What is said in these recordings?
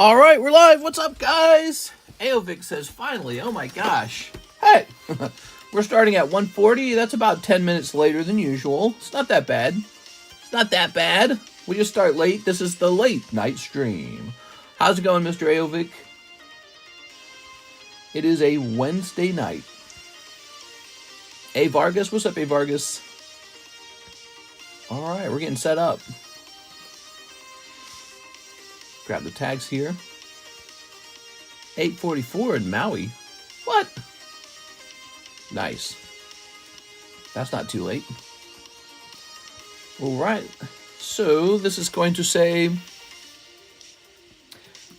All right, we're live. What's up, guys? AVAX says, finally. Oh, my gosh. Hey, we're starting at 1:40. That's about 10 minutes later than usual. It's not that bad. It's not that bad. We just start late. This is the late night stream. How's it going, Mr. AVAX? It is a Wednesday night. A Vargas, what's up, A Vargas? All right, we're getting set up. Grab the tags here. 8:44 in Maui. What? Nice. That's not too late. All right. So this is going to say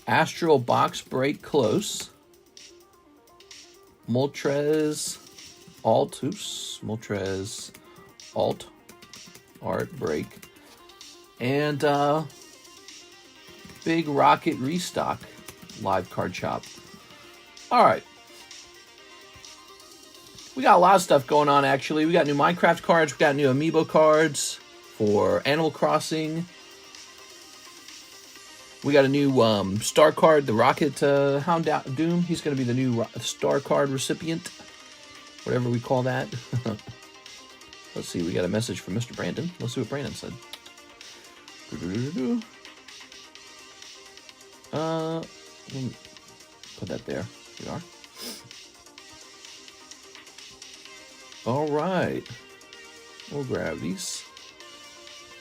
Astral box break close. Moltres alt art break. And Big Rocket Restock live card shop. All right. We got a lot of stuff going on, actually. We got new Minecraft cards. We got new Amiibo cards for Animal Crossing. We got a new star card, the Rocket Hound Doom. He's going to be the new star card recipient, whatever we call that. Let's see. We got a message from Mr. Brandon. Let's see what Brandon said. Put that there. We are. All right. We'll grab these.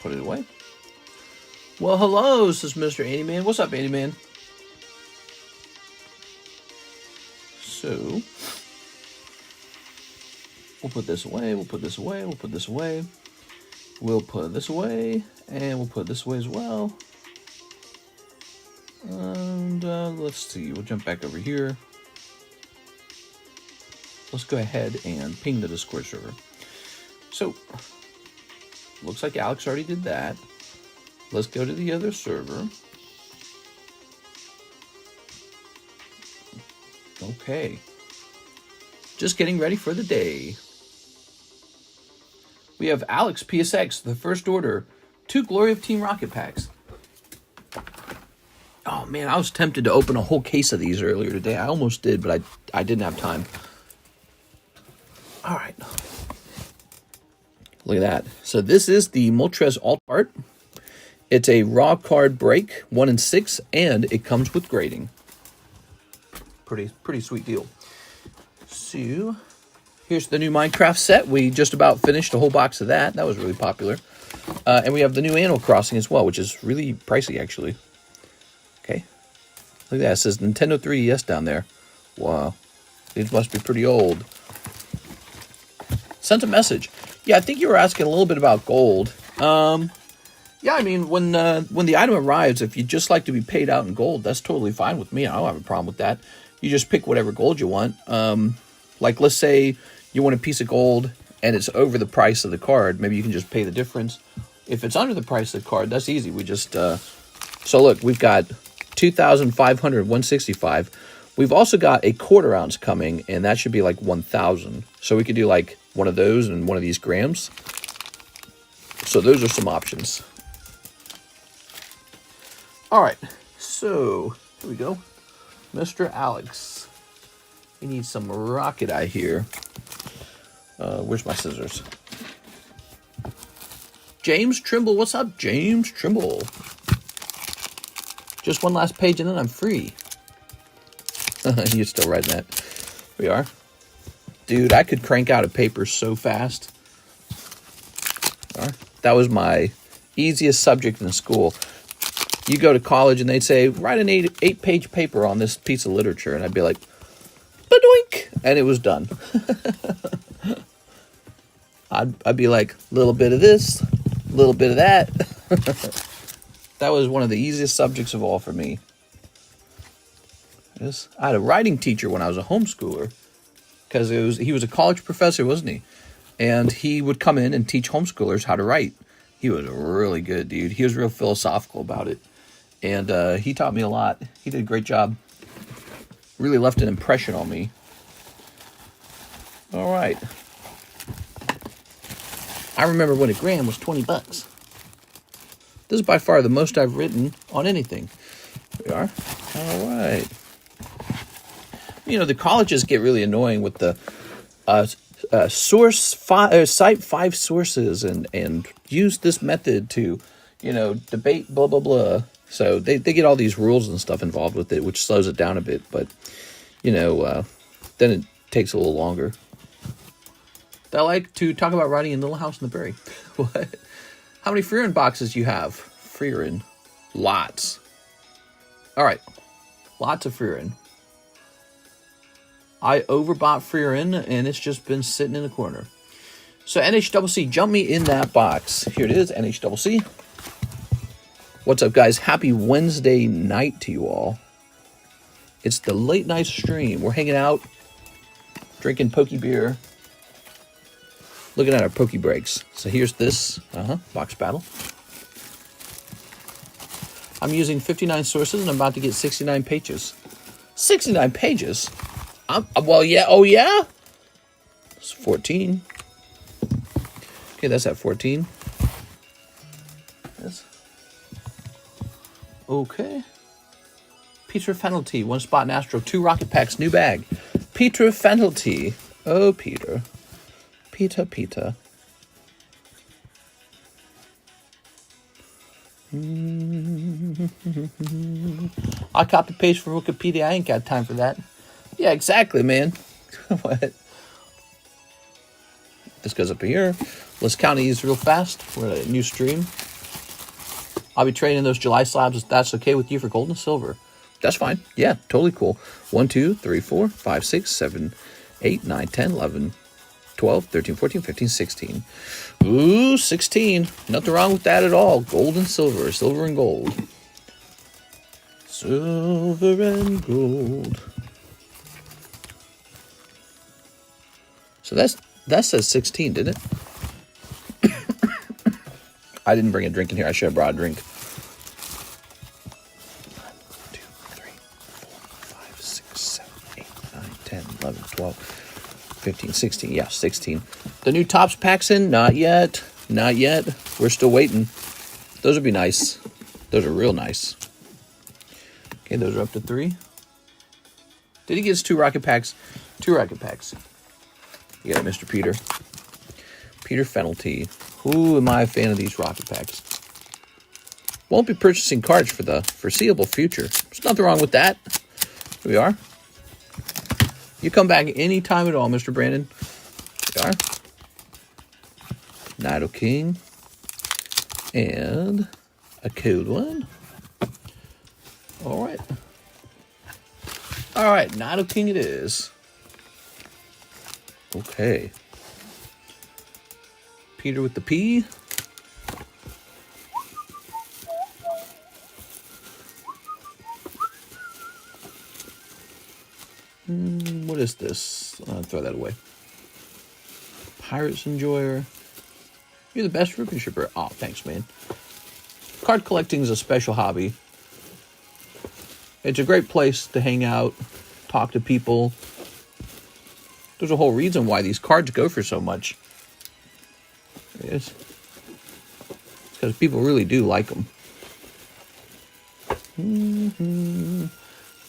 Put it away. Well, hello, this is Mr. Andy Man. What's up, Andy Man? So, we'll put this away. We'll put this away. We'll put this away. We'll put this away. And we'll put this away as well. And let's see, we'll jump back over here. Let's go ahead and ping the Discord server. So, looks like Alex already did that. Let's go to the other server. Okay. Just getting ready for the day. We have Alex PSX, the first order, 2 Glory of Team Rocket packs. Oh, man, I was tempted to open a whole case of these earlier today. I almost did, but I didn't have time. All right. Look at that. So this is the Moltres alt art. It's a raw card break, 1 in 6, and it comes with grading. Pretty sweet deal. So, here's the new Minecraft set. We just about finished a whole box of that. That was really popular. And we have the new Animal Crossing as well, which is really pricey, actually. Okay. Look at that. It says Nintendo 3DS down there. Wow. These must be pretty old. Sent a message. Yeah, I think you were asking a little bit about gold. Yeah, I mean, when the item arrives, if you just like to be paid out in gold, that's totally fine with me. I don't have a problem with that. You just pick whatever gold you want. Like, let's say you want a piece of gold and it's over the price of the card. Maybe you can just pay the difference. If it's under the price of the card, that's easy. We just... So, look, we've got 2,500, 165. We've also got a 1/4 ounce coming, and that should be like 1,000. So we could do like one of those and one of these grams. So those are some options. All right, so here we go. Mr. Alex. We need some rocket eye here. Where's my scissors? James Trimble, what's up, James Trimble? Just one last page and then I'm free. You're still writing that. We are. Dude, I could crank out a paper so fast. That was my easiest subject in school. You go to college and they'd say, write an 8-page paper on this piece of literature. And I'd be like, badoink! And it was done. I'd be like, a little bit of this, a little bit of that. That was one of the easiest subjects of all for me. Yes. I had a writing teacher when I was a homeschooler. Because he was a college professor, wasn't he? And he would come in and teach homeschoolers how to write. He was a really good dude. He was real philosophical about it. And he taught me a lot. He did a great job. Really left an impression on me. All right. I remember when a gram was 20 bucks. This is by far the most I've written on anything. we are. All right. You know, the colleges get really annoying with the cite 5 sources and use this method to, you know, debate blah, blah, blah. So they get all these rules and stuff involved with it, which slows it down a bit. But, you know, then it takes a little longer. I like to talk about writing in Little House on the Prairie. What? How many Freerin boxes you have? Freerin. Lots. All right. Lots of Freerin. I overbought Freerin, and it's just been sitting in the corner. So NHCC, jump me in that box. Here it is, NHCC. What's up, guys? Happy Wednesday night to you all. It's the late night stream. We're hanging out, drinking Poke beer, looking at our Poke breaks. So here's this box battle. I'm using 59 sources, and I'm about to get 69 pages. 69 pages? Well, yeah. Oh, yeah? It's 14. Okay, that's at 14. Yes. Okay. Peter Fenalty, 1 spot in Astral, 2 rocket packs, new bag. Peter Fenalty. Oh, Peter. Peter. I copy paste from Wikipedia. I ain't got time for that. Yeah, exactly, man. What? This goes up here. Let's count these real fast. We're at a new stream. I'll be trading those July slabs if that's okay with you for gold and silver. That's fine. Yeah, totally cool. 1, 2, 3, 4, 5, 6, 7, 8, 9, 10, 11, 12, 13, 14, 15, 16. Ooh, 16. Nothing wrong with that at all. Gold and silver. Silver and gold. Silver and gold. So that says 16, didn't it? I didn't bring a drink in here. I should have brought a drink. 1, 2, 3, 4, 5, 6, 7, 8, 9, 10, 11, 12, 15, 16. Yeah, 16. The new Tops packs in? Not yet. Not yet. We're still waiting. Those would be nice. Those are real nice. Okay, those are up to 3. Did he get his 2 rocket packs? 2 rocket packs. You got it, Mr. Peter. Peter Fenalty. Who am I a fan of these rocket packs? Won't be purchasing cards for the foreseeable future. There's nothing wrong with that. Here we are. You come back any time at all, Mr. Brandon. Here we are. Nid King. And a cool one. All right. All right, Nid King it is. Okay. Peter with the P. What is this? I'll throw that away. Pirates Enjoyer. You're the best Rupin shipper. Oh, thanks, man. Card collecting is a special hobby. It's a great place to hang out, talk to people. There's a whole reason why these cards go for so much. It's because people really do like them.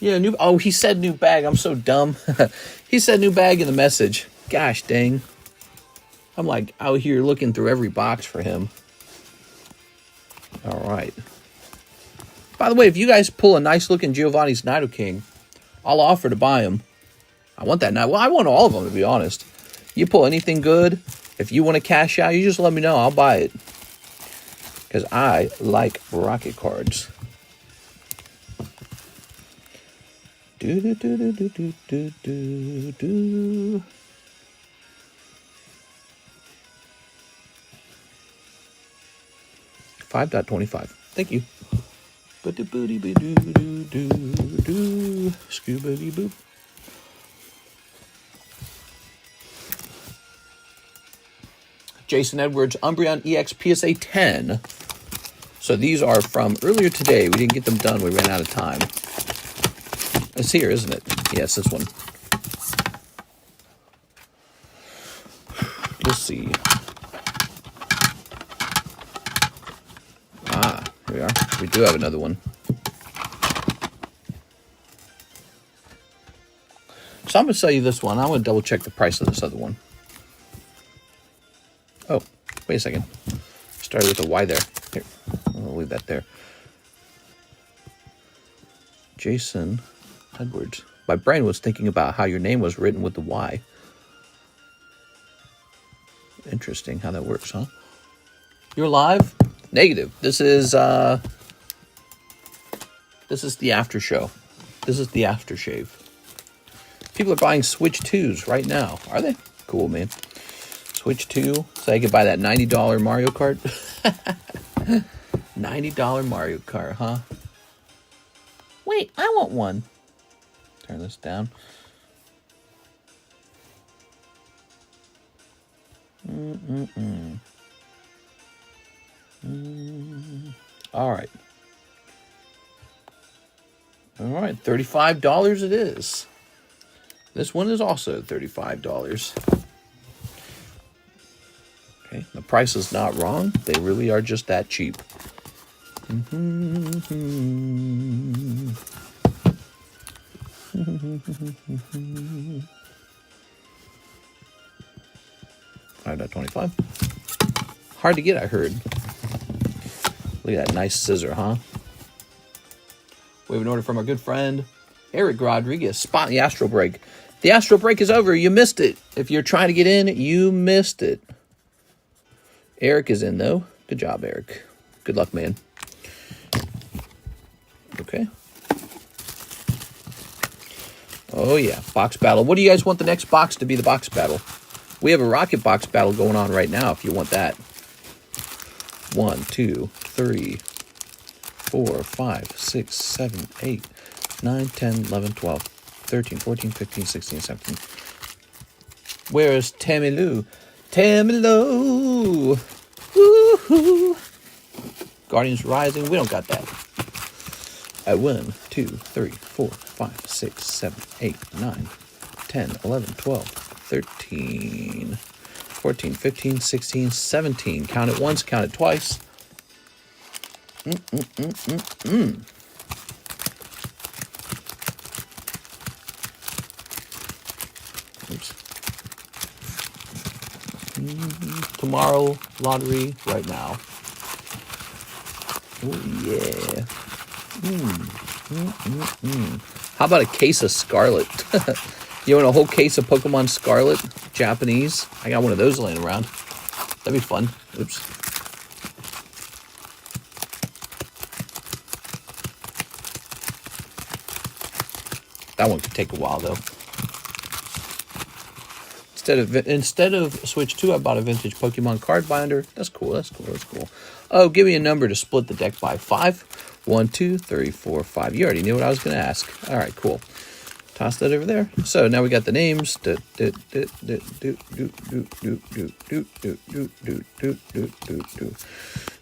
Yeah, new. Oh, he said new bag. I'm so dumb. He said new bag in the message. Gosh dang. I'm like out here looking through every box for him. All right. By the way, if you guys pull a nice looking Giovanni's Nid King, I'll offer to buy him. I want that now. Well, I want all of them, to be honest. You pull anything good, if you want to cash out, you just let me know. I'll buy it. Because I like rocket cards. Do do do do do do do do. 5.25. Thank you. Scoobity boop. Jason Edwards, Umbreon EX PSA 10. So these are from earlier today. We didn't get them done. We ran out of time. It's here, isn't it? Yes, this one. Let's see. Ah, here we are. We do have another one. So I'm going to sell you this one. I'm going to double check the price of this other one. Oh, wait a second. Started with a Y there. Here, I'll leave that there. Jason Edwards. My brain was thinking about how your name was written with the Y. Interesting how that works, huh? You're live? Negative. This is the after show. This is the aftershave. People are buying Switch 2s right now. Are they? Cool, man. Switch 2. So I could buy that $90 Mario Kart. $90 Mario Kart, huh? Wait, I want one. Turn this down. All right. All right, $35 it is. This one is also $35. Okay, the price is not wrong. They really are just that cheap. $5.25. Hard to get, I heard. Look at that nice scissor, huh? We have an order from our good friend Eric Rodriguez. Spot the Astral break. The Astral break is over. You missed it. If you're trying to get in, you missed it. Eric is in, though. Good job, Eric. Good luck, man. Okay. Oh, yeah. Box battle. What do you guys want the next box to be the box battle? We have a rocket box battle going on right now if you want that. 1, 2, 3, 4, 5, 6, 7, 8, 9, 10, 11, 12, 13, 14, 15, 16, 17. Where is Tammy Lou? Tammy Lou! Woohoo! Guardians Rising. We don't got that. 1, 2, 3, 4, 5, 6, 7, 8, 9, 10, 11, 12, 13, 14, 15, 16, 17. Count it once, count it twice. Oops. Tomorrow, lottery, right now. Oh, yeah. How about a case of Scarlet? You want a whole case of Pokemon Scarlet? Japanese? I got one of those laying around. That'd be fun. Oops. That one could take a while, though. Instead of Switch 2, I bought a vintage Pokemon card binder. That's cool. That's cool. That's cool. Oh, give me a number to split the deck by. 5. 1, 2, 3, 4, 5. You already knew what I was going to ask. All right, cool. Toss that over there. So now we got the names.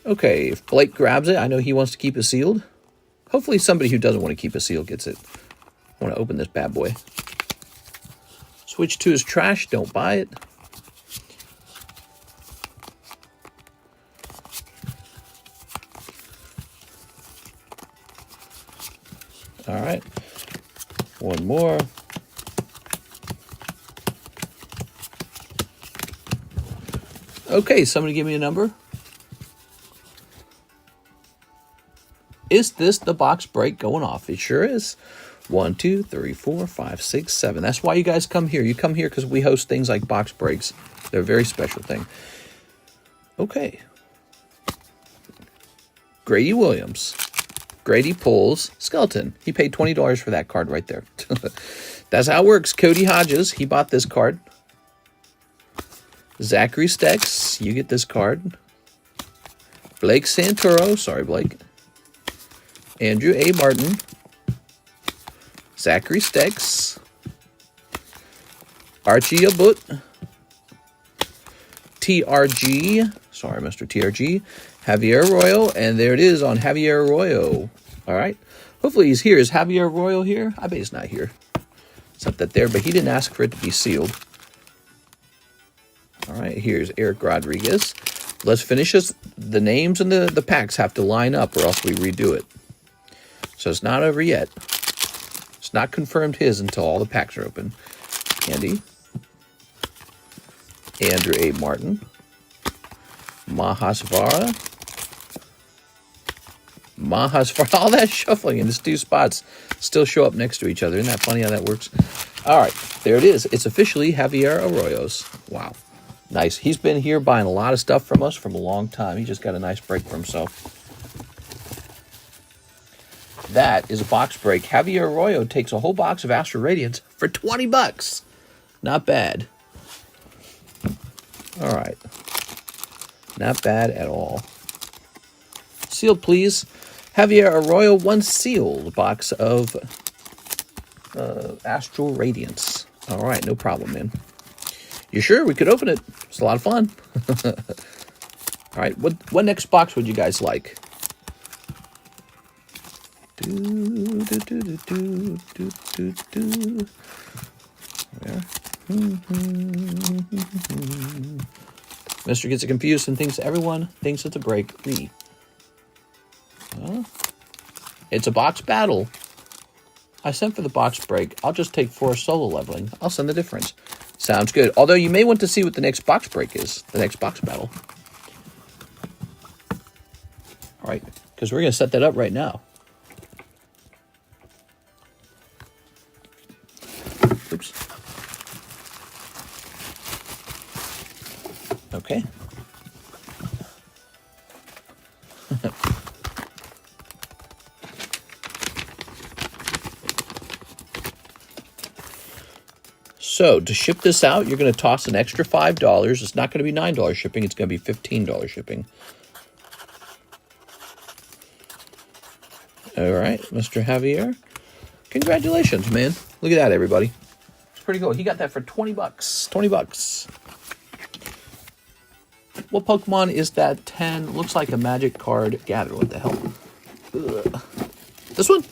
Okay, if Blake grabs it, I know he wants to keep it sealed. Hopefully somebody who doesn't want to keep it sealed gets it. I want to open this bad boy. Switch 2 is trash. Don't buy it. All right. One more. Okay, somebody give me a number. Is this the box break going off? It sure is. 1, 2, 3, 4, 5, 6, 7. That's why you guys come here. You come here because we host things like box breaks. They're a very special thing. Okay. Grady Williams. Grady pulls Skeleton. He paid $20 for that card right there. That's how it works. Cody Hodges, he bought this card. Zachary Stex, you get this card. Blake Santoro, sorry Blake. Andrew A. Martin. Zachary Stex. Archie Abut. TRG, sorry Mr. TRG. Javier Arroyo, and there it is on Javier Arroyo. All right. Hopefully he's here. Is Javier Arroyo here? I bet he's not here. It's not that there, but he didn't ask for it to be sealed. All right, here's Eric Rodriguez. Let's finish this. The names and the packs have to line up or else we redo it. So it's not over yet. It's not confirmed his until all the packs are open. Andy. Andrew A. Martin. Mahasvara. All that shuffling in these two spots still show up next to each other. Isn't that funny how that works? All right, there it is. It's officially Javier Arroyo's. Wow. Nice. He's been here buying a lot of stuff from us from a long time. He just got a nice break for himself. That is a box break. Javier Arroyo takes a whole box of Astral Radiance for 20 bucks. Not bad. All right. Not bad at all. Sealed, please. Javier Arroyo, one sealed box of Astral Radiance. All right, no problem, man. You sure? We could open it. It's a lot of fun. All right, what next box would you guys like? Mr. gets it confused and thinks everyone thinks it's a break. It's a box battle. I sent for the box break. I'll just take 4 solo leveling. I'll send the difference. Sounds good. Although you may want to see what the next box break is. The next box battle. All right. Because we're going to set that up right now. Oops. Okay. So, to ship this out, you're going to toss an extra $5. It's not going to be $9 shipping. It's going to be $15 shipping. All right, Mr. Javier. Congratulations, man. Look at that, everybody. It's pretty cool. He got that for 20 bucks. 20 bucks. What Pokemon is that 10? Looks like a magic card gather. What the hell? Ugh. This one?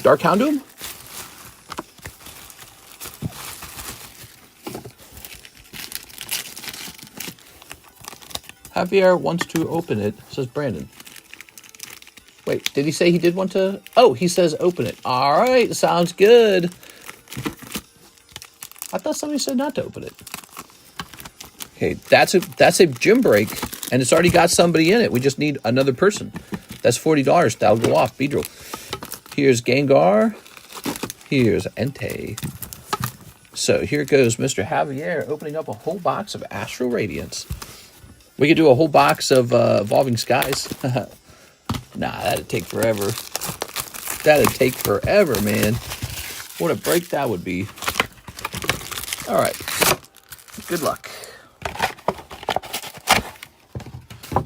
Dark Houndoom? Javier wants to open it, says Brandon. Wait, did he say he did want to? Oh, he says open it. All right, sounds good. I thought somebody said not to open it. Okay, that's a gym break, and it's already got somebody in it. We just need another person. That's $40. That'll go off. Beedrill. Here's Gengar. Here's Entei. So here goes Mr. Javier opening up a whole box of Astral Radiance. We could do a whole box of Evolving Skies. Nah, that'd take forever. That'd take forever, man. What a break that would be. All right. Good luck.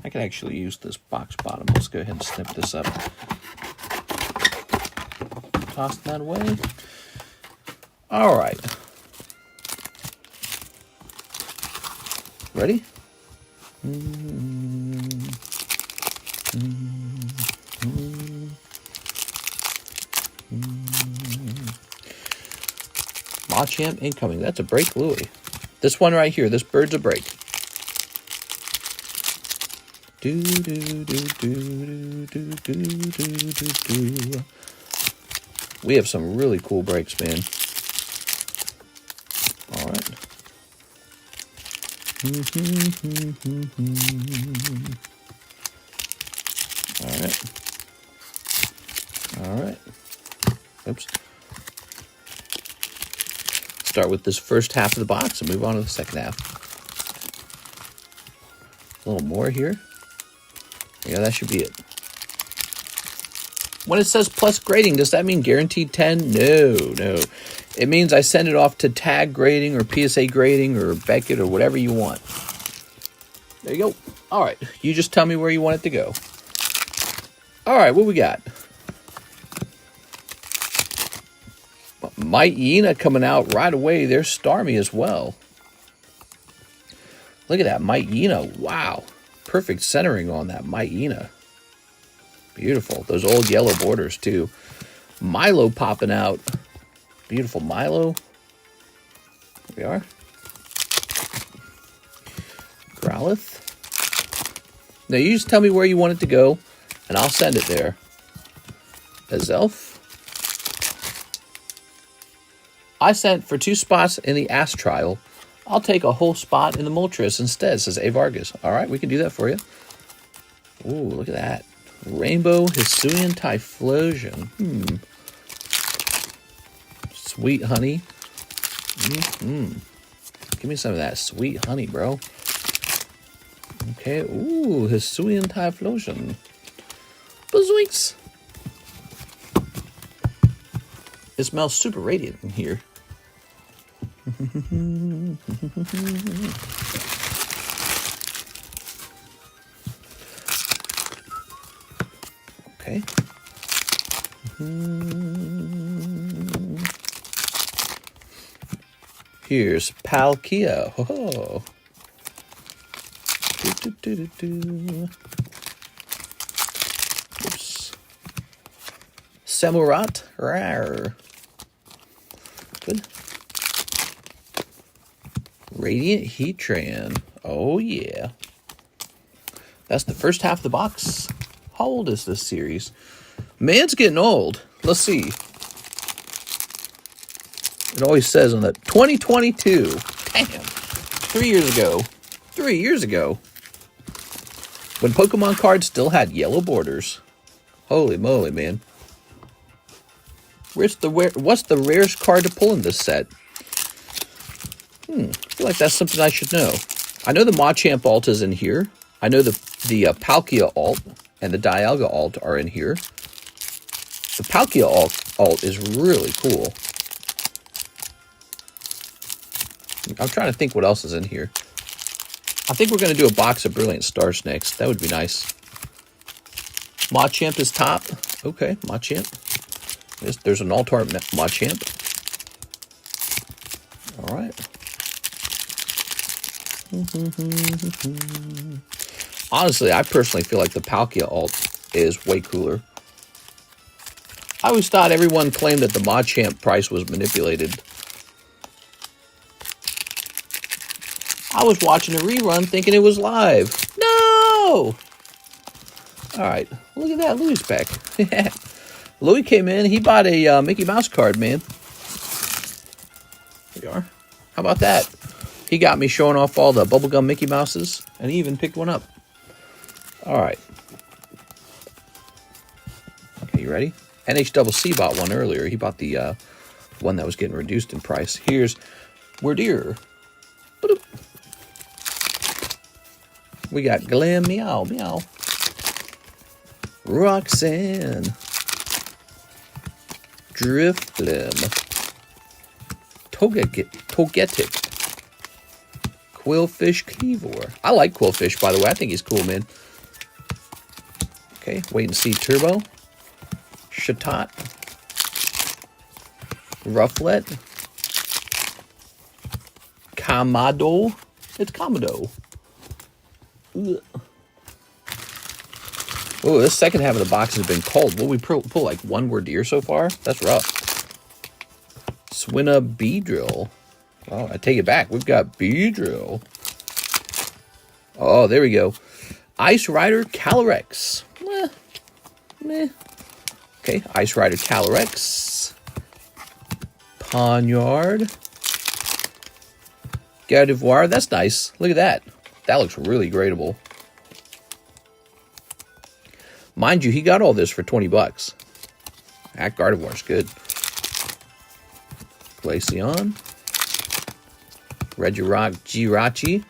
I can actually use this box bottom. Let's go ahead and snip this up. Toss that away. All right. Ready? Machamp incoming. That's a break, Louie. This one right here. This bird's a break. Do do do do do do do do do. We have some really cool breaks, man. All right. All right. All right. Oops. Start with this first half of the box and move on to the second half. A little more here. Yeah, that should be it. When it says plus grading, does that mean guaranteed 10? No. It means I send it off to tag grading or PSA grading or Beckett or whatever you want. There you go. All right. You just tell me where you want it to go. All right. What we got? Myena coming out right away. There's Starmie as well. Look at that Myena. Wow. Perfect centering on that Myena. Beautiful. Those old yellow borders too. Milo popping out. Beautiful Milo. Here we are. Growlithe. Now you just tell me where you want it to go, and I'll send it there. Azelf. I sent for 2 spots in the Astral. I'll take a whole spot in the Moltres instead, says A. Vargas. All right, we can do that for you. Ooh, look at that. Rainbow Hisuian Typhlosion. Sweet honey. Give me some of that sweet honey, bro. Okay, ooh, Hisuian Typhlosion. Bazooks. It smells super radiant in here. Okay. Here's Palkia. Oh. Oops. Samurott. Rawr. Good. Radiant Heatran. Oh, yeah. That's the first half of the box. How old is this series? Man's getting old. Let's see. It always says on the 2022. Damn. 3 years ago. 3 years ago. When Pokemon cards still had yellow borders. Holy moly, man. What's the rarest card to pull in this set? I feel like that's something I should know. I know the Machamp alt is in here. I know the Palkia alt and the Dialga alt are in here. The Palkia alt is really cool. I'm trying to think what else is in here. I think we're going to do a box of Brilliant Stars next. That would be nice. Machamp is top. Okay, Machamp. There's an alternate Machamp. All right. Honestly, I personally feel like the Palkia alt is way cooler. I always thought everyone claimed that the Machamp price was manipulated. I was watching a rerun thinking it was live. No! Alright, look at that. Louis back. Louis came in. He bought a Mickey Mouse card, man. There you are. How about that? He got me showing off all the bubblegum Mickey Mouses, and he even picked one up. Alright. Okay, you ready? NHCC bought one earlier. He bought the one that was getting reduced in price. Here's Wordier. We got Glam Meow Meow. Roxanne. Drifblim. Togetic. Quillfish Cleavor. I like Quillfish, by the way. I think he's cool, man. Okay, wait and see. Turbo. Chatot. Rufflet. Kamado. It's Kamado. Oh, this second half of the box has been cold. Will we pull like one Wordier so far? That's rough. Swinna Beedrill. Oh, I take it back. We've got Beedrill. Oh, there we go. Ice Rider Calyrex. Meh. Okay, Ice Rider Calyrex. Ponyard. Gardevoir. That's nice. Look at that. That looks really gradable. Mind you, he got all this for 20 bucks. That Gardevoir's good. Glaceon. Regirock Jirachi.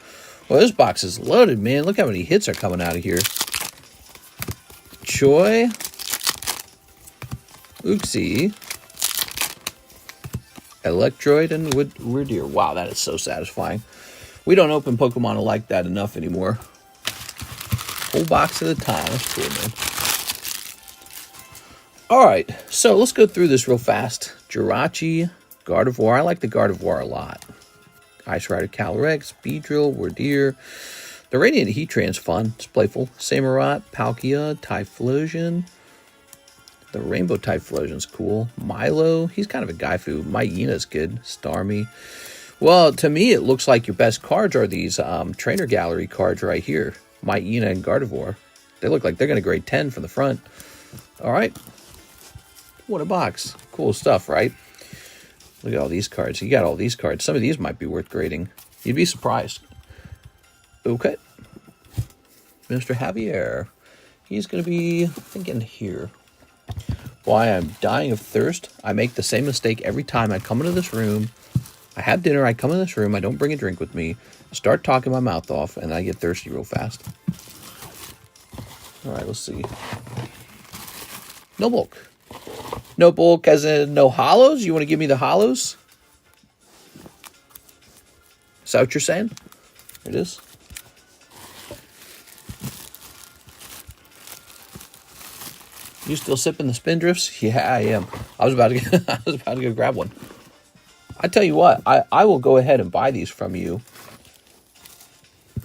Well, this box is loaded, man. Look how many hits are coming out of here. Choi. Uxie. Electroid and Wordier. Wow, that is so satisfying. We don't open Pokemon like that enough anymore. Whole box at a time. That's cool, man. Alright, so let's go through this real fast. Jirachi, Gardevoir. I like the Gardevoir a lot. Ice Rider Calyrex, Beedrill, Wordier. The Radiant Heatran's fun. It's playful. Samurott, Palkia, Typhlosion. The Rainbow Typhlosion's cool. Milo, he's kind of a Gaifu. Myena's good. Starmie. Well, to me, it looks like your best cards are these Trainer Gallery cards right here. Myena and Gardevoir. They look like they're going to grade 10 from the front. All right. What a box. Cool stuff, right? Look at all these cards. You got all these cards. Some of these might be worth grading. You'd be surprised. Okay. Mr. Javier. He's going to be, I think, in here. Why I'm dying of thirst. I make the same mistake every time I come into this room. I have dinner. I come in this room. I don't bring a drink with me. I start talking my mouth off, and I get thirsty real fast. All right, let's see. No bulk. No bulk as in no hollows? You want to give me the hollows? Is that what you're saying? It is. You still sipping the Spindrifts? Yeah, I am. I was about to go grab one. I tell you what, I will go ahead and buy these from you.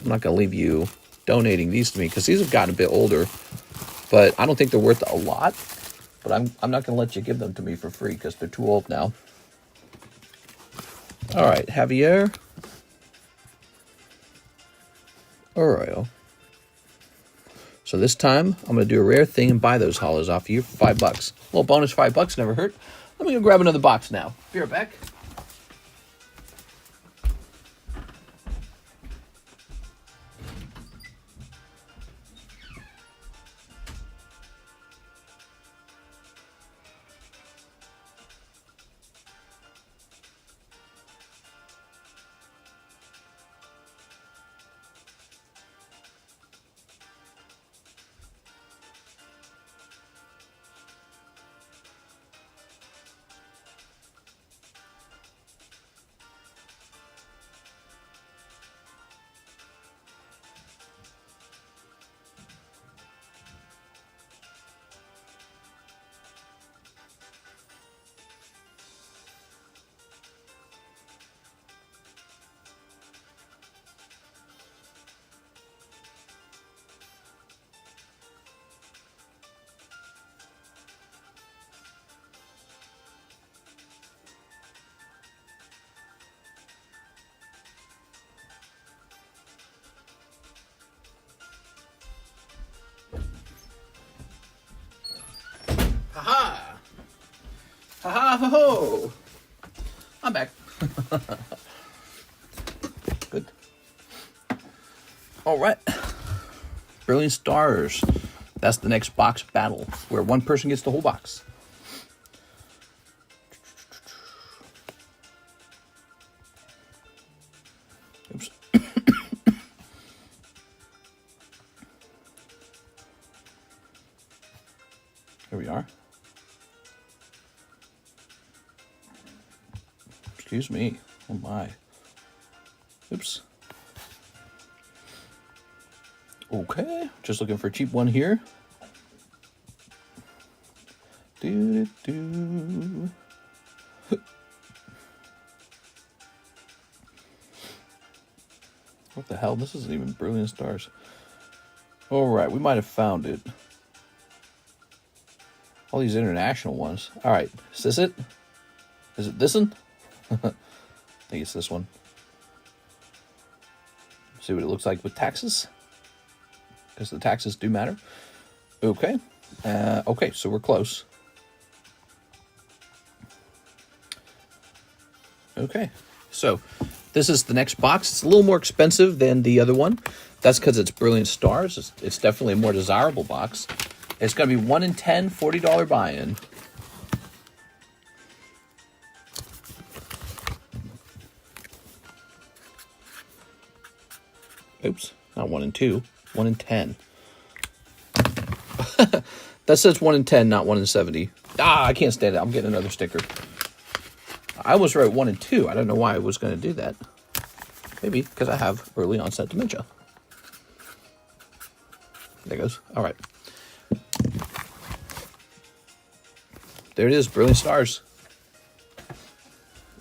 I'm not going to leave you donating these to me because these have gotten a bit older, but I don't think they're worth a lot. But I'm not going to let you give them to me for free because they're too old now. All right, Javier. Oreo. So this time, I'm going to do a rare thing and buy those hollows off of you for $5. A little bonus $5 never hurt. Let me go grab another box now. Be right back. Ha-ha! Ha-ha, ho-ho! I'm back. Good. All right. Brilliant Stars. That's the next box battle, where one person gets the whole box. Oops. Here we are. Excuse me. Oh my. Oops. Okay. Just looking for a cheap one here. Do-do-do. What the hell? This isn't even Brilliant Stars. All right. We might have found it. All these international ones. All right. Is this it? Is it this one? I think it's this one. See what it looks like with taxes, because the taxes do matter. Okay. Okay, so we're close. Okay, so this is the next box. It's a little more expensive than the other one. That's because it's Brilliant Stars. It's definitely a more desirable box. It's going to be 1 in 10, $40 buy-in. Oops, not 1 in 2, 1 in 10. That says 1 in 10, not 1 in 70. Ah, I can't stand it. I'm getting another sticker. I almost wrote 1 in 2. I don't know why I was going to do that. Maybe because I have early onset dementia. There it goes. All right. There it is, Brilliant Stars.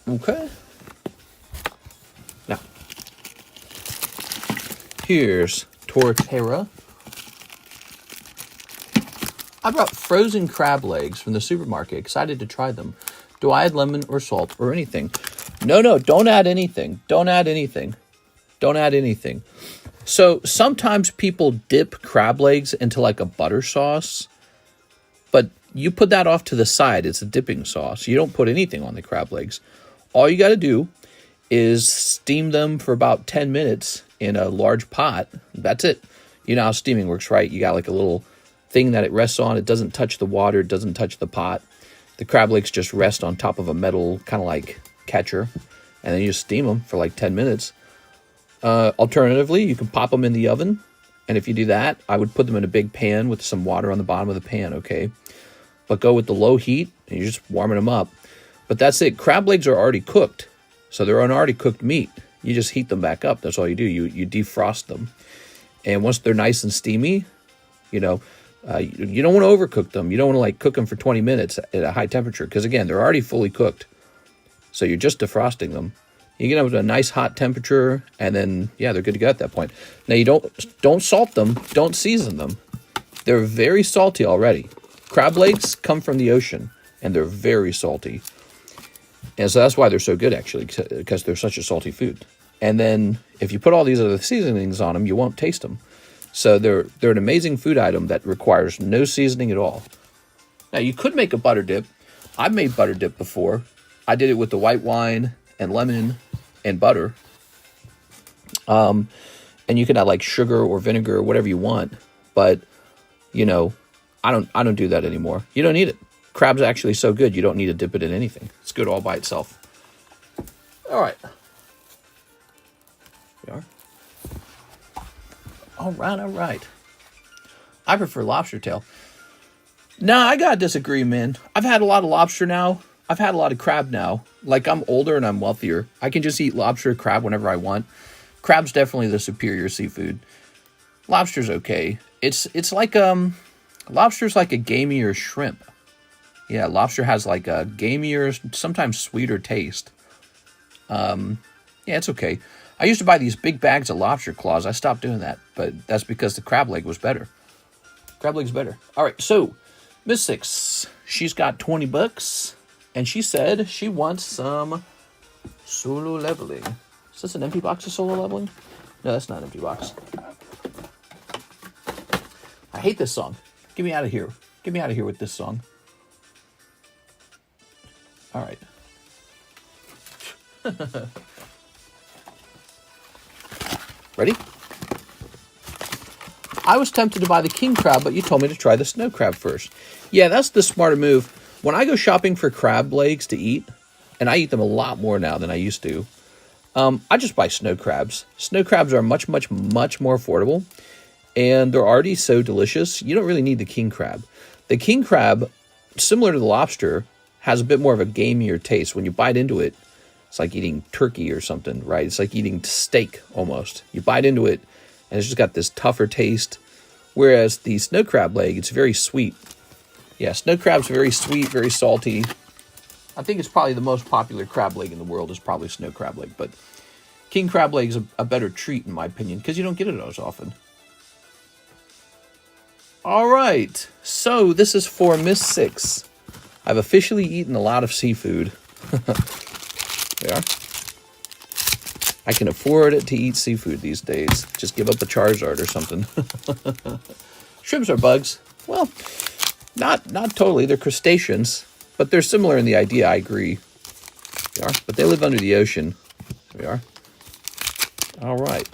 Okay. Now, here's Torterra. I brought frozen crab legs from the supermarket. Excited to try them. Do I add lemon or salt or anything? No, don't add anything. Don't add anything. Don't add anything. So sometimes people dip crab legs into like a butter sauce, but you put that off to the side. It's a dipping sauce. You don't put anything on the crab legs. all you got to do is steam them for about 10 minutes in a large pot. That's it. You know how steaming works, right? You got like a little thing that it rests on. It doesn't touch the water. It doesn't touch the pot. The crab legs just rest on top of a metal kind of like catcher. And then you just steam them for like 10 minutes. Alternatively, you can pop them in the oven. And if you do that, I would put them in a big pan with some water on the bottom of the pan, okay? But go with the low heat, and you're just warming them up. But that's it. Crab legs are already cooked. So they're an already cooked meat. You just heat them back up. That's all you do. You defrost them. And once they're nice and steamy, you know, you don't want to overcook them. You don't want to like cook them for 20 minutes at a high temperature. Because again, they're already fully cooked. So you're just defrosting them. You get them to a nice hot temperature, and then, yeah, they're good to go at that point. Now, you don't salt them. Don't season them. They're very salty already. Crab legs come from the ocean, and they're very salty. And so that's why they're so good, actually, because they're such a salty food. And then if you put all these other seasonings on them, you won't taste them. So they're an amazing food item that requires no seasoning at all. Now, you could make a butter dip. I've made butter dip before. I did it with the white wine and lemon and butter. And you can add like sugar or vinegar or whatever you want. But, you know, I don't do that anymore. You don't need it. Crab's actually so good, you don't need to dip it in anything. It's good all by itself. All right. We are. All right. I prefer lobster tail. No, I gotta disagree, man. I've had a lot of lobster now. I've had a lot of crab now. Like, I'm older and I'm wealthier. I can just eat lobster or crab whenever I want. Crab's definitely the superior seafood. Lobster's okay. It's like lobster's like a gamier shrimp. Yeah, lobster has like a gamier, sometimes sweeter taste. Yeah, it's okay. I used to buy these big bags of lobster claws. I stopped doing that, but that's because the crab leg was better. Crab leg's better. All right, so Miss Six, she's got $20, and she said she wants some solo leveling. Is this an empty box of solo leveling? No, that's not an empty box. I hate this song. Get me out of here. Get me out of here with this song. All right. Ready? I was tempted to buy the king crab, but you told me to try the snow crab first. Yeah, that's the smarter move. When I go shopping for crab legs to eat, and I eat them a lot more now than I used to, I just buy snow crabs. Snow crabs are much, much, much more affordable, and they're already so delicious. You don't really need the king crab. The king crab, similar to the lobster, has a bit more of a gamier taste. When you bite into it, it's like eating turkey or something, right? It's like eating steak almost. You bite into it, and it's just got this tougher taste. Whereas the snow crab leg, it's very sweet. Yeah, snow crab's very sweet, very salty. I think it's probably the most popular crab leg in the world is probably snow crab leg. But king crab leg is a better treat, in my opinion, because you don't get it as often. All right, so this is for Miss Six. I've officially eaten a lot of seafood. There. I can afford to eat seafood these days. Just give up a Charizard or something. Shrimps are bugs. Well, not totally. They're crustaceans, but they're similar in the idea. I agree. They are, but they live under the ocean. There we are. All right.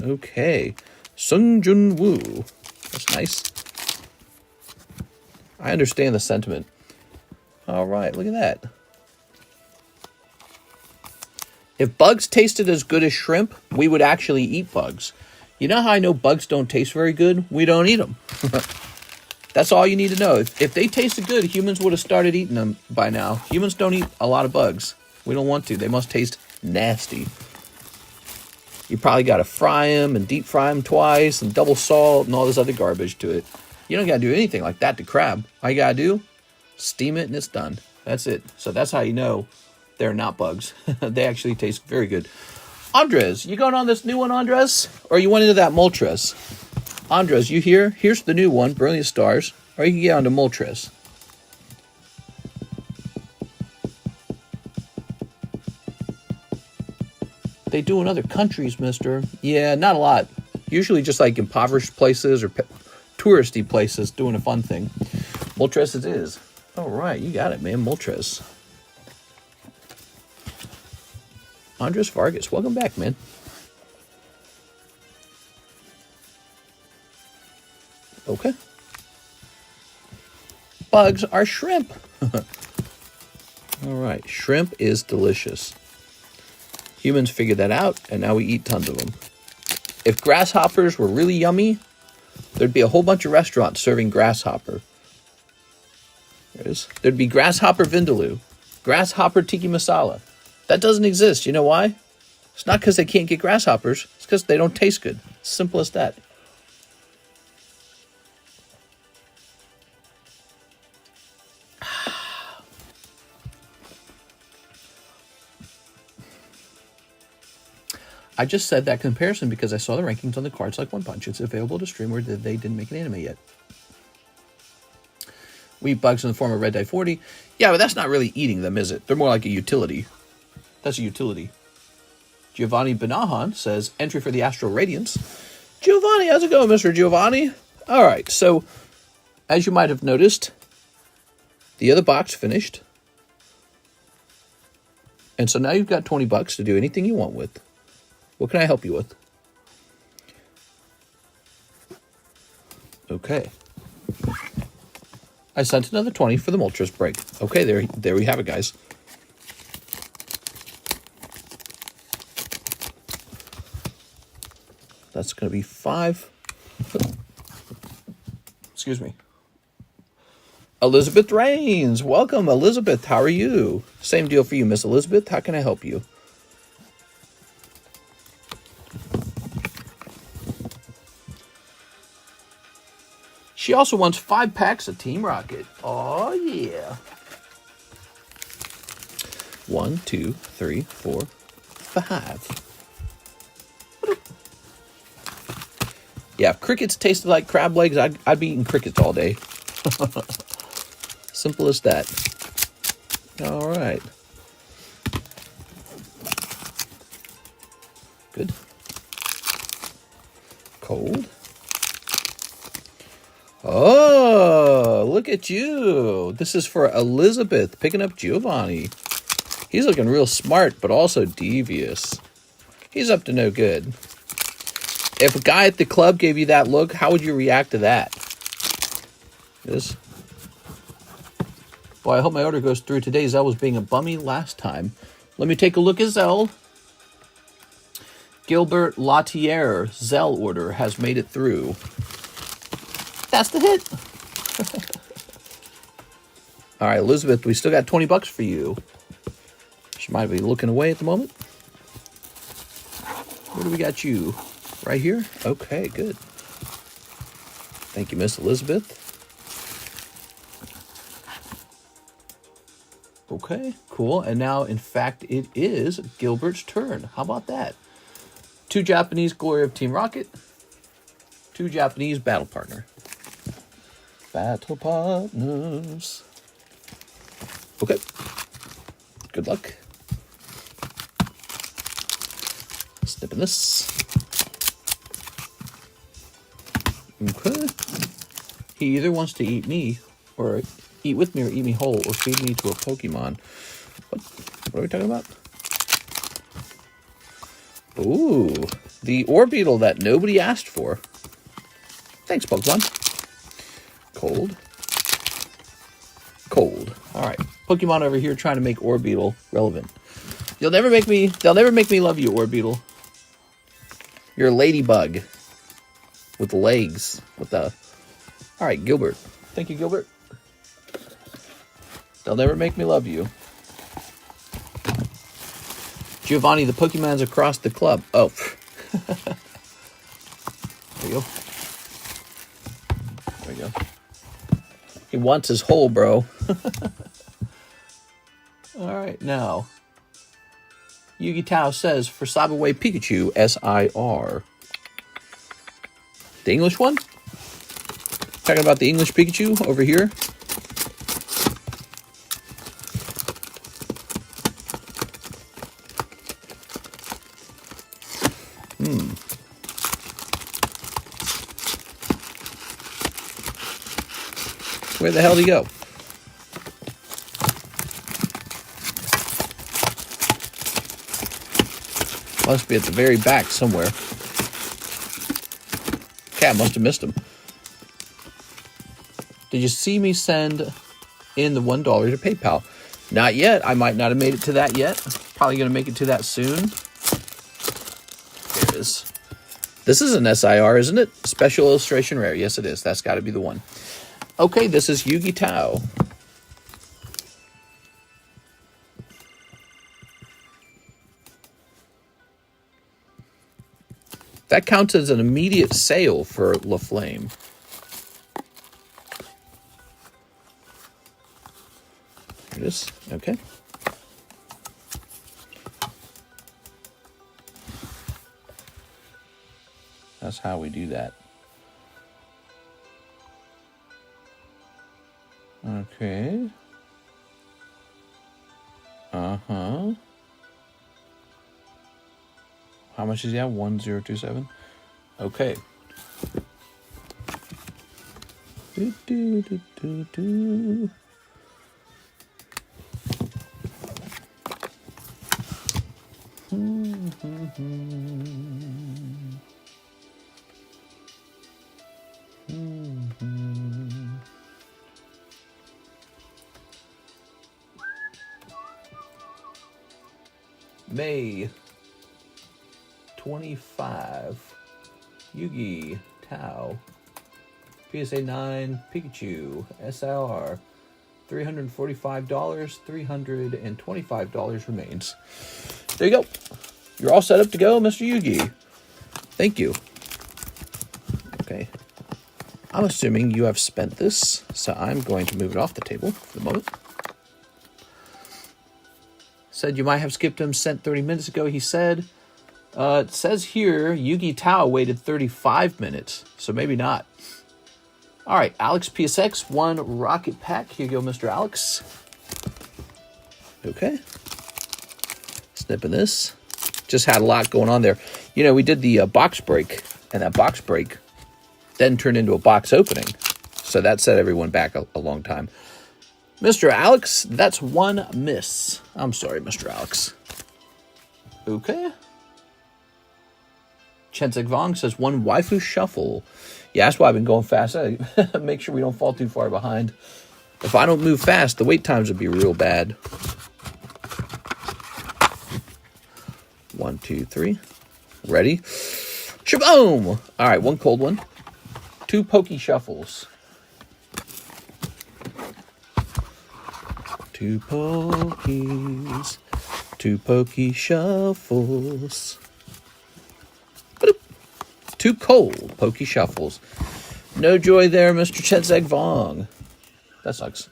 Okay. Sung Jun Woo. That's nice. I understand the sentiment. All right. Look at that. If bugs tasted as good as shrimp, we would actually eat bugs. You know how I know bugs don't taste very good? We don't eat them. That's all you need to know. If they tasted good, humans would have started eating them by now. Humans don't eat a lot of bugs. We don't want to. They must taste nasty. You probably got to fry them and deep fry them twice and double salt and all this other garbage to it. You don't got to do anything like that to crab. All you got to do, steam it and it's done. That's it. So that's how you know they're not bugs. They actually taste very good. Andres, you going on this new one, Andres? Or you went into that Moltres? Andres, you here? Here's the new one, Brilliant Stars. Or you can get onto Moltres. They do in other countries, mister. Yeah, not a lot. Usually just like impoverished places or touristy places doing a fun thing. Moltres it is. All right, you got it, man. Moltres. Andres Vargas, welcome back, man. Okay. Bugs are shrimp. All right, shrimp is delicious. Humans figured that out, and now we eat tons of them. If grasshoppers were really yummy, there'd be a whole bunch of restaurants serving grasshopper. There'd be grasshopper vindaloo, grasshopper tiki masala. That doesn't exist. You know why? It's not because they can't get grasshoppers. It's because they don't taste good. Simple as that. I just said that comparison because I saw the rankings on the cards like One Punch. It's available to stream where they didn't make an anime yet. We eat bugs in the form of Red Dye 40. Yeah, but that's not really eating them, is it? They're more like a utility. That's a utility. Giovanni Benahan says, entry for the Astral Radiance. Giovanni, how's it going, Mr. Giovanni? All right, so as you might have noticed, the other box finished. And so now you've got $20 to do anything you want with. What can I help you with? Okay. I sent another 20 for the Moltres break. Okay, there we have it, guys. That's going to be 5. Excuse me. Elizabeth Rains. Welcome, Elizabeth. How are you? Same deal for you, Miss Elizabeth. How can I help you? She also wants 5 packs of Team Rocket. Oh, yeah. 1, 2, 3, 4, 5. Yeah, if crickets tasted like crab legs, I'd be eating crickets all day. Simple as that. All right. Good. Cold. Oh, look at you. This is for Elizabeth picking up Giovanni. He's looking real smart, but also devious. He's up to no good. If a guy at the club gave you that look, how would you react to that? This. Boy, I hope my order goes through today. Zelle was being a bummy last time. Let me take a look at Zelle. Gilbert Latier Zelle order has made it through. That's the hit. All right, Elizabeth, we still got $20 for you. She might be looking away at the moment. Where do we got you? Right here? Okay, good. Thank you, Miss Elizabeth. Okay, cool. And now, in fact, it is Gilbert's turn. How about that? 2 Japanese Glory of Team Rocket. 2 Japanese Battle Partner. Battle Partners. Okay. Good luck. Snipping this. Okay. He either wants to eat me, or eat with me, or eat me whole, or feed me to a Pokemon. What are we talking about? Ooh, the Orbeetle that nobody asked for. Thanks, Pokemon. Cold. Cold. All right. Pokemon over here trying to make Orbeetle relevant. They'll never make me love you, Orbeetle. You're a ladybug. With legs. All right, Gilbert. Thank you, Gilbert. They'll never make me love you. Giovanni, the Pokemon's across the club. Oh. There you go. There we go. He wants his hole, bro. All right, now. Yugi Tao says, for Sabaway Pikachu, S-I-R. The English one? Talking about the English Pikachu over here? Where the hell did he go? Must be at the very back somewhere. Cat must have missed him. Did you see me send in the $1 to PayPal? Not yet. I might not have made it to that yet. Probably going to make it to that soon. Here it is. This is an SIR, isn't it? Special Illustration Rare. Yes, it is. That's got to be the one. Okay, this is Yugi Tao. That counts as an immediate sale for LaFlame. Here it is. Okay. That's how we do that. Okay. Uh-huh. How much is he at? 1027. Okay. Do, do, do, do, do. May 25, Yugi, Tao, PSA 9, Pikachu, SIR, $345, $325 remains. There you go. You're all set up to go, Mr. Yugi. Thank you. Okay. I'm assuming you have spent this, so I'm going to move it off the table for the moment. Said you might have skipped him, sent 30 minutes ago, he said. It says here, Yugi Tao waited 35 minutes, so maybe not. All right, Alex PSX, 1 rocket pack. Here you go, Mr. Alex. Okay. Snipping this. Just had a lot going on there. You know, we did the box break, and that box break then turned into a box opening. So that set everyone back a long time. Mr. Alex, that's 1 miss. I'm sorry, Mr. Alex. Okay. Chensek Vong says 1 Waifu Shuffle. Yeah, that's why I've been going fast. Make sure we don't fall too far behind. If I don't move fast, the wait times would be real bad. 1, 2, 3. Ready? Shaboom! All right, 1 cold one. 2 Pokey Shuffles. 2 Pokies. 2 Pokey Shuffles. 2 cold Pokey Shuffles. No joy there, Mr. Chensek Vong. That sucks.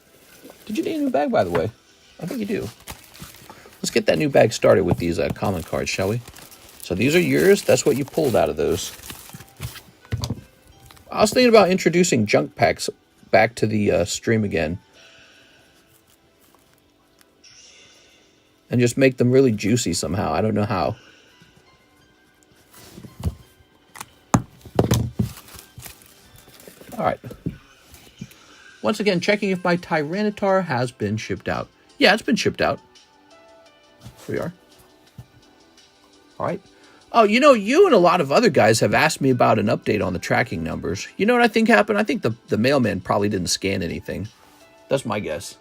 Did you need a new bag, by the way? I think you do. Let's get that new bag started with these common cards, shall we? So these are yours. That's what you pulled out of those. I was thinking about introducing junk packs back to the stream again. And just make them really juicy somehow. I don't know how. All right. Once again, checking if my Tyranitar has been shipped out. Yeah, it's been shipped out. Here we are. All right. Oh, you know, you and a lot of other guys have asked me about an update on the tracking numbers. You know what I think happened? I think the mailman probably didn't scan anything. That's my guess.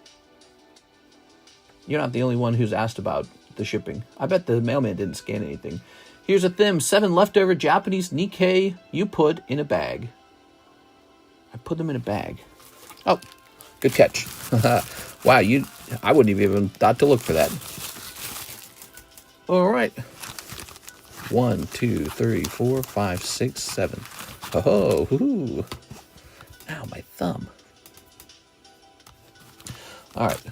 You're not the only one who's asked about the shipping. I bet the mailman didn't scan anything. Here's a thim. 7 leftover Japanese Nikkei you put in a bag. I put them in a bag. Oh, good catch. Wow, I wouldn't have even thought to look for that. All right. 1, 2, 3, 4, 5, 6, 7. Oh, hoo. Ow, my thumb. All right.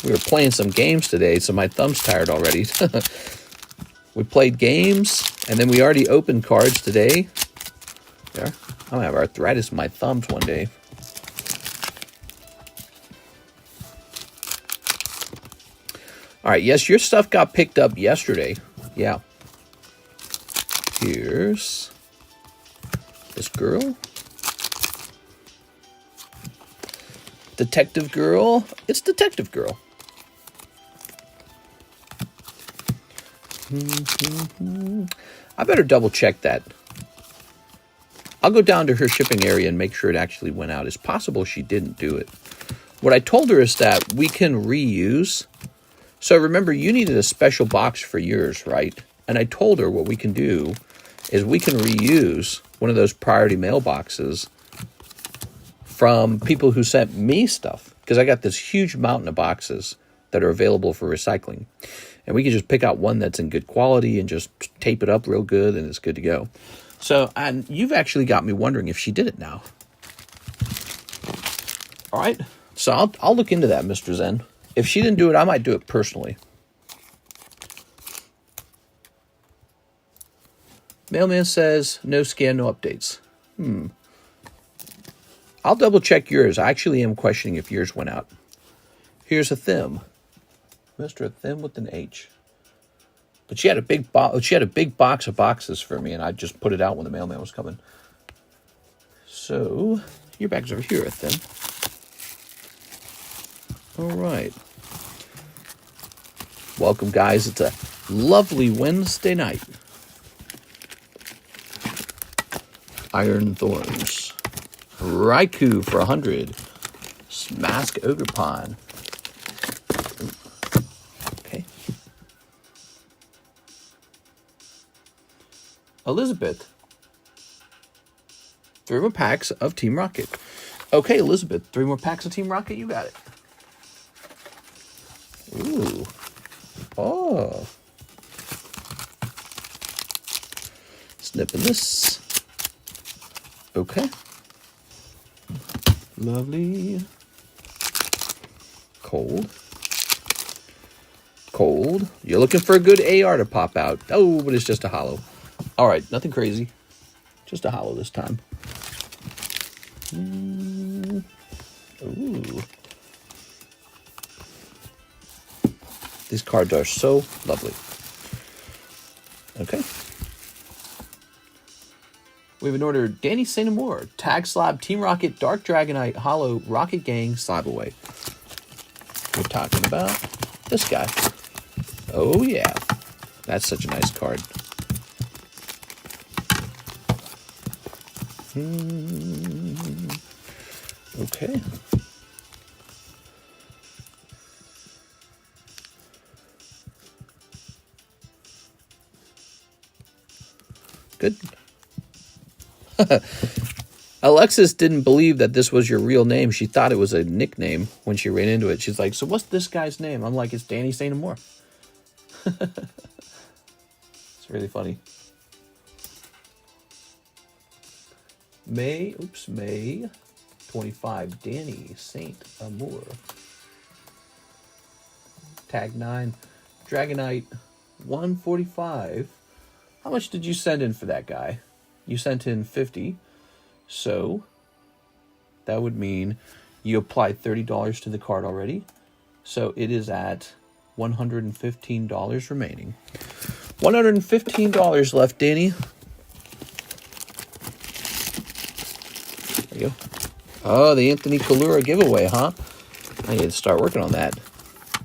We were playing some games today, so my thumb's tired already. We played games, and then we already opened cards today. There. I'm going to have arthritis in my thumbs one day. All right, yes, your stuff got picked up yesterday. Yeah. Here's this girl. Detective Girl. It's Detective Girl. I better double check that. I'll go down to her shipping area and make sure it actually went out. It's possible she didn't do it. What I told her is that we can reuse. So remember, you needed a special box for yours, right? And I told her what we can do is we can reuse one of those priority mailboxes from people who sent me stuff. Because I got this huge mountain of boxes that are available for recycling. And we can just pick out one that's in good quality and just tape it up real good and it's good to go. So, and you've actually got me wondering if she did it now. All right. So I'll look into that, Mr. Zen. If she didn't do it, I might do it personally. Mailman says, no scan, no updates. I'll double check yours. I actually am questioning if yours went out. Here's a Thim. Mr. Thim with an H. But she had a big box of boxes for me, and I just put it out when the mailman was coming. So, your bag's over here, Thim. All right. Welcome, guys. It's a lovely Wednesday night. Iron Thorns. Raikou for 100. Smask Ogerpon. Okay. Elizabeth. 3 more packs of Team Rocket. Okay, Elizabeth, 3 more packs of Team Rocket. You got it. Ooh. Oh. Snipping this. Okay. Lovely. Cold. Cold. You're looking for a good AR to pop out. Oh, but it's just a hollow. All right, nothing crazy. Just a hollow this time. Ooh. These cards are so lovely. Okay. We have an order. Danny St. Amour. Tag Slab, Team Rocket, Dark Dragonite, Hollow, Rocket Gang, Slab Away. We're talking about this guy. Oh, yeah. That's such a nice card. Okay. Good. Alexis didn't believe that this was your real name. She thought it was a nickname when she ran into it. She's like, so what's this guy's name? I'm like, it's Danny St. Amour. It's really funny. May 25, Danny St. Amour. Tag 9, Dragonite 145. How much did you send in for that guy? You sent in 50. So that would mean you applied $30 to the card already. So it is at $115 remaining. $115 left, Danny. There you go. Oh, the Anthony Kalura giveaway, huh? I need to start working on that.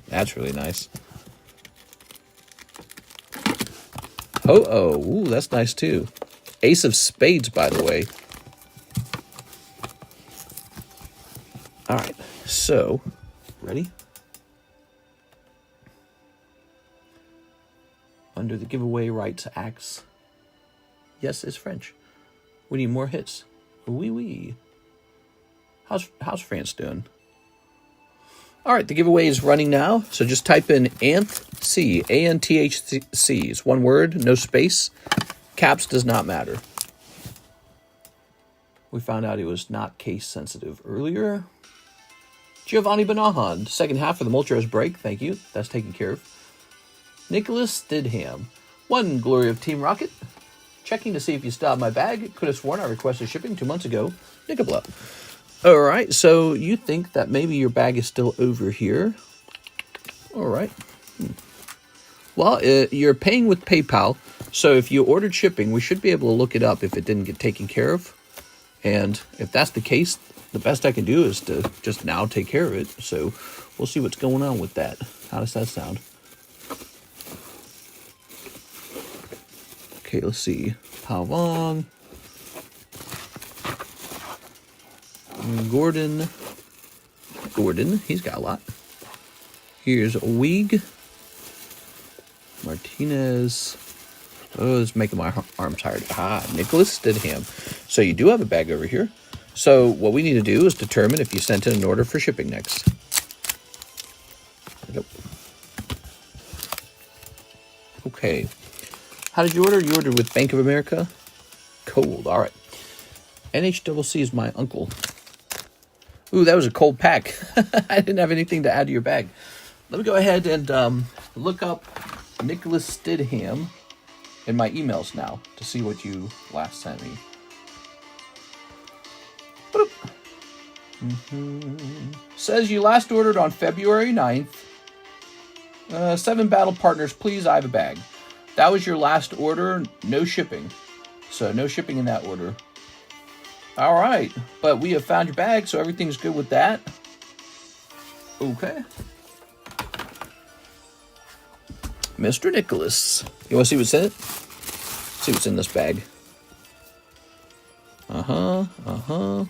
That's really nice. Oh, ooh, that's nice too. Ace of Spades, by the way. All right, so, ready? Under the giveaway rights acts. Yes, it's French. We need more hits. Oui, oui. How's France doing? All right, the giveaway is running now. So just type in ANTHC, ANTHC. It's one word, no space. Caps does not matter. We found out it was not case sensitive earlier. Giovanni Benahan, second half of the Moltres break. Thank you. That's taken care of. Nicholas Stidham. 1 Glory of Team Rocket. Checking to see if you still have my bag. Could have sworn I requested shipping 2 months ago. Nickabla. All right, so you think that maybe your bag is still over here. All right. Well, you're paying with PayPal, so if you ordered shipping, we should be able to look it up if it didn't get taken care of. And if that's the case, the best I can do is to just now take care of it. So we'll see what's going on with that. How does that sound? Okay, let's see. How long? Gordon, he's got a lot. Here's Weeg. Martinez. Oh, it's making my arm tired. Nicholas Stidham. So you do have a bag over here. So what we need to do is determine if you sent in an order for shipping next. Nope. Okay. How did you order? You ordered with Bank of America? Cold. All right. NHCC is my uncle. Ooh, that was a cold pack. I didn't have anything to add to your bag. Let me go ahead and look up Nicholas Stidham in my emails now to see what you last sent me. Says you last ordered on February 9th. 7 battle partners, please. I have a bag. That was your last order. No shipping. So no shipping in that order. All right. But we have found your bag, so everything's good with that. Okay. Mr. Nicholas. You want to see what's in it? See what's in this bag. The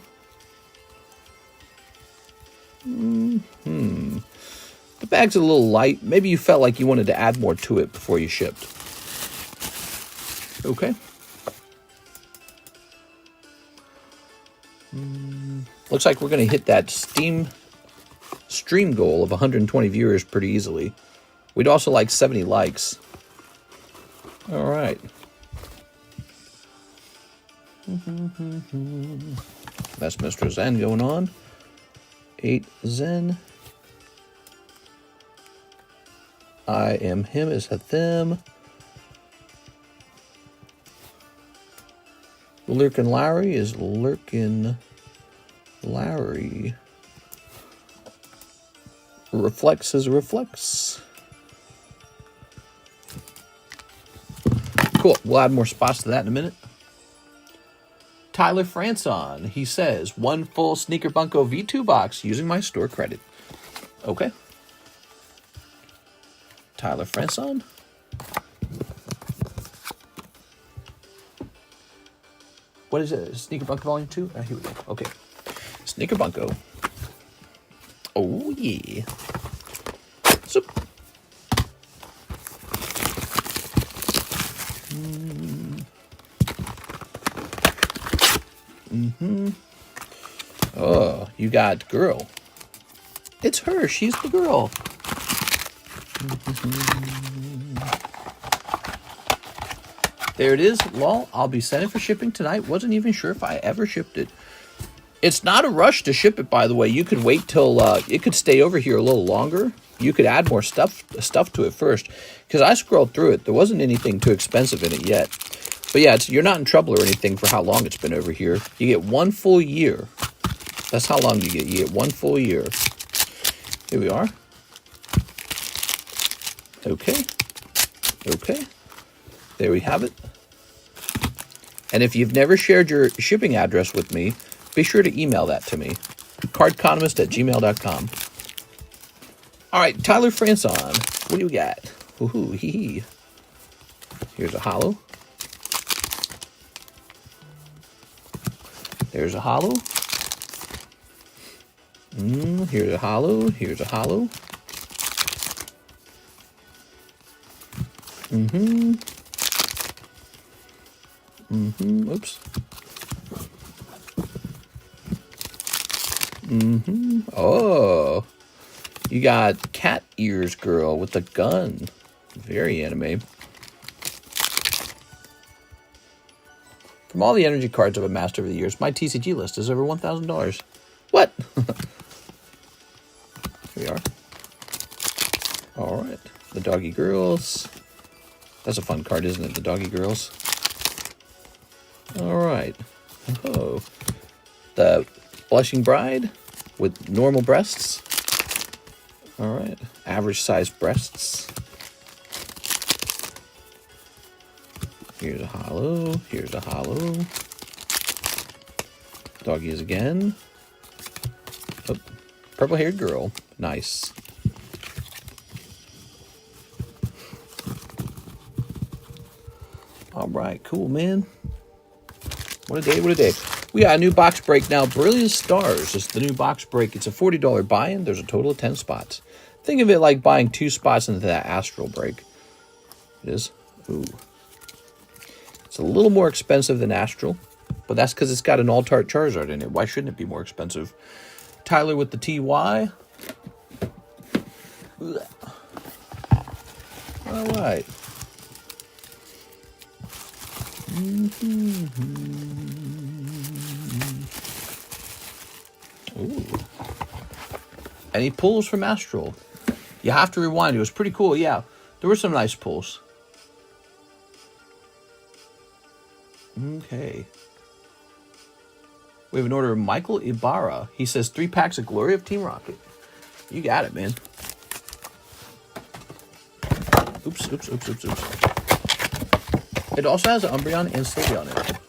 bag's a little light. Maybe you felt like you wanted to add more to it before you shipped. Okay. Looks like we're going to hit that stream goal of 120 viewers pretty easily. We'd also like 70 likes. All right. That's Mr. Zen going on. 8 Zen. I am him is a them. Lurkin Lowry is Lurkin Lowry. Reflex is Reflex. Cool. We'll add more spots to that in a minute. Tyler Franson. He says, 1 full Sneaker Bunko V2 box using my store credit. Okay. Tyler Franson. What is it? Sneaker Bunko Volume 2? Here we go. Okay. Sneaker Bunko. Oh, yeah. So. Oh, you got girl. It's her. She's the girl. There it is. Lol, I'll be sending for shipping tonight. Wasn't even sure if I ever shipped it. It's not a rush to ship it, by the way. You could wait till it could stay over here a little longer. You could add more stuff to it first. Because I scrolled through it. There wasn't anything too expensive in it yet. But yeah, you're not in trouble or anything for how long it's been over here. You get 1 full year. That's how long you get. You get 1 full year. Here we are. Okay. Okay. There we have it. And if you've never shared your shipping address with me, be sure to email that to me. TheCardconomist@gmail.com. All right, Tyler Franson. What do you got? Ooh, hee hee. Here's a hollow. There's a hollow. Here's a hollow. Here's a hollow. Oops. Oh. You got cat ears girl with a gun. Very anime. From all the energy cards I've amassed over the years, my TCG list is over $1,000. What? Here we are. All right. The Doggy Girls. That's a fun card, isn't it? The Doggy Girls. All right. Oh. The Blushing Bride with normal breasts. All right. Average size breasts. Here's a hollow. Here's a hollow. Doggies again. Oh, purple-haired girl. Nice. All right, cool, man. What a day, what a day. We got a new box break now. Brilliant Stars is the new box break. It's a $40 buy-in. There's a total of 10 spots. Think of it like buying 2 spots into that Astral break. It is. Ooh. It's a little more expensive than Astral, but that's because it's got an Alt-Art Charizard in it. Why shouldn't it be more expensive? Tyler with the TY. All right. Ooh. Any pulls from Astral? You have to rewind. It was pretty cool. Yeah, there were some nice pulls. Okay. We have an order of Michael Ibarra. He says 3 packs of Glory of Team Rocket. You got it, man. Oops, oops, oops, oops, oops. It also has an Umbreon and Sylveon in it.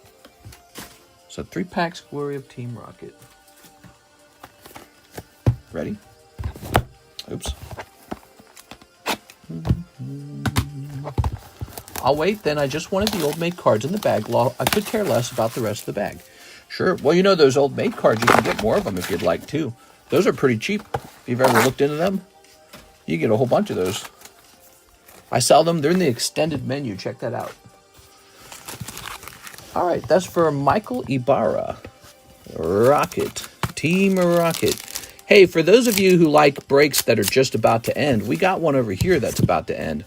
So 3 packs Glory of Team Rocket. Ready? Oops. I'll wait, then I just wanted the old mate cards in the bag. I could care less about the rest of the bag. Sure. Well, you know those old mate cards, you can get more of them if you'd like to. Those are pretty cheap. If you've ever looked into them, you get a whole bunch of those. I sell them. They're in the extended menu. Check that out. All right, that's for Michael Ibarra. Rocket. Team Rocket. Hey, for those of you who like breaks that are just about to end, we got one over here that's about to end.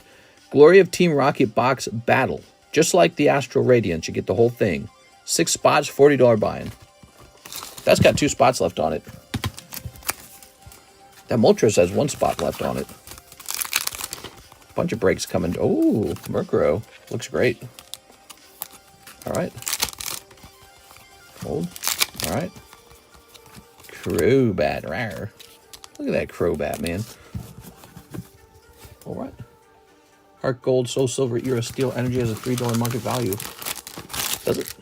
Glory of Team Rocket Box Battle. Just like the Astral Radiance, you get the whole thing. 6 spots, $40 buy-in. That's got 2 spots left on it. That Moltres has 1 spot left on it. Bunch of breaks coming. Oh, Murkrow. Looks great. All right. Hold. All right. Crobat. Rawr. Look at that Crobat, man. All right. Heart Gold, Soul Silver, Era Steel Energy has a $3 market value. Does it?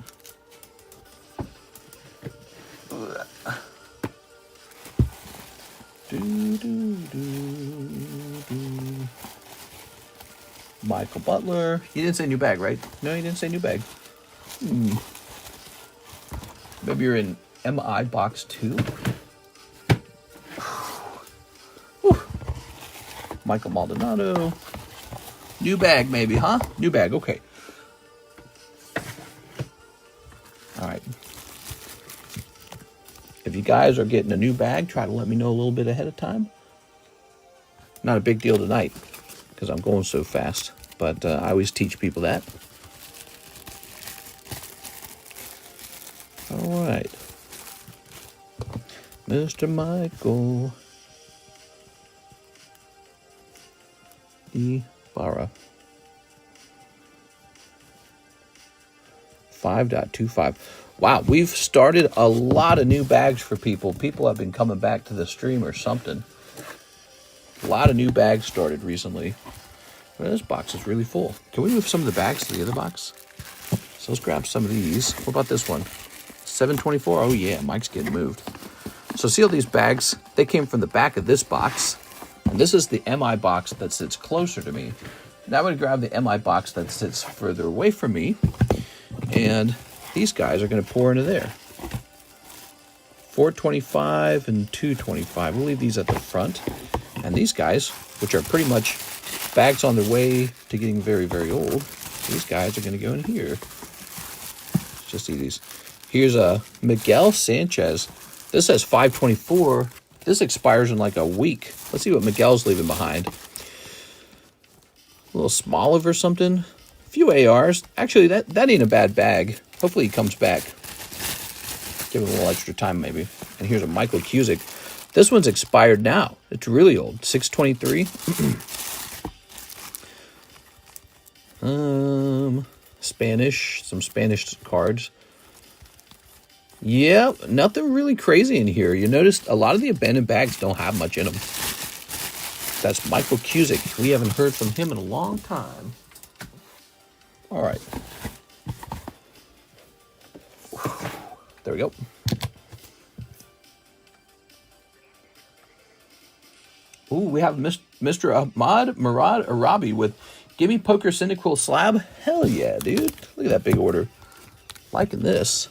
Michael Butler. You didn't say new bag, right? No, you didn't say new bag. Maybe you're in MI box 2. Michael Maldonado. New bag, maybe, huh? New bag, okay. All right. If you guys are getting a new bag, try to let me know a little bit ahead of time. Not a big deal tonight, because I'm going so fast. But I always teach people that. All right. Mr. Michael Ibarra. 5.25. Wow, we've started a lot of new bags for people. People have been coming back to the stream or something. A lot of new bags started recently. Well, this box is really full. Can we move some of the bags to the other box? So let's grab some of these. What about this one? 724. Oh yeah, Mike's getting moved. So see all these bags? They came from the back of this box. And this is the MI box that sits closer to me. Now I'm going to grab the MI box that sits further away from me. And these guys are going to pour into there. 425 and 225. We'll leave these at the front. And these guys, which are pretty much bags on their way to getting very, very old, these guys are going to go in here. Just see these. Here's a Miguel Sanchez. This says 524. This expires in like a week. Let's see what Miguel's leaving behind. A little Smoliv or something. A few ARs. Actually, that ain't a bad bag. Hopefully he comes back. Give him a little extra time maybe. And here's a Michael Cusick. This one's expired now. It's really old. 623. Spanish. Some Spanish cards. Yeah, nothing really crazy in here. You notice a lot of the abandoned bags don't have much in them. That's Michael Cusick. We haven't heard from him in a long time. All right. There we go. Ooh, we have Mr. Ahmad Murad Arabi with Give me Poker Cyndaquil slab. Hell yeah, dude. Look at that big order. Liking this.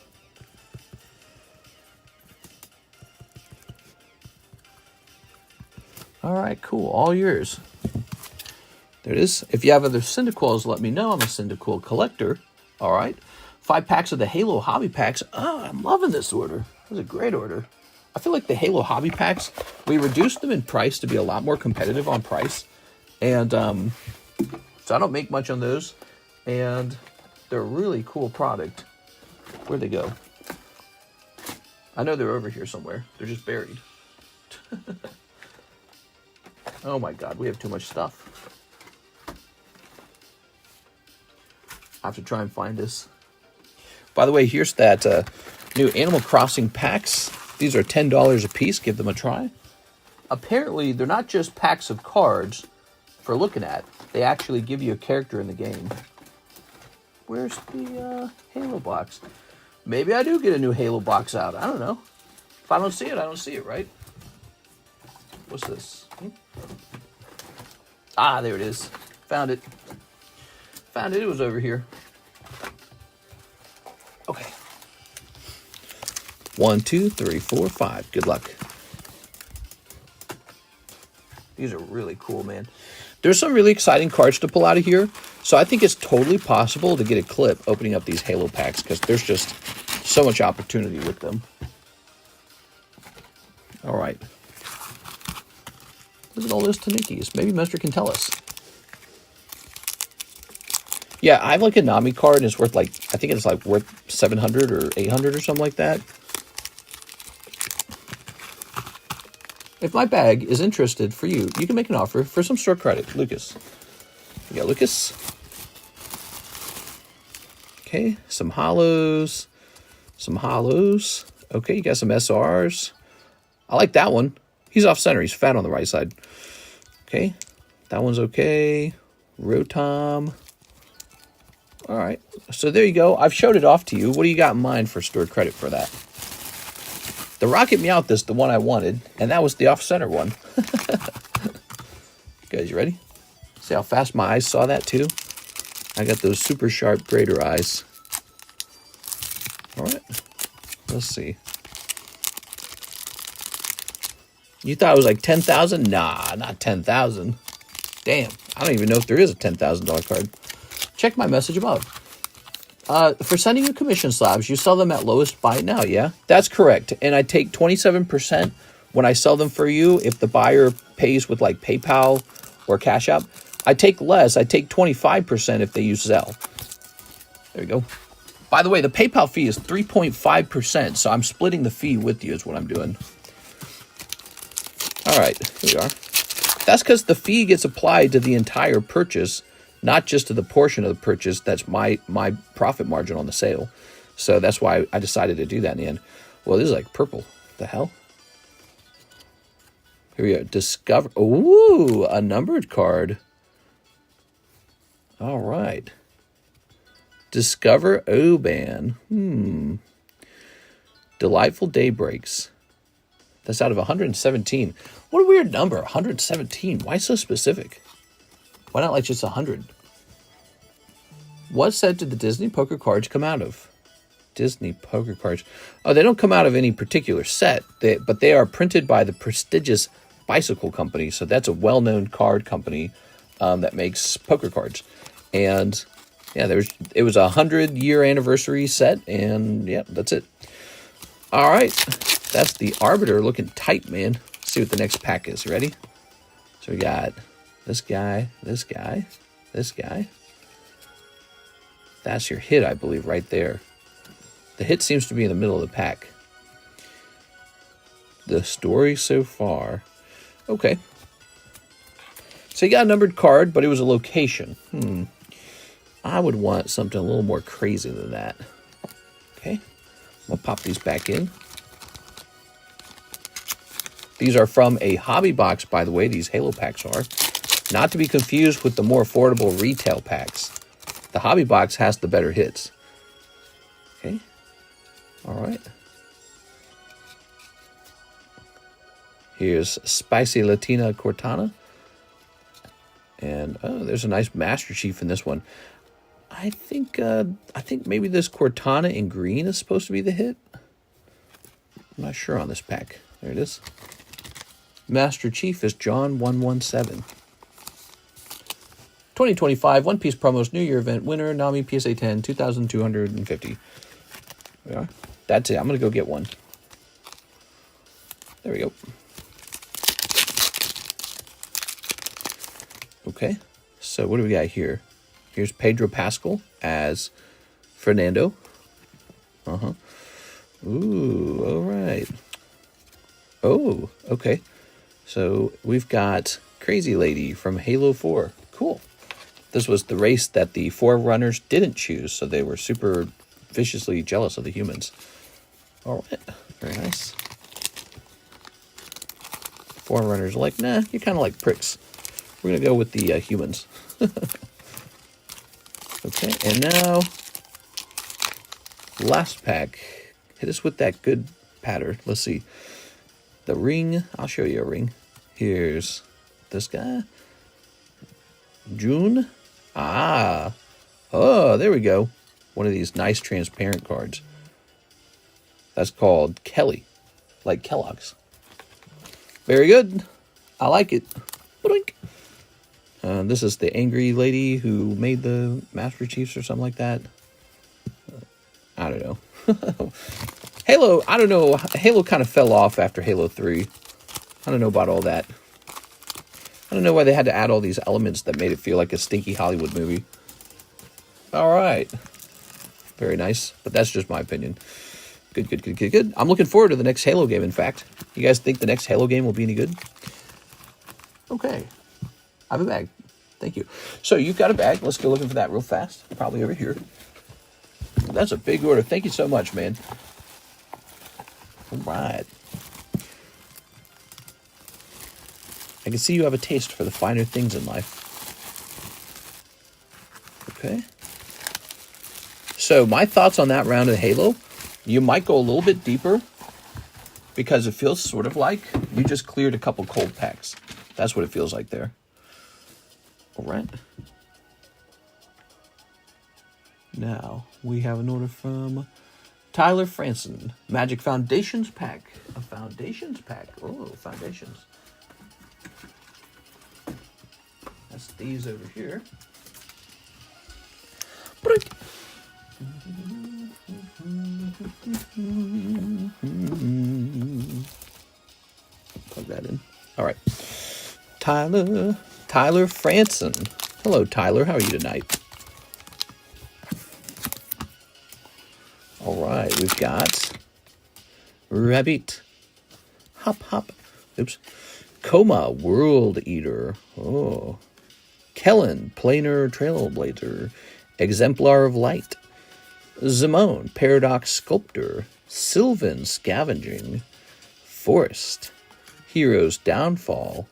All right, cool. All yours. There it is. If you have other Cyndaquils, let me know. I'm a Cyndaquil collector. All right. 5 packs of the Halo Hobby Packs. Oh, I'm loving this order. This is a great order. I feel like the Halo Hobby Packs, we reduced them in price to be a lot more competitive on price. And so I don't make much on those. And they're a really cool product. Where'd they go? I know they're over here somewhere. They're just buried. Oh my God, we have too much stuff. I have to try and find this. By the way, here's that new Animal Crossing packs. These are $10 a piece. Give them a try. Apparently, they're not just packs of cards for looking at. They actually give you a character in the game. Where's the Halo box? Maybe I do get a new Halo box out. I don't know. If I don't see it, I don't see it, right? What's this? Ah, there it is. Found it. Found it. It was over here. Okay. 1, 2, 3, 4, 5. Good luck. These are really cool, man. There's some really exciting cards to pull out of here. So I think it's totally possible to get a clip opening up these Halo packs because there's just so much opportunity with them. All right. Look at all those Tanikis. Maybe Master can tell us. Yeah, I have like a Nami card and it's worth like, I think it's like worth 700 or 800 or something like that. If my bag is interested for you, you can make an offer for some store credit. Lucas. You got Lucas. Okay, some hollows. Some hollows. Okay, you got some SRs. I like that one. He's off center. He's fat on the right side. Okay, that one's okay. Rotom. All right, so there you go. I've showed it off to you. What do you got in mind for store credit for that? The Rocket Meowth is the one I wanted, and that was the off-center one. Guys, you ready? See how fast my eyes saw that, too? I got those super sharp grader eyes. All right, let's see. You thought it was like 10,000? Nah, not 10,000. Damn, I don't even know if there is a $10,000 card. Check my message above. For sending you commission slabs, you sell them at lowest buy now, yeah? That's correct. And I take 27% when I sell them for you if the buyer pays with like PayPal or Cash App. I take less. I take 25% if they use ZELLE. There you go. By the way, the PayPal fee is 3.5%, so I'm splitting the fee with you is what I'm doing. All right, here we are. That's because the fee gets applied to the entire purchase, not just to the portion of the purchase that's my profit margin on the sale. So that's why I decided to do that in the end. Well, this is like purple. The hell? Here we go. Discover. Ooh, a numbered card. All right. Discover Oban. Delightful Daybreaks. That's out of 117. What a weird number. 117. Why so specific? Why not like just 100? What set did the Disney poker cards come out of? Disney poker cards. Oh, they don't come out of any particular set, but they are printed by the prestigious Bicycle Company. So that's a well-known card company that makes poker cards. And yeah, it was a 100-year anniversary set, and yeah, that's it. All right, that's the Arbiter looking tight, man. Let's see what the next pack is. Ready? So we got this guy, this guy, this guy. That's your hit, I believe, right there. The hit seems to be in the middle of the pack. The story so far. Okay. So you got a numbered card, but it was a location. I would want something a little more crazy than that. Okay. I'm going to pop these back in. These are from a hobby box, by the way. These Halo packs are. Not to be confused with the more affordable retail packs. The hobby box has the better hits. Okay. All right. Here's Spicy Latina Cortana. And oh, there's a nice Master Chief in this one. I think maybe this Cortana in green is supposed to be the hit. I'm not sure on this pack. There it is. Master Chief is John 117. 2025 One Piece Promos New Year Event winner, Nami PSA 10, 2,250. There we are. That's it. I'm going to go get one. There we go. Okay. So what do we got here? Here's Pedro Pascal as Fernando. Uh-huh. Ooh, all right. Oh, okay. So we've got Crazy Lady from Halo 4. Cool. This was the race that the Forerunners didn't choose, so they were super viciously jealous of the humans. All right. Very nice. Forerunners are like, nah, you're kind of like pricks. We're going to go with the humans. Okay, and now, last pack. Hit us with that good pattern. Let's see. The ring. I'll show you a ring. Here's this guy. June. Ah. Oh, there we go. One of these nice transparent cards. That's called Kelly. Like Kellogg's. Very good. I like it. Boink. This is the angry lady who made the Master Chiefs or something like that. I don't know. Halo, I don't know. Halo kind of fell off after Halo 3. I don't know about all that. I don't know why they had to add all these elements that made it feel like a stinky Hollywood movie. All right. Very nice. But that's just my opinion. Good, good, good, good, good. I'm looking forward to the next Halo game, in fact. You guys think the next Halo game will be any good? Okay. I have a bag. Thank you. So you've got a bag. Let's go looking for that real fast. Probably over here. That's a big order. Thank you so much, man. All right. I can see you have a taste for the finer things in life. Okay. So my thoughts on that round of Halo, you might go a little bit deeper because it feels sort of like you just cleared a couple cold packs. That's what it feels like there. All right. Now, we have an order from Tyler Franson. Magic Foundations pack. A Foundations pack. Oh, Foundations. That's these over here. Plug that in. All right. Tyler Franson. Hello, Tyler. How are you tonight? All right, we've got Rabbit, Hop, oops, Coma, World Eater, oh, Kellen, Planar Trailblazer, Exemplar of Light, Zimone, Paradox Sculptor, Sylvan Scavenging, Forest, Hero's Downfall,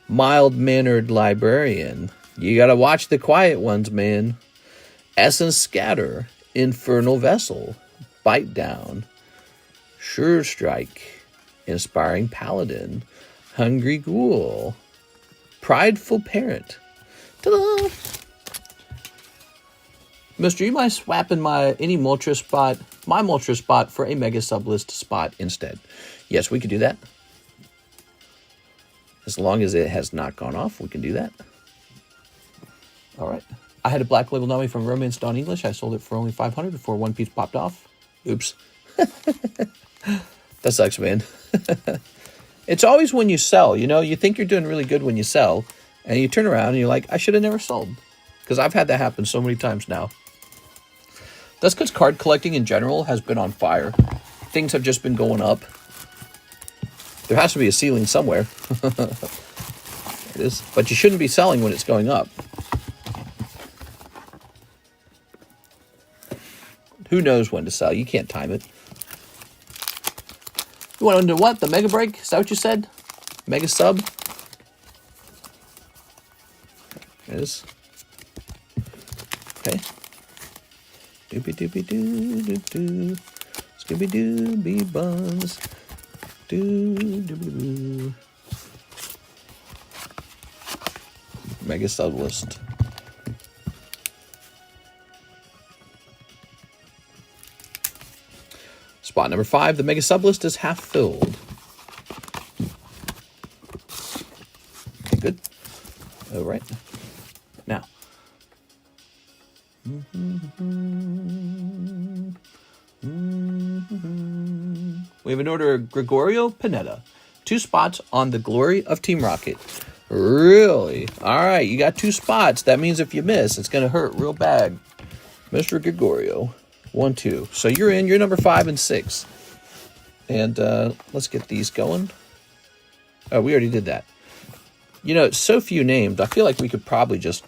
Mild-Mannered Librarian, you gotta watch the quiet ones, man, Essence Scatter, Infernal Vessel, Bite Down, Sure Strike, Inspiring Paladin, Hungry Ghoul, Prideful Parent. Ta-da! Mister, you mind swapping any Moltres spot, my Moltres spot, for a Mega Sublist spot instead? Yes, we could do that. As long as it has not gone off, we can do that. All right. I had a Black Label Nami from Romance Dawn English. I sold it for only $500 before one piece popped off. Oops. That sucks, man. It's always when you sell, you know, you think you're doing really good when you sell, and you turn around and you're like, I should have never sold. Because I've had that happen so many times now. That's because card collecting in general has been on fire. Things have just been going up. There has to be a ceiling somewhere. There it is. But you shouldn't be selling when it's going up. Who knows when to sell? You can't time it. You want to do what? The Mega Break? Is that what you said? Mega Sub? There it is. Okay. Doobie-doobie-doo-doo-doo. Scooby-dooby buns. Doo-doo-doo-doo. Mega Sublist. Spot number 5, the Mega Sublist is half filled. Okay, good. All right. Now. We have an order of Gregorio Panetta. 2 spots on the Glory of Team Rocket. Really? All right, you got 2 spots. That means if you miss, it's going to hurt real bad. Mr. Gregorio. 1, 2. So you're in. You're number 5 and 6. And let's get these going. Oh, we already did that. You know, it's so few named. I feel like we could probably just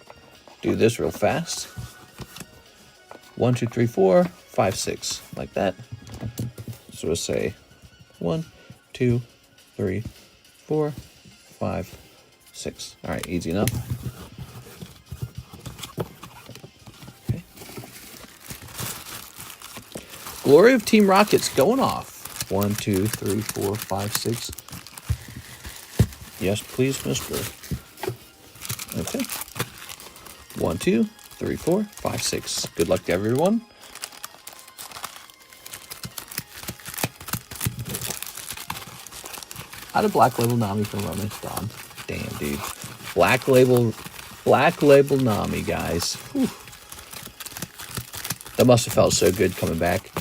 do this real fast. 1, 2, 3, 4, 5, 6. Like that. So we'll say 1, 2, 3, 4, 5, 6. All right, easy enough. Okay. Glory of Team Rocket's going off. 1, 2, 3, 4, 5, 6. Yes, please, mister. Okay. 1, 2, 3, 4, 5, 6. Good luck to everyone. Out of Black Label Nami from Romance Dawn. Damn, dude. Black Label Nami, guys. Whew. That must have felt so good coming back.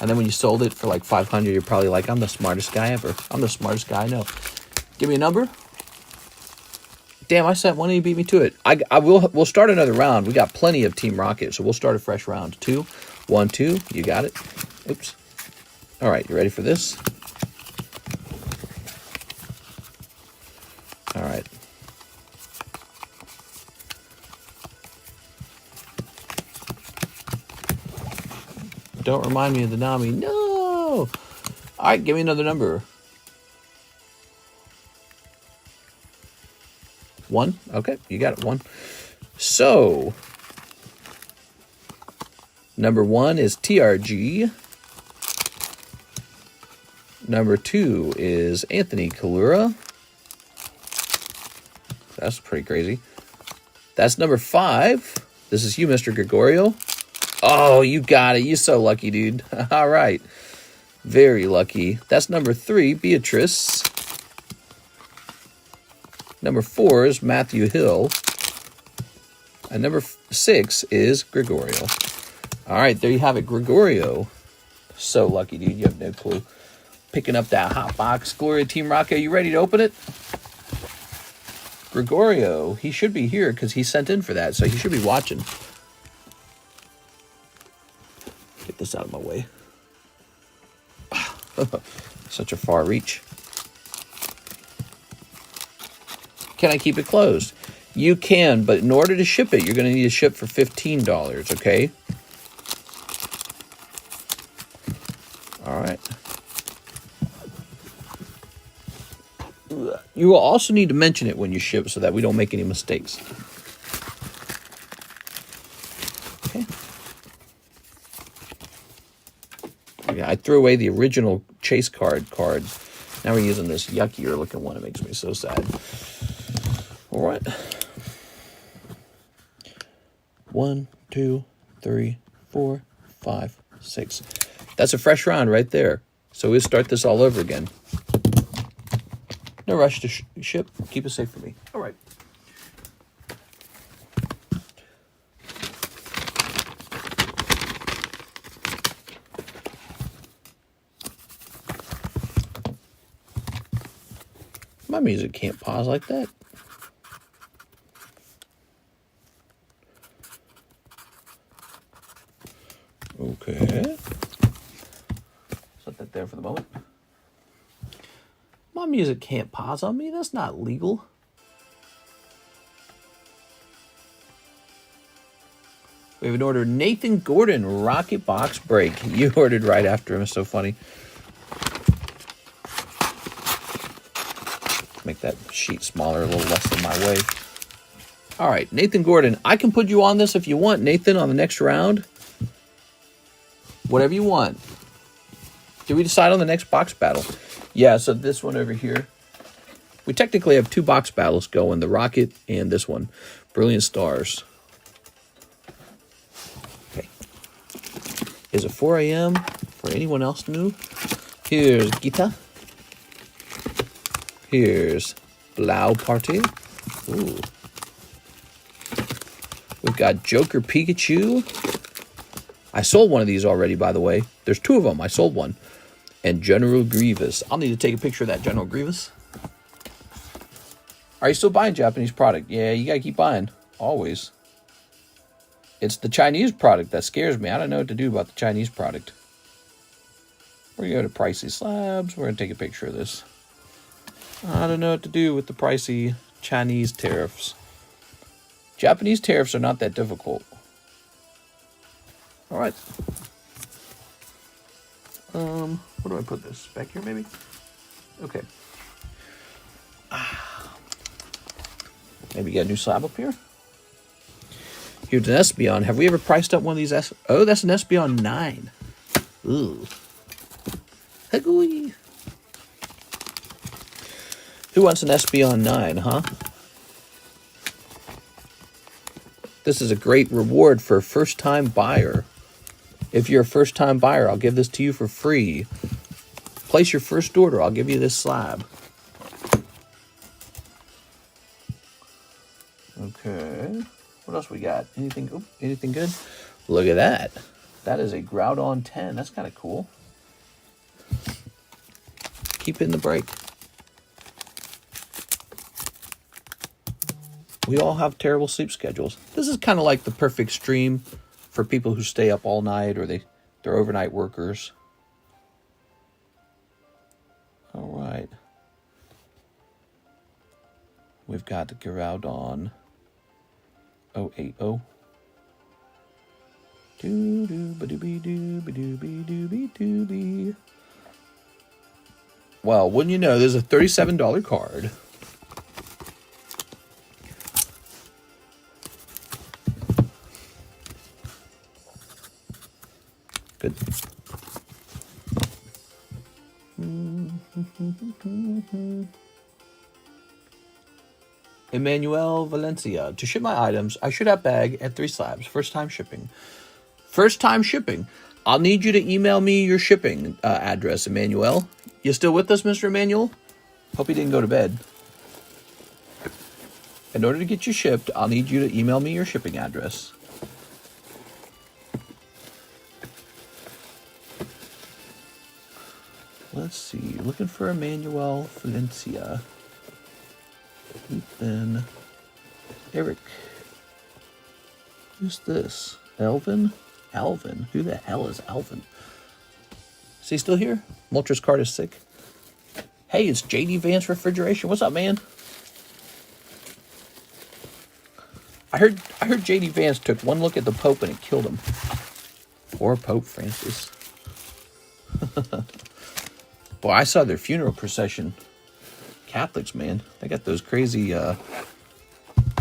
And then when you sold it for like 500, you're probably like, I'm the smartest guy ever. I'm the smartest guy I know. Give me a number. Damn, I sent one and you beat me to it. We'll start another round. We got plenty of Team Rocket, so we'll start a fresh round. 2, 1, 2. You got it. Oops. All right, you ready for this? All right. Don't remind me of the Nami. No! All right, give me another number. 1. Okay, you got it. 1. So, number 1 is TRG. Number 2 is Anthony Kalura. That's pretty crazy. That's number 5. This is you, Mr. Gregorio. Oh, you got it. You're so lucky, dude. All right. Very lucky. That's number 3, Beatrice. Number 4 is Matthew Hill. And number 6 is Gregorio. All right, there you have it. Gregorio. So lucky, dude. You have no clue. Picking up that hot box. Gloria Team Rocket, you ready to open it? Gregorio, he should be here because he sent in for that, so he should be watching. Get this out of my way. Such a far reach. Can I keep it closed? You can, but in order to ship it, you're going to need to ship for $15, okay? All right. You will also need to mention it when you ship so that we don't make any mistakes. Okay. Yeah, I threw away the original chase card. Now we're using this yuckier looking one. It makes me so sad. All right. 1, 2, 3, 4, 5, 6. That's a fresh round right there. So we'll start this all over again. No rush to ship. Keep it safe for me. All right. My music can't pause like that. Okay. Set that there for the moment. My music can't pause on me. That's not legal. We have an order. Nathan Gordon, Rocket Box Break. You ordered right after him. It's so funny. Make that sheet smaller, a little less in my way. All right, Nathan Gordon. I can put you on this if you want, Nathan, on the next round. Whatever you want. Did we decide on the next box battle? Yeah, so this one over here. We technically have 2 box battles going, the Rocket and this one. Brilliant Stars. Okay. Is it 4 a.m. for anyone else new? Here's Gita. Here's Blau Party. Ooh. We've got Joker Pikachu. I sold one of these already, by the way. There's 2 of them. I sold one. And General Grievous. I'll need to take a picture of that General Grievous. Are you still buying Japanese product? Yeah, you gotta keep buying. Always. It's the Chinese product that scares me. I don't know what to do about the Chinese product. We're gonna go to pricey slabs. We're gonna take a picture of this. I don't know what to do with the pricey Chinese tariffs. Japanese tariffs are not that difficult. All right. Where do I put this? Back here, maybe? Okay. Maybe get a new slab up here. Here's an Espeon. Have we ever priced up one of these? Oh, that's an Espeon 9. Ooh. Hagooey. Who wants an Espeon 9, huh? This is a great reward for a first-time buyer. If you're a first-time buyer, I'll give this to you for free. Place your first order. I'll give you this slab. Okay. What else we got? Anything good? Look at that. That is a Groudon 10. That's kind of cool. Keep in the break. We all have terrible sleep schedules. This is kind of like the perfect stream for people who stay up all night or they're overnight workers. All right. We've got the Groudon 080. Well, wouldn't you know, there's a $37 card. Good. Emmanuel Valencia. To ship my items, I should have bag at 3 slabs. First time shipping. First time shipping. I'll need you to email me your shipping address, Emmanuel. You still with us, Mr. Emmanuel? Hope you didn't go to bed. In order to get you shipped, I'll need you to email me your shipping address. Let's see. Looking for Emmanuel Valencia. Ethan. Eric. Who's this? Alvin? Alvin. Who the hell is Alvin? Is he still here? Moltres card is sick. Hey, it's JD Vance Refrigeration. What's up, man? I heard JD Vance took one look at the Pope and it killed him. Poor Pope Francis. Boy, I saw their funeral procession. Catholics, man. They got those crazy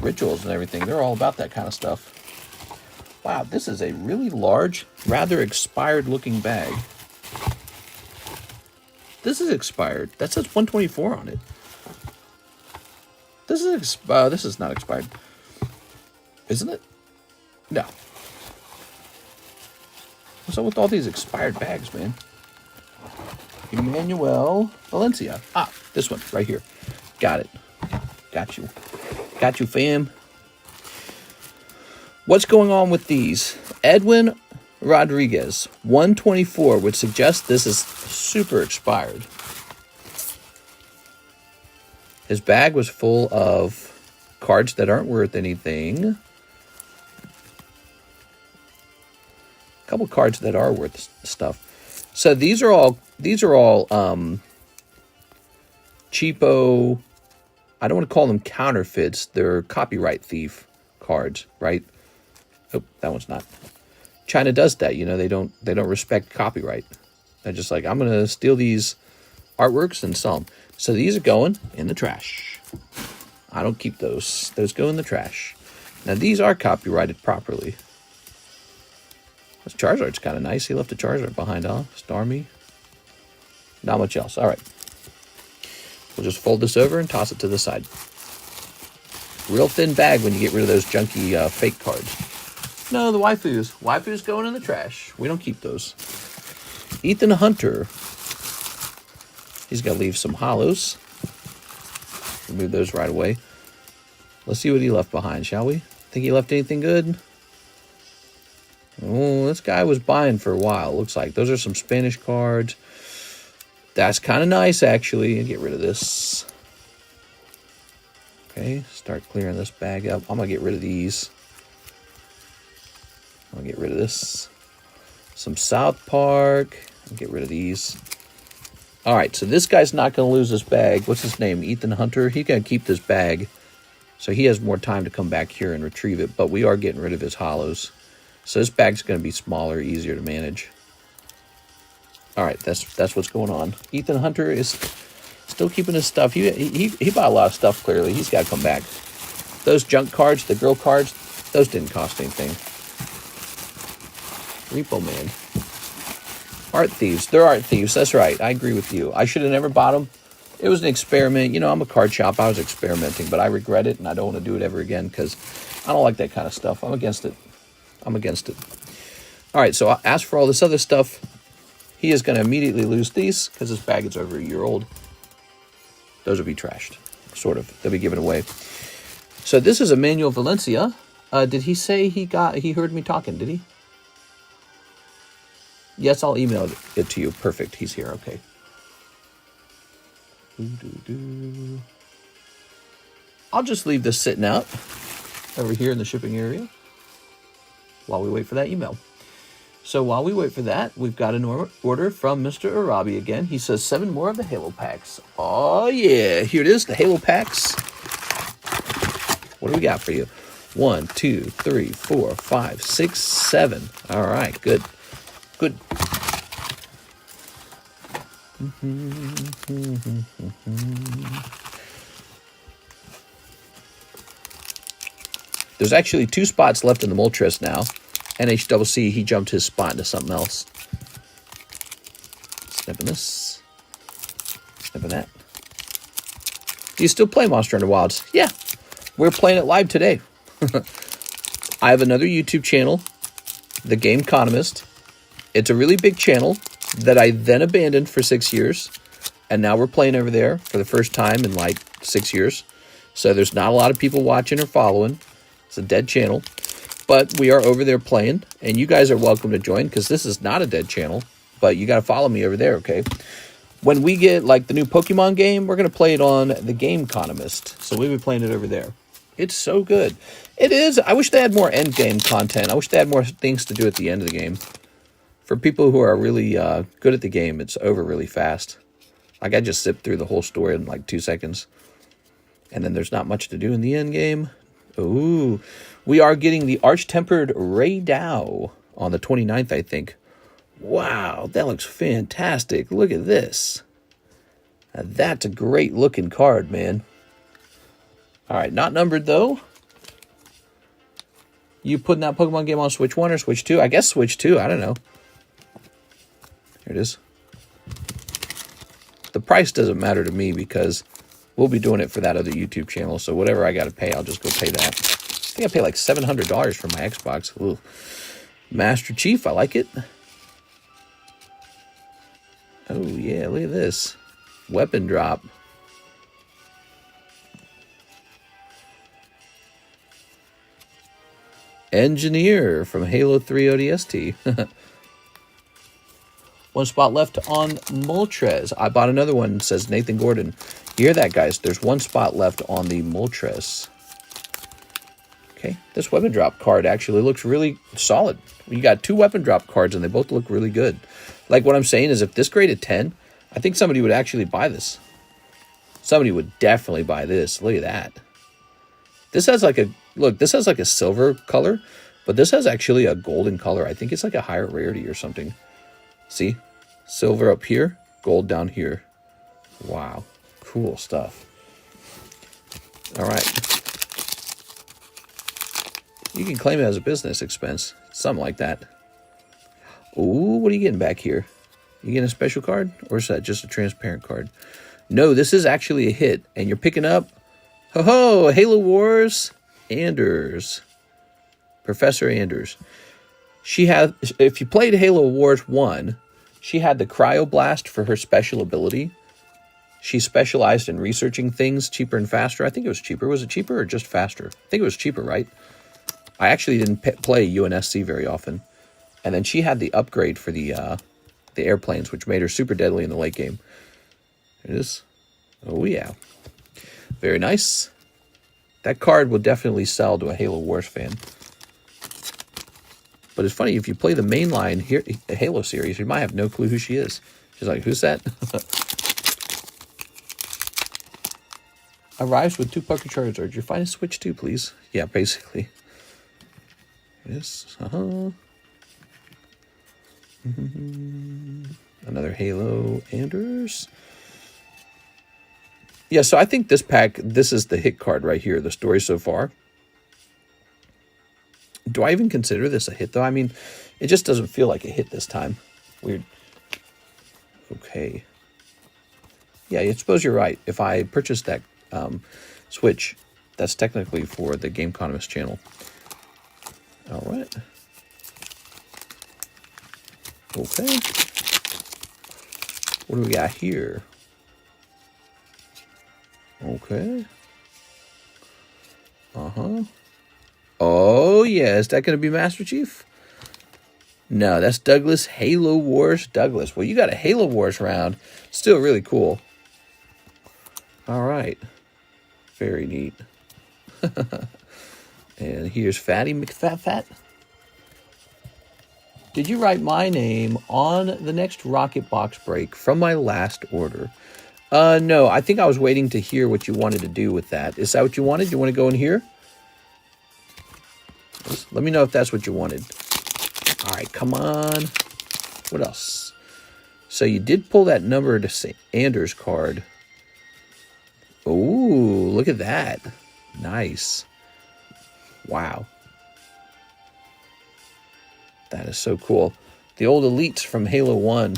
rituals and everything. They're all about that kind of stuff. Wow, this is a really large, rather expired looking bag. This is expired. That says 124 on it. This is not expired. Isn't it? No. What's up with all these expired bags, man? Emmanuel Valencia. Ah, this one right here. Got it. Got you. Got you, fam. What's going on with these? Edwin Rodriguez, 124, would suggest this is super expired. His bag was full of cards that aren't worth anything. A couple cards that are worth stuff. So these are all cheapo. I don't want to call them counterfeits. They're copyright thief cards, right? Oh, that one's not. China does that, you know. They don't respect copyright. They're just like, I'm gonna steal these artworks and sell them. So these are going in the trash. I don't keep those. Those go in the trash. Now these are copyrighted properly. This Charizard's kind of nice. He left the Charizard behind, huh? Starmie. Not much else. All right. We'll just fold this over and toss it to the side. Real thin bag when you get rid of those junky fake cards. No, the waifus. Waifus going in the trash. We don't keep those. Ethan Hunter. He's got to leave some hollows. Remove those right away. Let's see what he left behind, shall we? Think he left anything good? Oh, this guy was buying for a while, looks like. Those are some Spanish cards. That's kind of nice, actually. Get rid of this. Okay, start clearing this bag up. I'm going to get rid of these. I'm going to get rid of this. Some South Park. I'll get rid of these. All right, so this guy's not going to lose this bag. What's his name? Ethan Hunter. He's going to keep this bag. So he has more time to come back here and retrieve it. But we are getting rid of his hollows. So this bag's going to be smaller, easier to manage. All right, that's what's going on. Ethan Hunter is still keeping his stuff. He bought a lot of stuff, clearly. He's got to come back. Those junk cards, the girl cards, those didn't cost anything. Repo Man. Art thieves. They're art thieves. That's right. I agree with you. I should have never bought them. It was an experiment. You know, I'm a card shop. I was experimenting, but I regret it, and I don't want to do it ever again because I don't like that kind of stuff. I'm against it. I'm against it. All right, so as for all this other stuff, he is going to immediately lose these because his bag is over a year old. Those will be trashed, sort of. They'll be given away. So this is Emmanuel Valencia. Did he say he heard me talking? Did he? Yes, I'll email it to you. Perfect. He's here. Okay. I'll just leave this sitting out over here in the shipping area while we wait for that email. So while we wait for that, we've got an order from Mr. Arabi again. He says 7 more of the Halo packs. Oh, yeah. Here it is, the Halo packs. What do we got for you? 1, 2, 3, 4, 5, 6, 7. All right, good. Good. There's actually 2 spots left in the Moltres now. NHCC, he jumped his spot into something else. Snipping this. Snipping that. Do you still play Monster Hunter Wilds? Yeah. We're playing it live today. I have another YouTube channel, TheCardconomist. It's a really big channel that I then abandoned for 6 years. And now we're playing over there for the first time in like 6 years. So there's not a lot of people watching or following. It's a dead channel. But we are over there playing, and you guys are welcome to join because this is not a dead channel, but you got to follow me over there, okay? When we get, like, the new Pokemon game, we're going to play it on TheCardconomist, so we'll be playing it over there. It's so good. It is. I wish they had more end game content. I wish they had more things to do at the end of the game. For people who are really good at the game, it's over really fast. Like, I just zipped through the whole story in, like, 2 seconds. And then there's not much to do in the end game. Ooh, we are getting the Arch-Tempered Ray Dow on the 29th, I think. Wow, that looks fantastic. Look at this. Now, that's a great-looking card, man. All right, not numbered, though. You putting that Pokemon game on Switch 1 or Switch 2? I guess Switch 2. I don't know. Here it is. The price doesn't matter to me because we'll be doing it for that other YouTube channel, so whatever I got to pay, I'll just go pay that. I think I paid like $700 for my Xbox. Ooh. Master Chief, I like it. Oh, yeah, look at this. Weapon drop. Engineer from Halo 3 ODST. 1 spot left on Moltres. I bought another one, says Nathan Gordon. You hear that, guys? There's 1 spot left on the Moltres. Okay, this weapon drop card actually looks really solid. You got 2 weapon drop cards, and they both look really good. Like, what I'm saying is, if this graded 10, I think somebody would actually buy this. Somebody would definitely buy this. Look at that. This has like a, look, this has like a silver color, but this has actually a golden color. I think it's like a higher rarity or something. See? Silver up here, gold down here. Wow. Cool stuff. All right. You can claim it as a business expense. Something like that. Ooh, what are you getting back here? You getting a special card? Or is that just a transparent card? No, this is actually a hit. And you're picking up Ho ho! Halo Wars Anders. Professor Anders. She had, if you played Halo Wars 1, she had the Cryoblast for her special ability. She specialized in researching things cheaper and faster. I think it was cheaper. Was it cheaper or just faster? I think it was cheaper, right? I actually didn't play UNSC very often. And then she had the upgrade for the airplanes, which made her super deadly in the late game. It is. Oh, yeah. Very nice. That card will definitely sell to a Halo Wars fan. But it's funny, if you play the mainline Halo series, you might have no clue who she is. She's like, who's that? Arrives with 2 Poker Charizards. You're fine to switch too, please. Yeah, basically. Yes. Another Halo Anders. Yeah, so I think this pack, this is the hit card right here, the story so far. Do I even consider this a hit, though? I mean, it just doesn't feel like a hit this time. Weird. Okay. Yeah, I suppose you're right. If I purchased that Switch, that's technically for the TheCardconomist channel. All right. Okay. What do we got here? Okay. Oh, yeah. Is that going to be Master Chief? No, that's Douglas. Halo Wars Douglas. Well, you got a Halo Wars round. Still really cool. All right. Very neat. And here's Fatty McFat. Did you write my name on the next Rocket Box break from my last order? No, I think I was waiting to hear what you wanted to do with that. Is that what you wanted? You want to go in here? Let me know if that's what you wanted. All right, come on. What else? So you did pull that number to Anders card. Ooh, look at that. Nice. Wow. That is so cool. The old elites from Halo 1.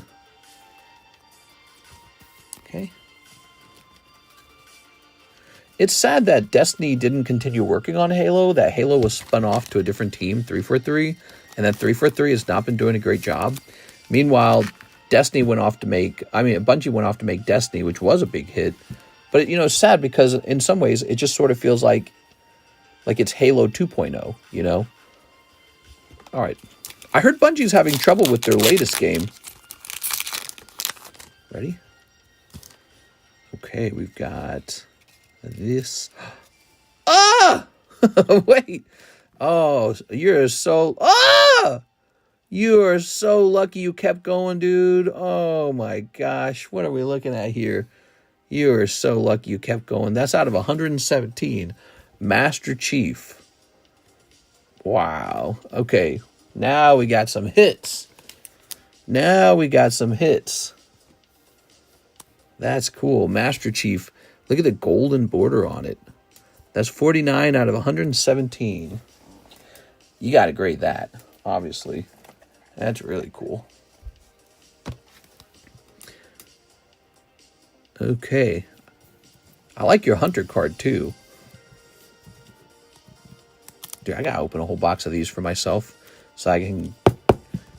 Okay. It's sad that Destiny didn't continue working on Halo, that Halo was spun off to a different team, 343, and that 343 has not been doing a great job. Meanwhile, Bungie went off to make Destiny, which was a big hit. But, it's sad because in some ways it just sort of feels like it's Halo 2.0, you know? All right. I heard Bungie's having trouble with their latest game. Ready? Okay, we've got this. Ah! Wait. Oh, you're so... Ah! You are so lucky you kept going, dude. Oh, my gosh. What are we looking at here? You are so lucky you kept going. That's out of 117. Master Chief. Wow. Okay. Now we got some hits. That's cool. Master Chief. Look at the golden border on it. That's 49 out of 117. You got to grade that, obviously. That's really cool. Okay. I like your Hunter card, too. Dude, I got to open a whole box of these for myself so I can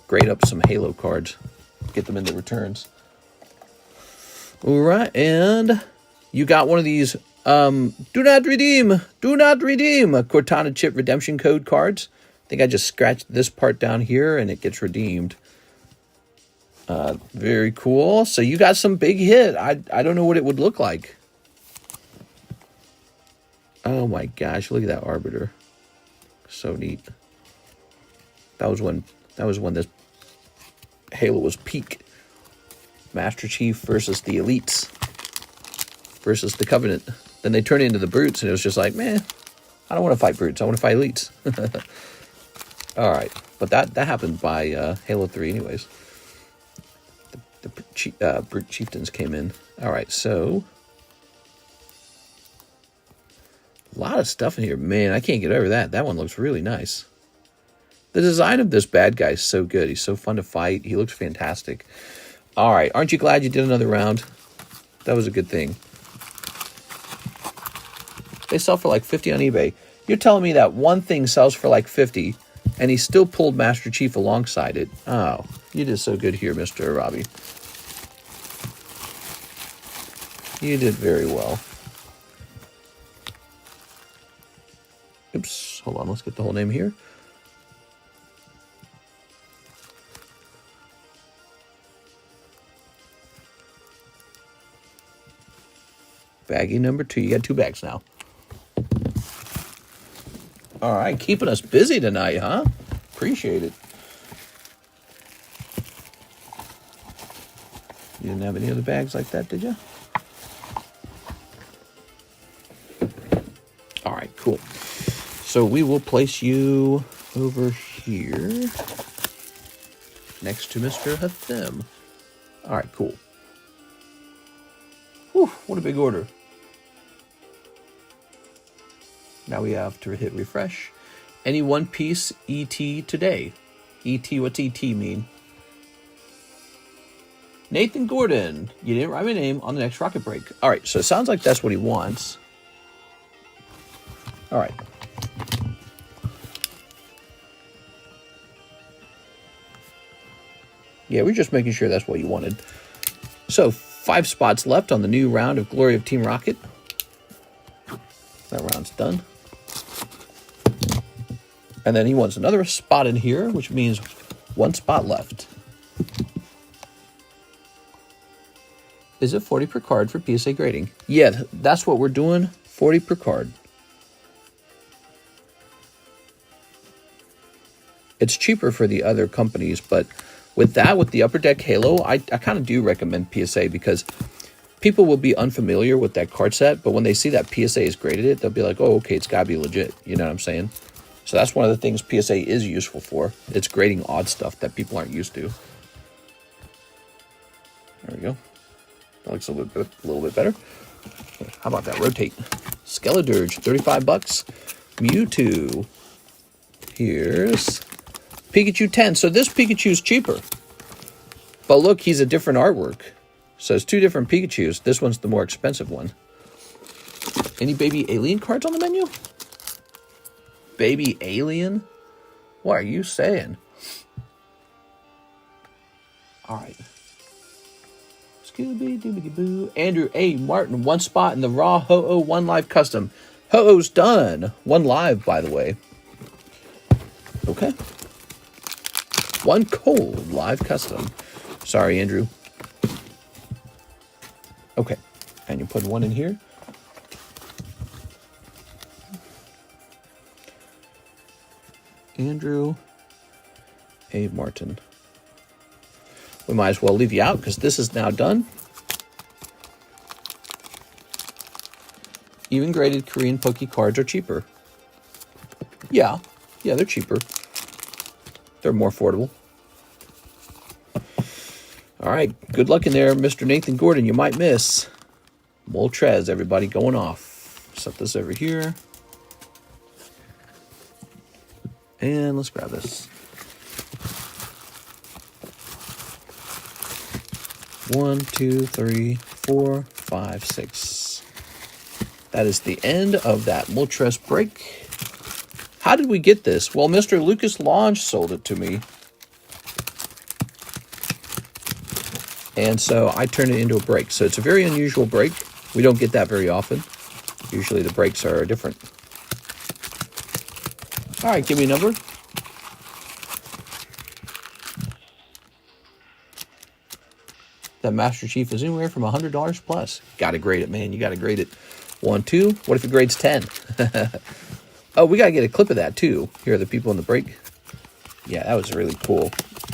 grade up some Halo cards. Get them into returns. All right, and you got one of these do not redeem Cortana chip redemption code cards. I think I just scratched this part down here and it gets redeemed. Very cool. So you got some big hit. I don't know what it would look like. Oh my gosh, look at that Arbiter. So neat. That was when this Halo was peak. Master Chief versus the elites versus the Covenant. Then they turned into the brutes, and it was just like, man, I don't want to fight brutes. I want to fight elites. All right, but that happened by Halo 3 anyways. The brute chieftains came in. All right, so a lot of stuff in here. Man, I can't get over that. That one looks really nice. The design of this bad guy is so good. He's so fun to fight. He looks fantastic. All right, aren't you glad you did another round? That was a good thing. They sell for like 50 on eBay. You're telling me that one thing sells for like 50, and he still pulled Master Chief alongside it. Oh, you did so good here, Mr. Robbie. You did very well. Oops, hold on, let's get the whole name here. Baggie number 2. You got 2 bags now. All right, keeping us busy tonight, huh? Appreciate it. You didn't have any other bags like that, did you? All right, cool. So we will place you over here next to Mr. Hathim. All right, cool. Whew, what a big order. Now we have to hit refresh. Any one piece ET today? ET, what's ET mean? Nathan Gordon. You didn't write my name on the next rocket break. All right, so it sounds like that's what he wants. All right. Yeah, we're just making sure that's what you wanted. So 5 spots left on the new round of Glory of Team Rocket. That round's done. And then he wants another spot in here, which means 1 spot left. Is it 40 per card for PSA grading? Yeah, that's what we're doing. 40 per card. It's cheaper for the other companies, but with that, with the Upper Deck Halo, I kind of do recommend PSA because people will be unfamiliar with that card set, but when they see that PSA has graded it, they'll be like, oh, okay, it's got to be legit. You know what I'm saying? So that's one of the things PSA is useful for. It's grading odd stuff that people aren't used to. There we go. That looks a little bit better. How about that rotate? Skeledirge, 35 bucks. Mewtwo. Here's Pikachu 10. So this Pikachu's cheaper. But look, he's a different artwork. So it's 2 different Pikachus. This one's the more expensive one. Any baby alien cards on the menu? Baby alien? What are you saying? All right. Scooby-Dooby-Boo. Andrew A. Martin, 1 spot in the Raw Ho-Oh 1 Live Custom. Ho-Oh's done. 1 live, by the way. Okay. 1 cold live custom. Sorry, Andrew. Okay. And you put 1 in here. Andrew A. Martin. We might as well leave you out because this is now done. Even graded Korean Poke cards are cheaper. Yeah, they're cheaper. They're more affordable. All right, good luck in there, Mr. Nathan Gordon. You might miss. Moltres, everybody going off. Set this over here. And let's grab this. 1, 2, 3, 4, 5, 6. That is the end of that Moltres break. How did we get this? Well, Mr. Lucas Launch sold it to me. And so I turned it into a break. So it's a very unusual break. We don't get that very often. Usually the breaks are different. All right, give me a number. That Master Chief is anywhere from $100 plus. Got to grade it, man. You got to grade it. 1, 2. What if it grades 10? Oh, we got to get a clip of that, too. Here are the people in the break. Yeah, that was really cool.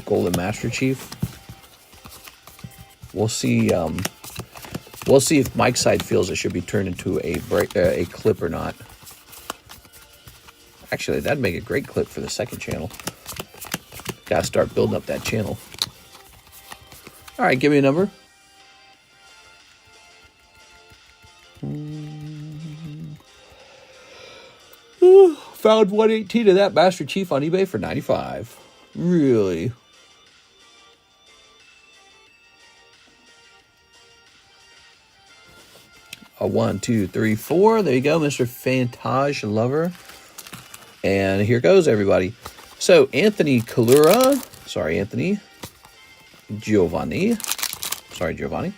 Golden Master Chief. We'll see. We'll see if Mike's side feels it should be turned into a clip or not. Actually, that'd make a great clip for the second channel. Got to start building up that channel. All right, give me a number. Found 118 of that Master Chief on eBay for $95. Really? a 1, 2, 3, 4. There you go, Mr. Fantage Lover. And here goes, everybody. So, Anthony Kalura. Sorry, Anthony. Giovanni. Sorry, Giovanni.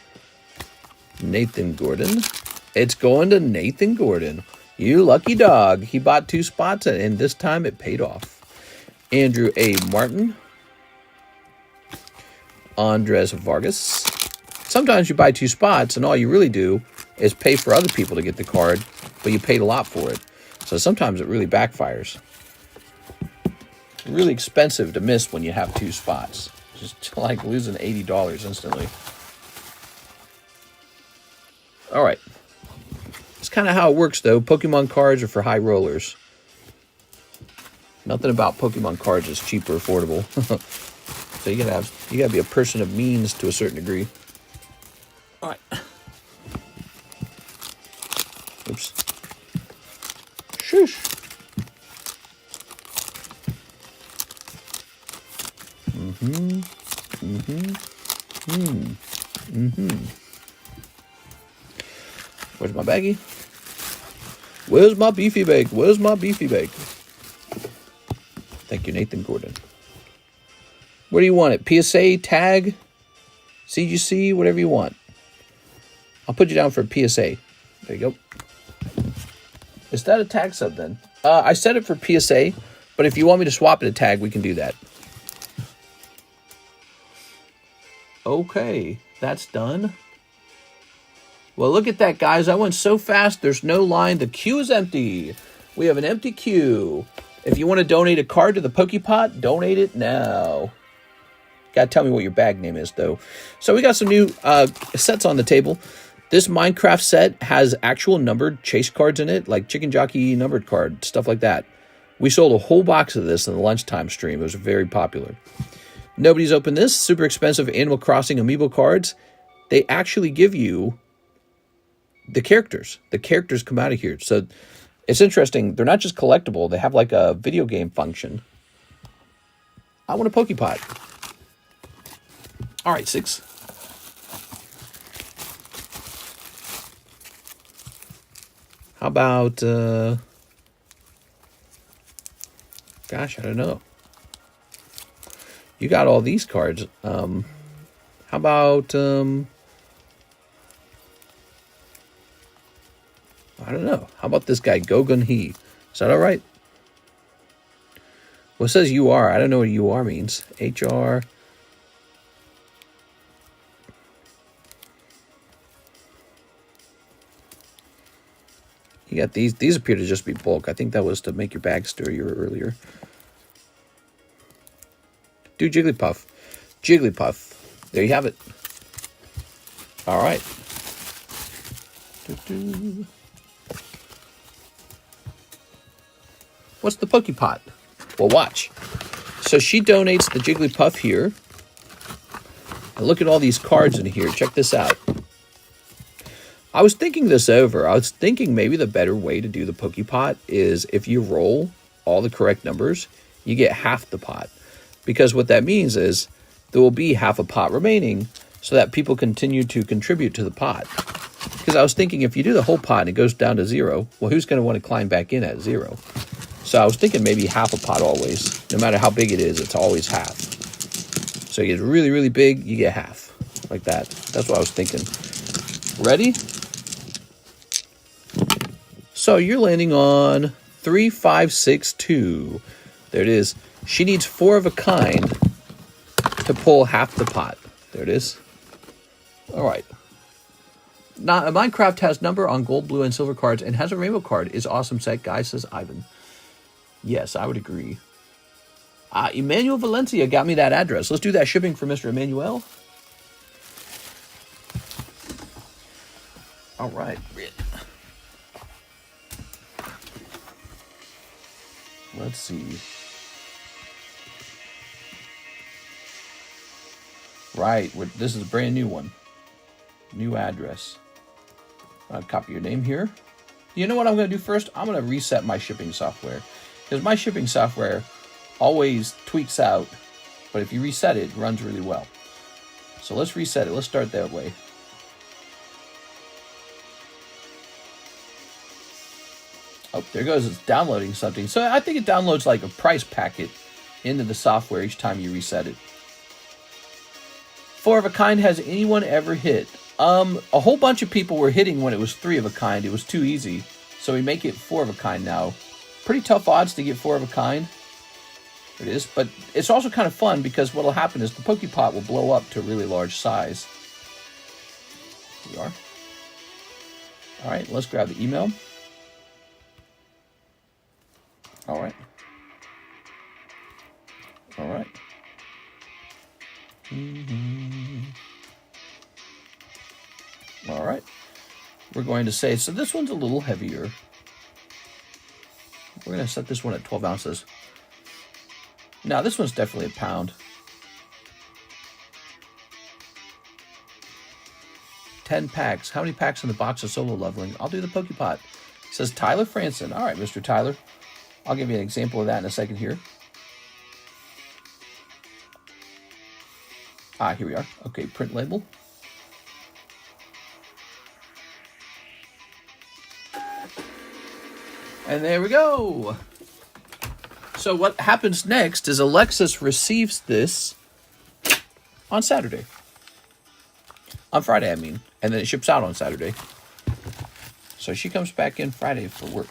Nathan Gordon. It's going to Nathan Gordon. You lucky dog. He bought 2 spots, and this time it paid off. Andrew A. Martin. Andres Vargas. Sometimes you buy 2 spots, and all you really do is pay for other people to get the card, but you paid a lot for it. So sometimes it really backfires. Really expensive to miss when you have 2 spots. Just like losing $80 instantly. All right. That's kind of how it works, though. Pokemon cards are for high rollers. Nothing about Pokemon cards is cheap or affordable. So you gotta be a person of means to a certain degree. All right. Oops. Shush. Where's my baggie? Where's my beefy bag? Where's my beefy bag? Thank you, Nathan Gordon. Where do you want it? PSA, tag, CGC, whatever you want. I'll put you down for a PSA. There you go. Is that a tag sub then? I set it for PSA, but if you want me to swap it to tag, we can do that. Okay, that's done. Well, look at that, guys. I went so fast, there's no line. The queue is empty. We have an empty queue. If you want to donate a card to the Pokepot, donate it now. Gotta tell me what your bag name is, though. So we got some new sets on the table. This Minecraft set has actual numbered chase cards in it, like Chicken Jockey numbered card, stuff like that. We sold a whole box of this in the lunchtime stream. It was very popular. Nobody's opened this. Super expensive Animal Crossing amiibo cards. They actually give you the characters. The characters come out of here. So it's interesting. They're not just collectible. They have like a video game function. I want a Pokepot. All right, 6. How about, gosh, I don't know. You got all these cards. How about, I don't know. How about this guy, Gogun He? Is that all right? Well, it says UR. I don't know what UR means. HR. You got these. These appear to just be bulk. I think that was to make your bag sturdier earlier. Do Jigglypuff. Jigglypuff. There you have it. All right. What's the Pokepot? Well, watch. So she donates the Jigglypuff here. And look at all these cards in here. Check this out. I was thinking this over. I was thinking maybe the better way to do the Pokepot is if you roll all the correct numbers, you get half the pot. Because what that means is there will be half a pot remaining so that people continue to contribute to the pot. Because I was thinking if you do the whole pot and it goes down to 0, well, who's going to want to climb back in at 0? So I was thinking maybe half a pot always. No matter how big it is, it's always half. So it gets really, really big, you get half. Like that. That's what I was thinking. Ready? So you're landing on 3, 5, 6, 2. There it is. She needs 4 of a kind to pull half the pot. There it is. All right. Now, Minecraft has number on gold, blue, and silver cards and has a rainbow card. Is awesome set, guys, says Ivan. Yes, I would agree. Emmanuel Valencia got me that address. Let's do that shipping for Mr. Emmanuel. All right. Let's see. Right, this is a brand new one. New address. I'll copy your name here. You know what I'm going to do first? I'm going to reset my shipping software. Because my shipping software always tweaks out. But if you reset it, it runs really well. So let's reset it. Let's start that way. Oh, there goes. It's downloading something. So I think it downloads like a price packet into the software each time you reset it. 4 of a kind has anyone ever hit? A whole bunch of people were hitting when it was 3 of a kind. It was too easy. So we make it 4 of a kind now. Pretty tough odds to get 4 of a kind. It is. But it's also kind of fun because what will happen is the Pokepot will blow up to a really large size. Here we are. All right, let's grab the email. All right. All right. All right. We're going to say, so this one's a little heavier. We're going to set this one at 12 ounces. Now, this one's definitely a pound. 10 packs. How many packs in the box of solo leveling? I'll do the Pokepot. Says Tyler Franson. All right, Mr. Tyler. I'll give you an example of that in a second here. Ah, here we are. Okay, print label. And there we go. So what happens next is Alexis receives this on Saturday. On Friday, I mean. And then it ships out on Saturday. So she comes back in Friday for work.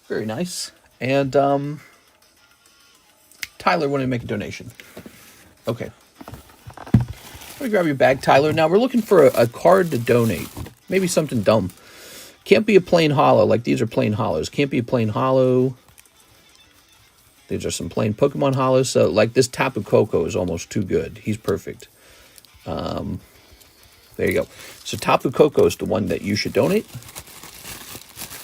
Very nice. And Tyler wanted to make a donation. Okay. Let me grab your bag, Tyler. Now we're looking for a card to donate. Maybe something dumb. Can't be a plain hollow. Like these are plain hollows. Can't be a plain hollow. These are some plain Pokemon hollows. So like this Tapu Koko is almost too good. He's perfect. There you go. So Tapu Koko is the one that you should donate.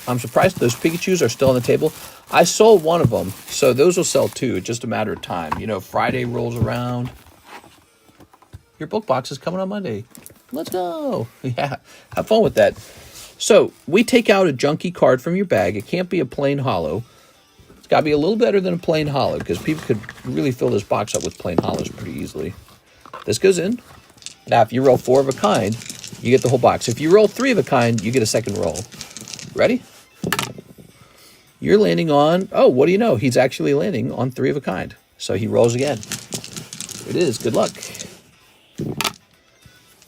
I'm surprised those Pikachus are still on the table. I sold one of them, so those will sell too. It's just a matter of time. You know, Friday rolls around. Your book box is coming on Monday. Let's go. Yeah, have fun with that. So we take out a junky card from your bag. It can't be a plain hollow. It's got to be a little better than a plain hollow because people could really fill this box up with plain hollows pretty easily. This goes in. Now, if you roll 4 of a kind, you get the whole box. If you roll 3 of a kind, you get a second roll. Ready? You're landing on, oh, what do you know? He's actually landing on 3 of a kind. So he rolls again. It is. Good luck.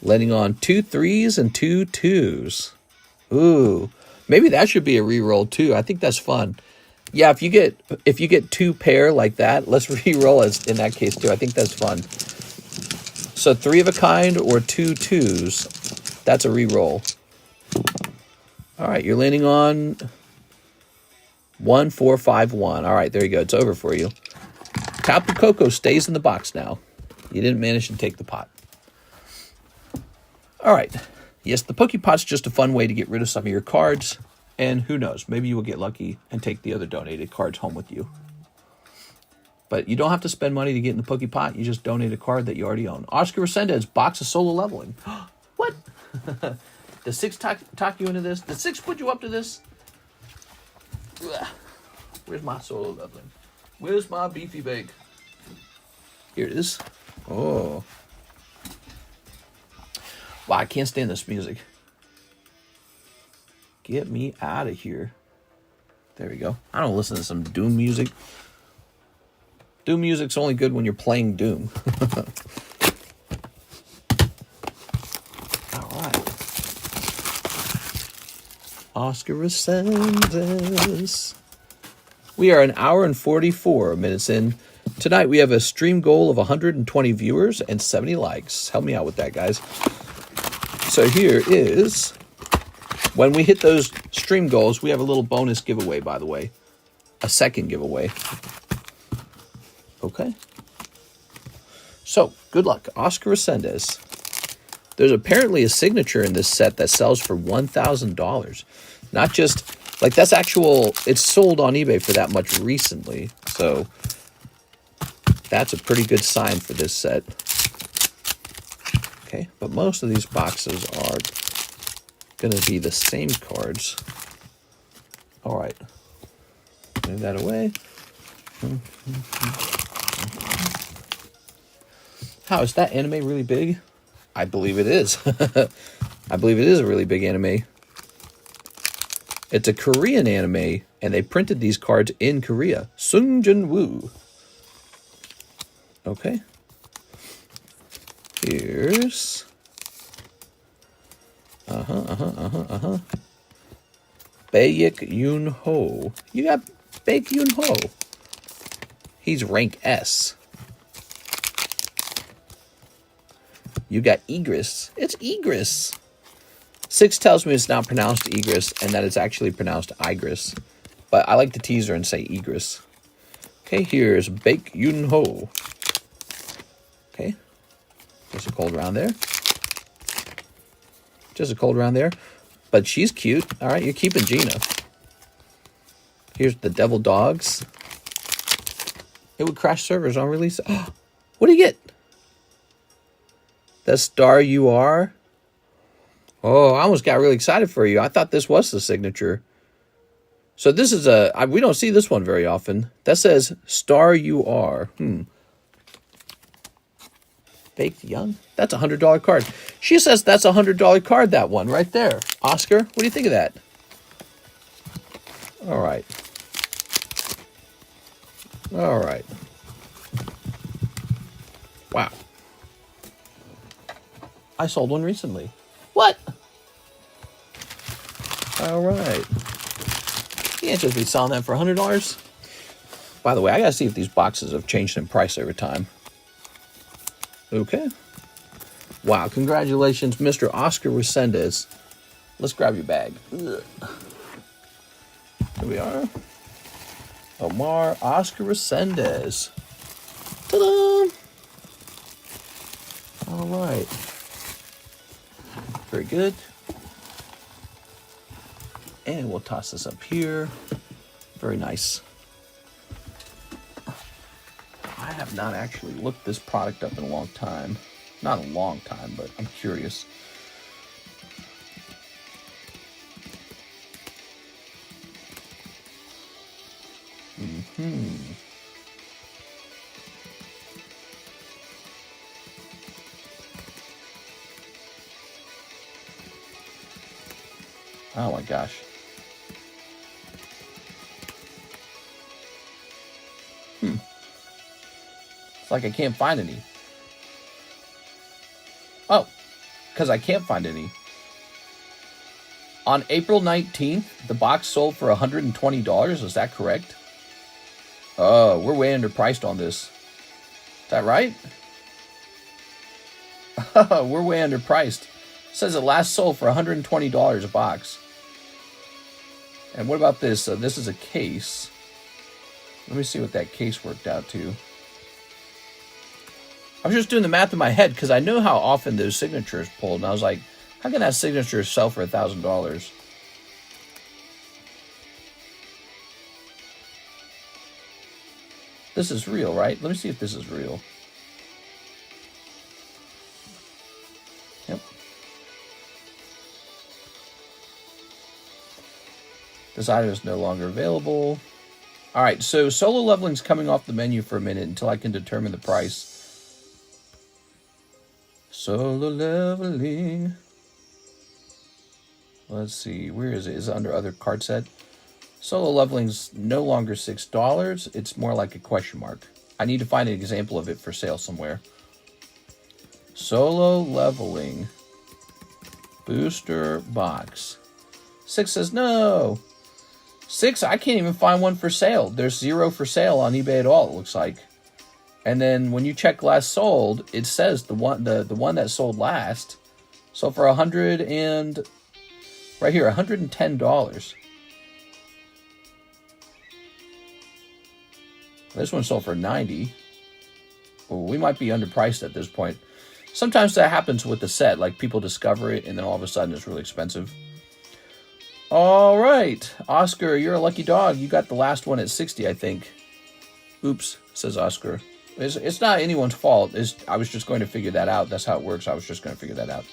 Landing on 2 3s and 2 2s. Ooh. Maybe that should be a re-roll too. I think that's fun. Yeah, if you get 2 pair like that, let's re-roll it in that case too. I think that's fun. So 3 of a kind or 2 2s. That's a re-roll. All right, you're landing on 1 4 5 1. All right, there you go. It's over for you. Tapu Koko stays in the box now. You didn't manage to take the pot. All right. Yes, the Pokepot's just a fun way to get rid of some of your cards. And who knows, maybe you will get lucky and take the other donated cards home with you. But you don't have to spend money to get in the Pokepot. You just donate a card that you already own. Oscar Resendez, box of solo leveling. What? Does 6 talk you into this? Did 6 put you up to this? Where's my solo leveling? Where's my beefy bake? Here it is. Oh. Wow, I can't stand this music. Get me out of here. There we go. I don't listen to some Doom music. Doom music's only good when you're playing Doom. All right. Oscar Resendez. We are an hour and 44 minutes in. Tonight we have a stream goal of 120 viewers and 70 likes. Help me out with that, guys. So here is, when we hit those stream goals, we have a little bonus giveaway, by the way. A second giveaway. Okay. So, good luck. Oscar Resendez. There's apparently a signature in this set that sells for $1,000. Not just, like, that's actual, it's sold on eBay for that much recently. So, that's a pretty good sign for this set. Okay, but most of these boxes are going to be the same cards. All right. Move that away. How is that anime really big? I believe it is. I believe it is a really big anime. It's a Korean anime, and they printed these cards in Korea. Sung Jin Woo. Okay. Here's... Baek Yoon Ho. You got Baek Yoon Ho. He's rank S. You got Egris. It's Egris. 6 tells me it's not pronounced Egris and that it's actually pronounced Igris. But I like to tease her and say Egris. Okay, here's Baek Yoon Ho. Okay. Just a cold round there. Just a cold round there. But she's cute. All right, you're keeping Gina. Here's the Devil Dogs. It would crash servers on release. Oh, what do you get? The Star You Are. Oh, I almost got really excited for you. I thought this was the signature. So this is we don't see this one very often. That says Star You Are. Baked Young? That's a $100 card. She says that's a $100 card, that one right there. Oscar, what do you think of that? All right. All right. Wow. I sold one recently. What? All right. You can't just be selling that for $100. By the way, I gotta see if these boxes have changed in price over time. Okay. Wow, congratulations, Mr. Oscar Resendez. Let's grab your bag. Ugh. Here we are. Omar Oscar Resendez. Ta-da! All right. Very good. And we'll toss this up here. Very nice. I have not actually looked this product up in a long time. Not a long time, but I'm curious. Oh my gosh. It's like I can't find any. Oh, because I can't find any. On April 19th, the box sold for $120. Is that correct? Oh, we're way underpriced on this. Is that right? We're way underpriced. It says it last sold for $120 a box. And what about this? This is a case. Let me see what that case worked out to. I was just doing the math in my head because I know how often those signatures pulled. And I was like, how can that signature sell for $1,000? This is real, right? Let me see if this is real. Yep. This item is no longer available. All right, so solo leveling's coming off the menu for a minute until I can determine the price. Solo leveling. Let's see, where is it? Is it under other card set? Solo leveling's no longer $6. It's more like a question mark. I need to find an example of it for sale somewhere. Solo leveling. Booster box. 6 says no. 6, I can't even find one for sale. There's 0 for sale on eBay at all, it looks like. And then when you check last sold, it says the one that sold last sold for $100 and right here, $110. This one sold for $90. Well, we might be underpriced at this point. Sometimes that happens with the set, like people discover it and then all of a sudden it's really expensive. All right, Oscar, you're a lucky dog. You got the last one at 60, I think. Oops, says Oscar. It's not anyone's fault. I was just going to figure that out. That's how it works. I was just going to figure that out.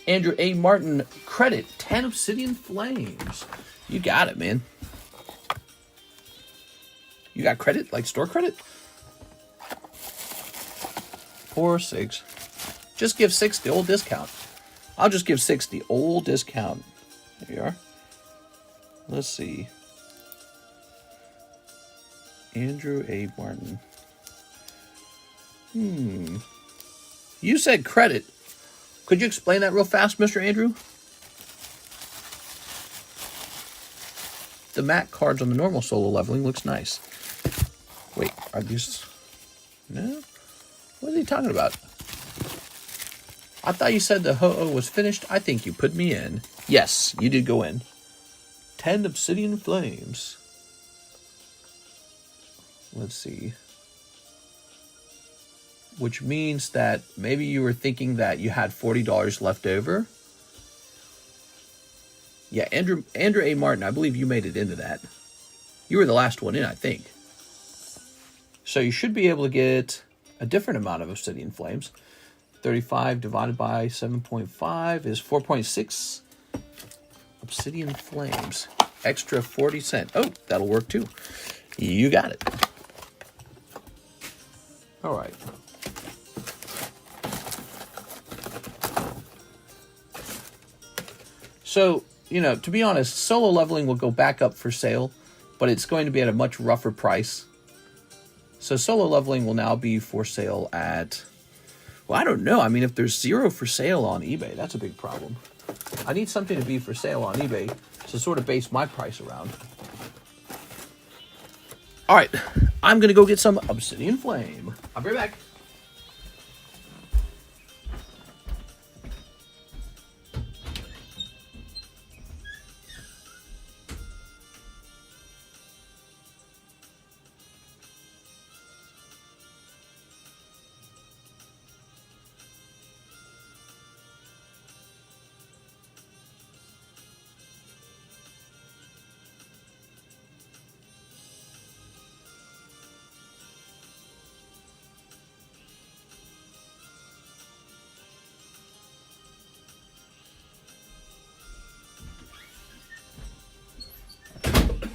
Andrew A. Martin, credit, 10 Obsidian Flames. You got it, man. You got credit? Like store credit? 4, 6. Just give 6 the old discount. I'll just give 6 the old discount. There you are. Let's see. Andrew A. Martin. You said credit. Could you explain that real fast, Mr. Andrew? The MAC cards on the normal solo leveling looks nice. Wait, are these... No? What is he talking about? I thought you said the Ho-Oh was finished. I think you put me in. Yes, you did go in. 10 obsidian flames. Let's see. Which means that maybe you were thinking that you had $40 left over. Yeah, Andrew A. Martin, I believe you made it into that. You were the last one in, I think. So you should be able to get a different amount of obsidian flames. 35 divided by 7.5 is 4.6 obsidian flames. Extra 40 cents. Oh, that'll work too. You got it. All right. So, you know, to be honest, solo leveling will go back up for sale, but it's going to be at a much rougher price. So solo leveling will now be for sale at, well, I don't know. I mean, if there's 0 for sale on eBay, that's a big problem. I need something to be for sale on eBay to sort of base my price around. All right, I'm going to go get some obsidian flame. I'll be right back.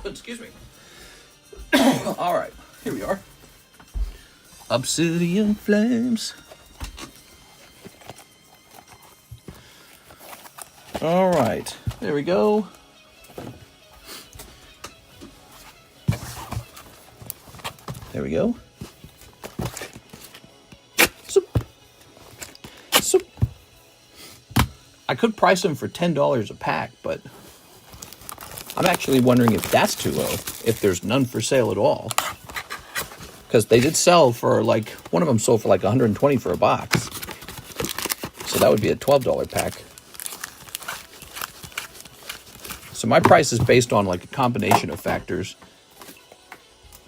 Excuse me. All right, here we are. Obsidian flames. All right, there we go. There we go. So I could price them for $10 a pack, but I'm actually wondering if that's too low, if there's none for sale at all. Because they did sell for like, one of them sold for like $120 for a box. So that would be a $12 pack. So my price is based on like a combination of factors,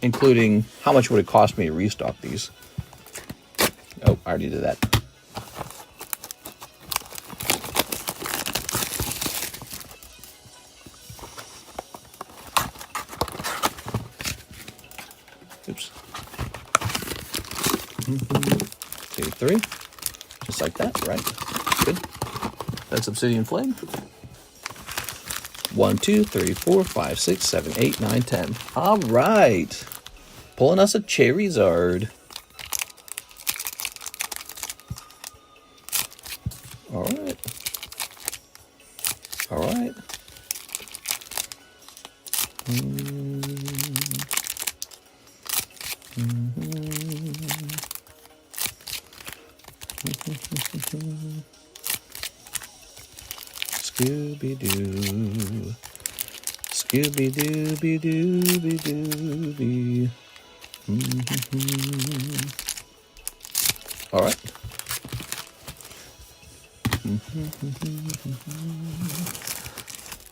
including how much would it cost me to restock these. Oh, I already did that. Oops. 2, 3. Just like that, right? Good. That's obsidian flame. 1, 2, 3, 4, 5, 6, 7, 8, 9, 10. All right. Pulling us a Charizard. All right. All right. Scooby-Doo. Scooby-Dooby-Dooby-Dooby. All right.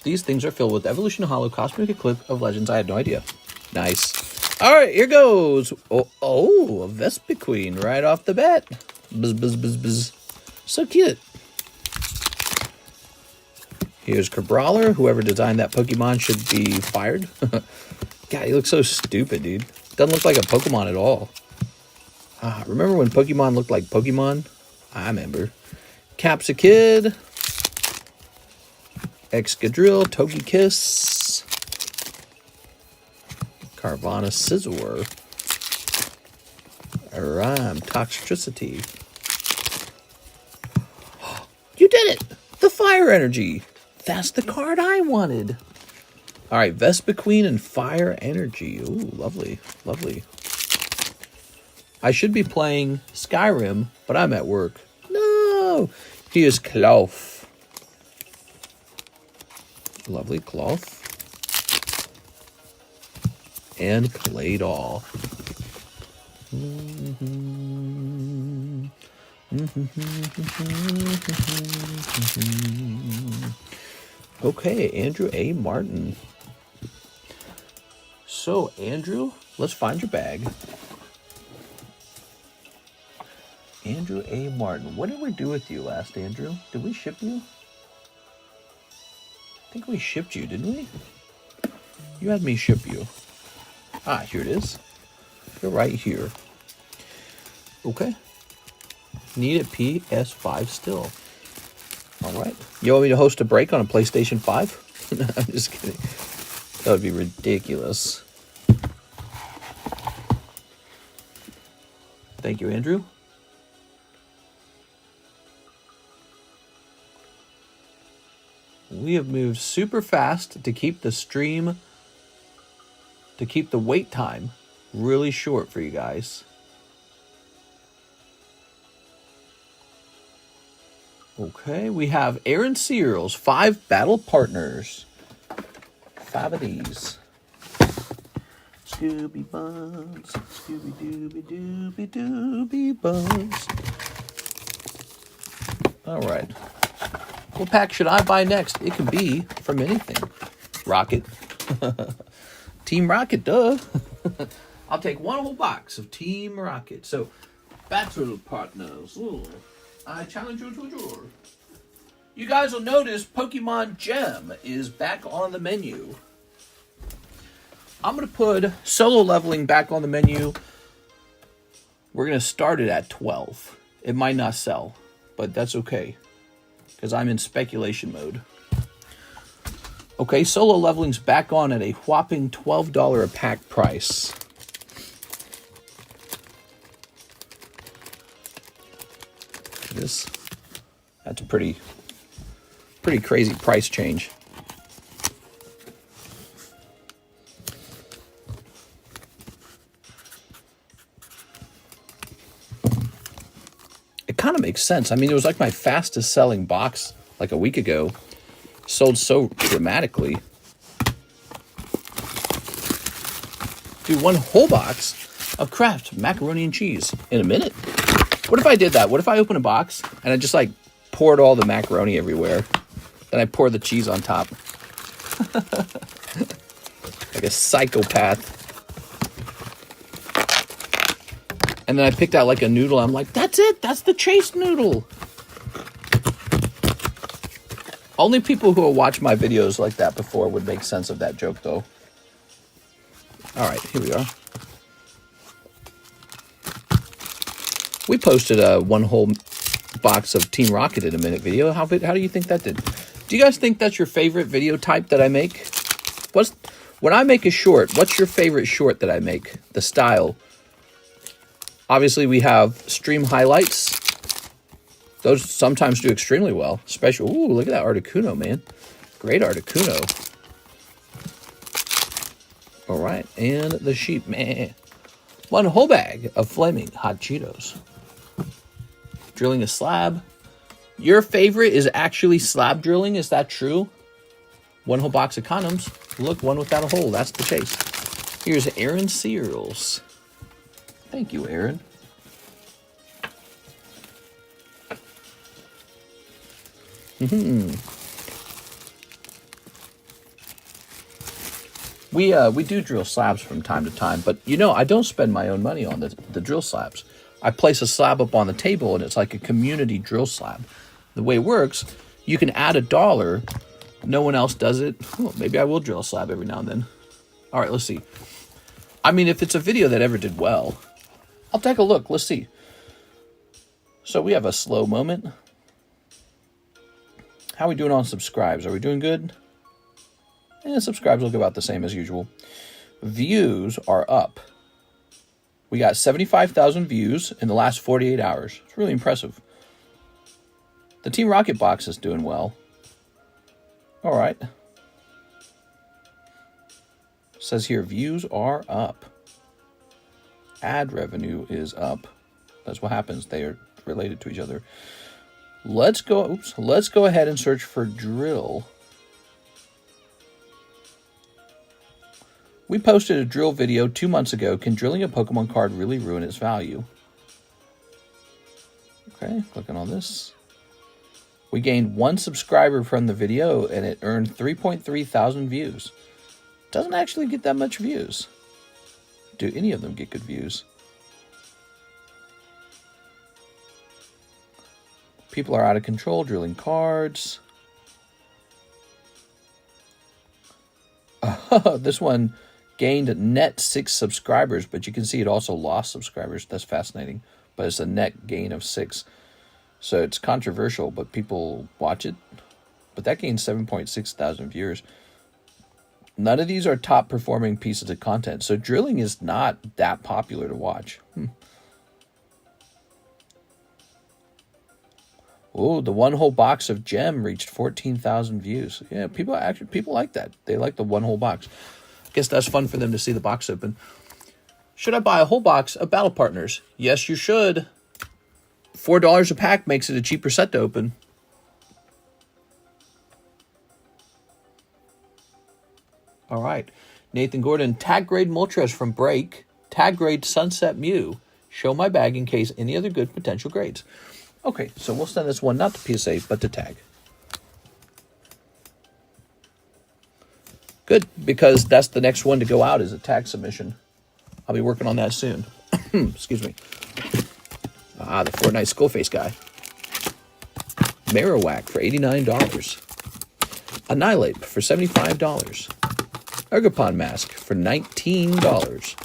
These things are filled with Evolution Hollow Cosmic Eclipse of Legends. I had no idea. Nice. All right, here goes. Oh, a Vespiquen right off the bat. Buzz, buzz, buzz, buzz. So cute. Here's Cabrawler. Whoever designed that Pokemon should be fired. God, he looks so stupid, dude. Doesn't look like a Pokemon at all. Remember when Pokemon looked like Pokemon? I remember. Capsakid. Excadrill. Togekiss. Carvana Scizor. Rhyme Toxtricity. You did it! The fire energy. That's the card I wanted. All right, Vespa Queen and Fire Energy. Ooh, lovely, lovely. I should be playing Skyrim, but I'm at work. No! Here's Cloth. Lovely Cloth. And Claydol. Okay, Andrew A. Martin. So, Andrew, let's find your bag. Andrew A. Martin. What did we do with you last, Andrew? Did we ship you? I think we shipped you, didn't we? You had me ship you. Ah, here it is. You're right here. Okay. Need a PS5 still. All right. You want me to host a break on a PlayStation 5? No, I'm just kidding. That would be ridiculous. Thank you, Andrew. We have moved super fast to keep the stream, to keep the wait time really short for you guys. Okay, we have Aaron Searles, 5 battle partners. 5 of these. Scooby Buns, Scooby Dooby Dooby Dooby Buns. All right. What pack should I buy next? It can be from anything. Rocket. Team Rocket, duh. I'll take one whole box of Team Rocket. So, battle partners. Ooh. I challenge you to a duel. You guys will notice Pokemon Gem is back on the menu. I'm going to put solo leveling back on the menu. We're going to start it at 12. It might not sell, but that's okay, because I'm in speculation mode. Okay, solo leveling's back on at a whopping $12 a pack price. That's a pretty crazy price change. It kind of makes sense. I mean, it was like my fastest selling box like a week ago. Sold so dramatically. Dude, one whole box of Kraft macaroni and cheese in a minute. What if I did that? What if I open a box and I just like poured all the macaroni everywhere? Then I pour the cheese on top. Like a psychopath. And then I picked out like a noodle. I'm like, that's it. That's the Chase noodle. Only people who have watched my videos like that before would make sense of that joke, though. All right, here we are. We posted a one whole box of Team Rocket in a minute video. How do you think that did? Do you guys think that's your favorite video type that I make? When I make a short, what's your favorite short that I make? The style. Obviously, we have stream highlights. Those sometimes do extremely well. Especially, ooh, look at that Articuno, man. Great Articuno. All right, and the sheep, man. One whole bag of flaming hot Cheetos. Drilling a slab. Your favorite is actually slab drilling, is that true? One whole box of condoms. Look, one without a hole, that's the Chase. Here's Aaron Searles. Thank you, Aaron. We do drill slabs from time to time, but you know, I don't spend my own money on the drill slabs. I place a slab up on the table and it's like a community drill slab. The way it works, you can add $1. No one else does it. Oh, maybe I will drill a slab every now and then. All right, let's see. I mean, if it's a video that ever did well, I'll take a look. Let's see. So we have a slow moment. How are we doing on subscribes? Are we doing good? Subscribes look about the same as usual. Views are up. We got 75,000 views in the last 48 hours. It's really impressive. The Team Rocket box is doing well. All right. Says here, views are up. Ad revenue is up. That's what happens. They are related to each other. Let's go ahead and search for drill. We posted a drill video 2 months ago. Can drilling a Pokemon card really ruin its value? Okay, clicking on this. We gained 1 subscriber from the video and it earned 3.3 thousand views. Doesn't actually get that much views. Do any of them get good views? People are out of control drilling cards. This one gained net 6 subscribers, but you can see it also lost subscribers. That's fascinating. But it's a net gain of 6. So it's controversial, but people watch it. But that gained 7.6 thousand viewers. None of these are top performing pieces of content. So drilling is not that popular to watch. Oh, the 1 whole box of gem reached 14,000 views. Yeah, people like that. They like the 1 whole box. I guess that's fun for them to see the box open. Should I buy a whole box of Battle Partners? Yes, you should. $4 a pack makes it a cheaper set to open. All right. Nathan Gordon, tag grade Moltres from Break. Tag grade Sunset Mew. Show my bag in case any other good potential grades. Okay, so we'll send this one not to PSA, but to tag. Good, because that's the next one to go out is a tag submission. I'll be working on that soon. Excuse me. Ah, the Fortnite Skullface guy. Marowak for $89. Annihilate for $75. Ergopon Mask for $19.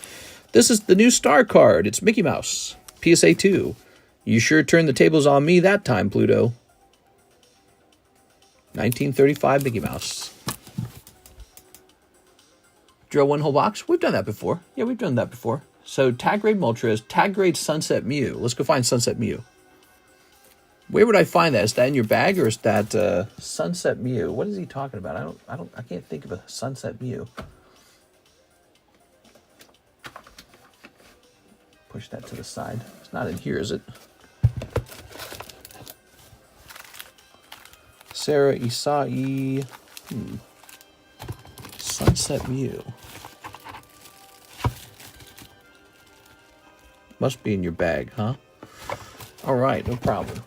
This is the new star card. It's Mickey Mouse. PSA 2. You sure turned the tables on me that time, Pluto. 1935 Mickey Mouse. Drill 1 whole box. We've done that before. Yeah, we've done that before. So tag grade Moltres, tag grade Sunset Mew. Let's go find Sunset Mew. Where would I find that? Is that in your bag or is that Sunset Mew? What is he talking about? I can't think of a Sunset Mew. Push that to the side. It's not in here, is it? Sarah Isai. Sunset Mew. Must be in your bag, huh? All right, no problem.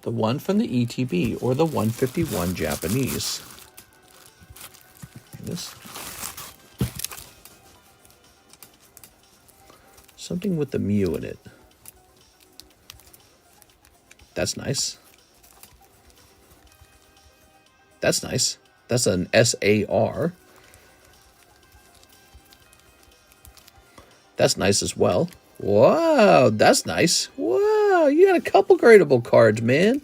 The one from the ETB or the 151 Japanese. This. Something with the Mew in it. That's nice. That's nice. That's an SAR. That's nice as well. Wow, that's nice. Wow, you got a couple gradable cards, man.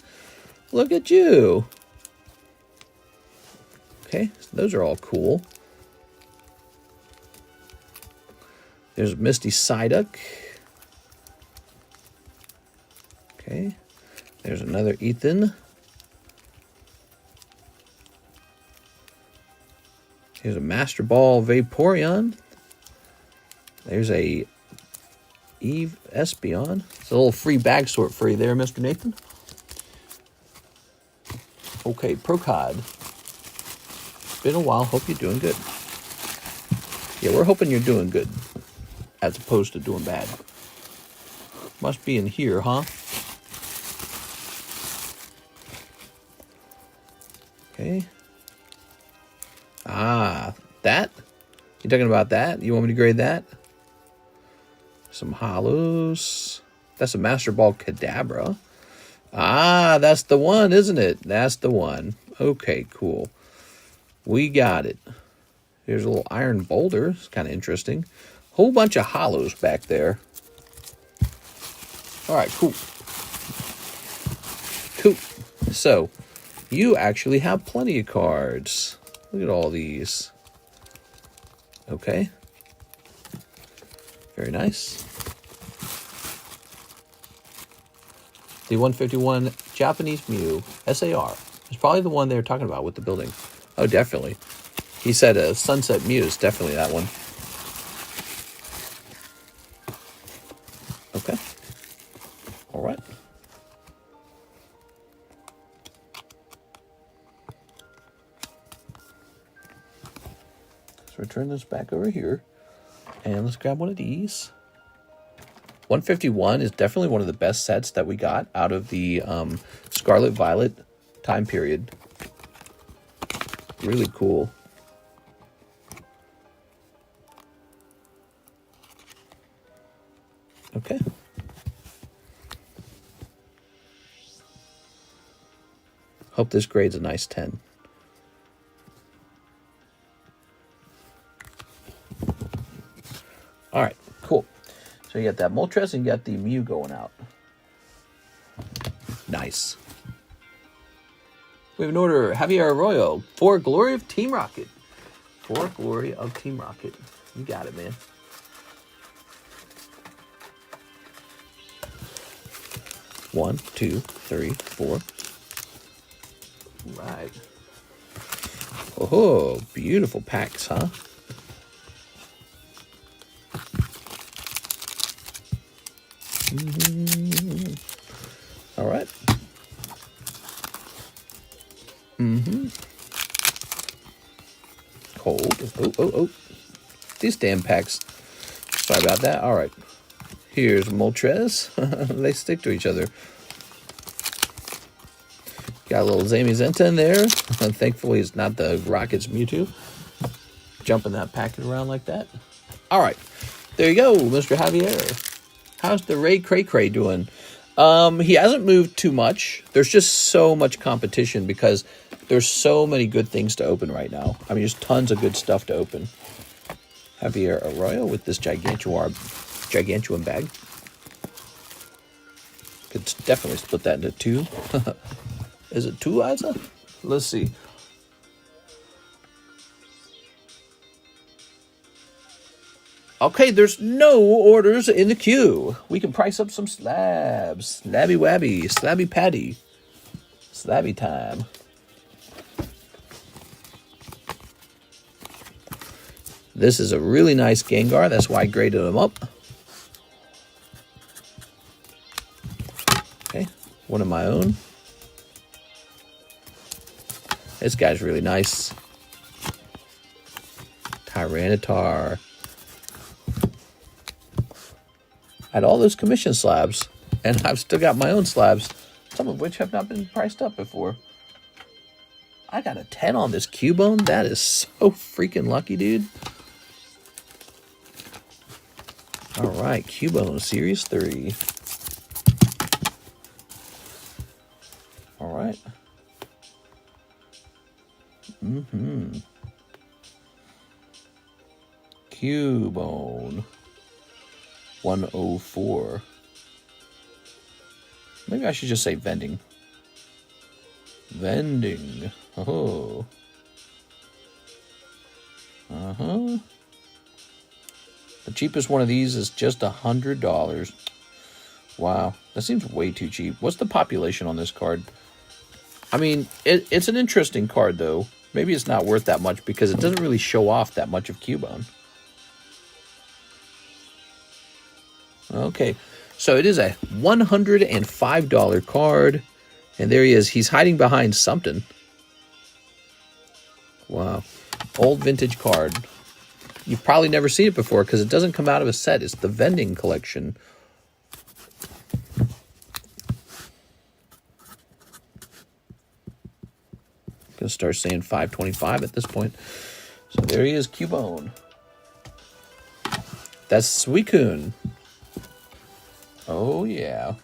Look at you. Okay, so those are all cool. There's Misty Psyduck. Okay. There's another Ethan. Here's a Master Ball Vaporeon. There's a Eve Espeon. It's a little free bag sort for you there, Mr. Nathan. Okay, Procod. It's been a while. Hope you're doing good. Yeah, we're hoping you're doing good as opposed to doing bad. Must be in here, huh? Okay. Ah, that? You talking about that? You want me to grade that? Some hollows. That's a Master Ball Kadabra. Ah, that's the one, isn't it? That's the one. Okay, cool. We got it. Here's a little Iron Boulder. It's kind of interesting. Whole bunch of hollows back there. All right, cool. Cool. So, you actually have plenty of cards. Look at all these. Okay. Very nice. The 151 Japanese Mew SAR is probably the one they were talking about with the building. Oh, definitely. He said a Sunset Mew is definitely that one. Okay. All right. So return this back over here. And let's grab one of these. 151 is definitely one of the best sets that we got out of the Scarlet Violet time period. Really cool. Okay. Hope this grade's a nice 10. All right, cool. So you got that Moltres and you got the Mew going out. Nice. We have an order, Javier Arroyo, for Glory of Team Rocket. For Glory of Team Rocket. You got it, man. One, two, three, four. Right. Oh, beautiful packs, huh? All right. Cold. Oh. These damn packs. Sorry about that. All right. Here's Moltres. They stick to each other. Got a little Zamazenta in there. Thankfully, it's not the Rockets Mewtwo. Jumping that packet around like that. All right. There you go, Mr. Javier. How's the Ray Cray Cray doing? He hasn't moved too much. There's just so much competition because there's so many good things to open right now. I mean, there's tons of good stuff to open. Javier Arroyo with this Gigantuan bag. Could definitely split that into two. Is it two, Isa? Let's see. Okay, there's no orders in the queue. We can price up some slabs. Slabby wabby, slabby patty. Slabby time. This is a really nice Gengar. That's why I graded him up. Okay, one of my own. This guy's really nice. Tyranitar. I had all those commission slabs, and I've still got my own slabs, some of which have not been priced up before. I got a 10 on this Cubone. That is so freaking lucky, dude. All right, Cubone Series 3. All right. Cubone 104. Maybe I should just say vending. Vending. Oh. The cheapest one of these is just $100. Wow, that seems way too cheap. What's the population on this card? I mean, it's an interesting card, though. Maybe it's not worth that much because it doesn't really show off that much of Cubone. Okay, so it is a $105 card. And there he is. He's hiding behind something. Wow. Old vintage card. You've probably never seen it before because it doesn't come out of a set. It's the vending collection. Gonna start saying 525 at this point. So there he is, Cubone. That's Suicune. Oh yeah.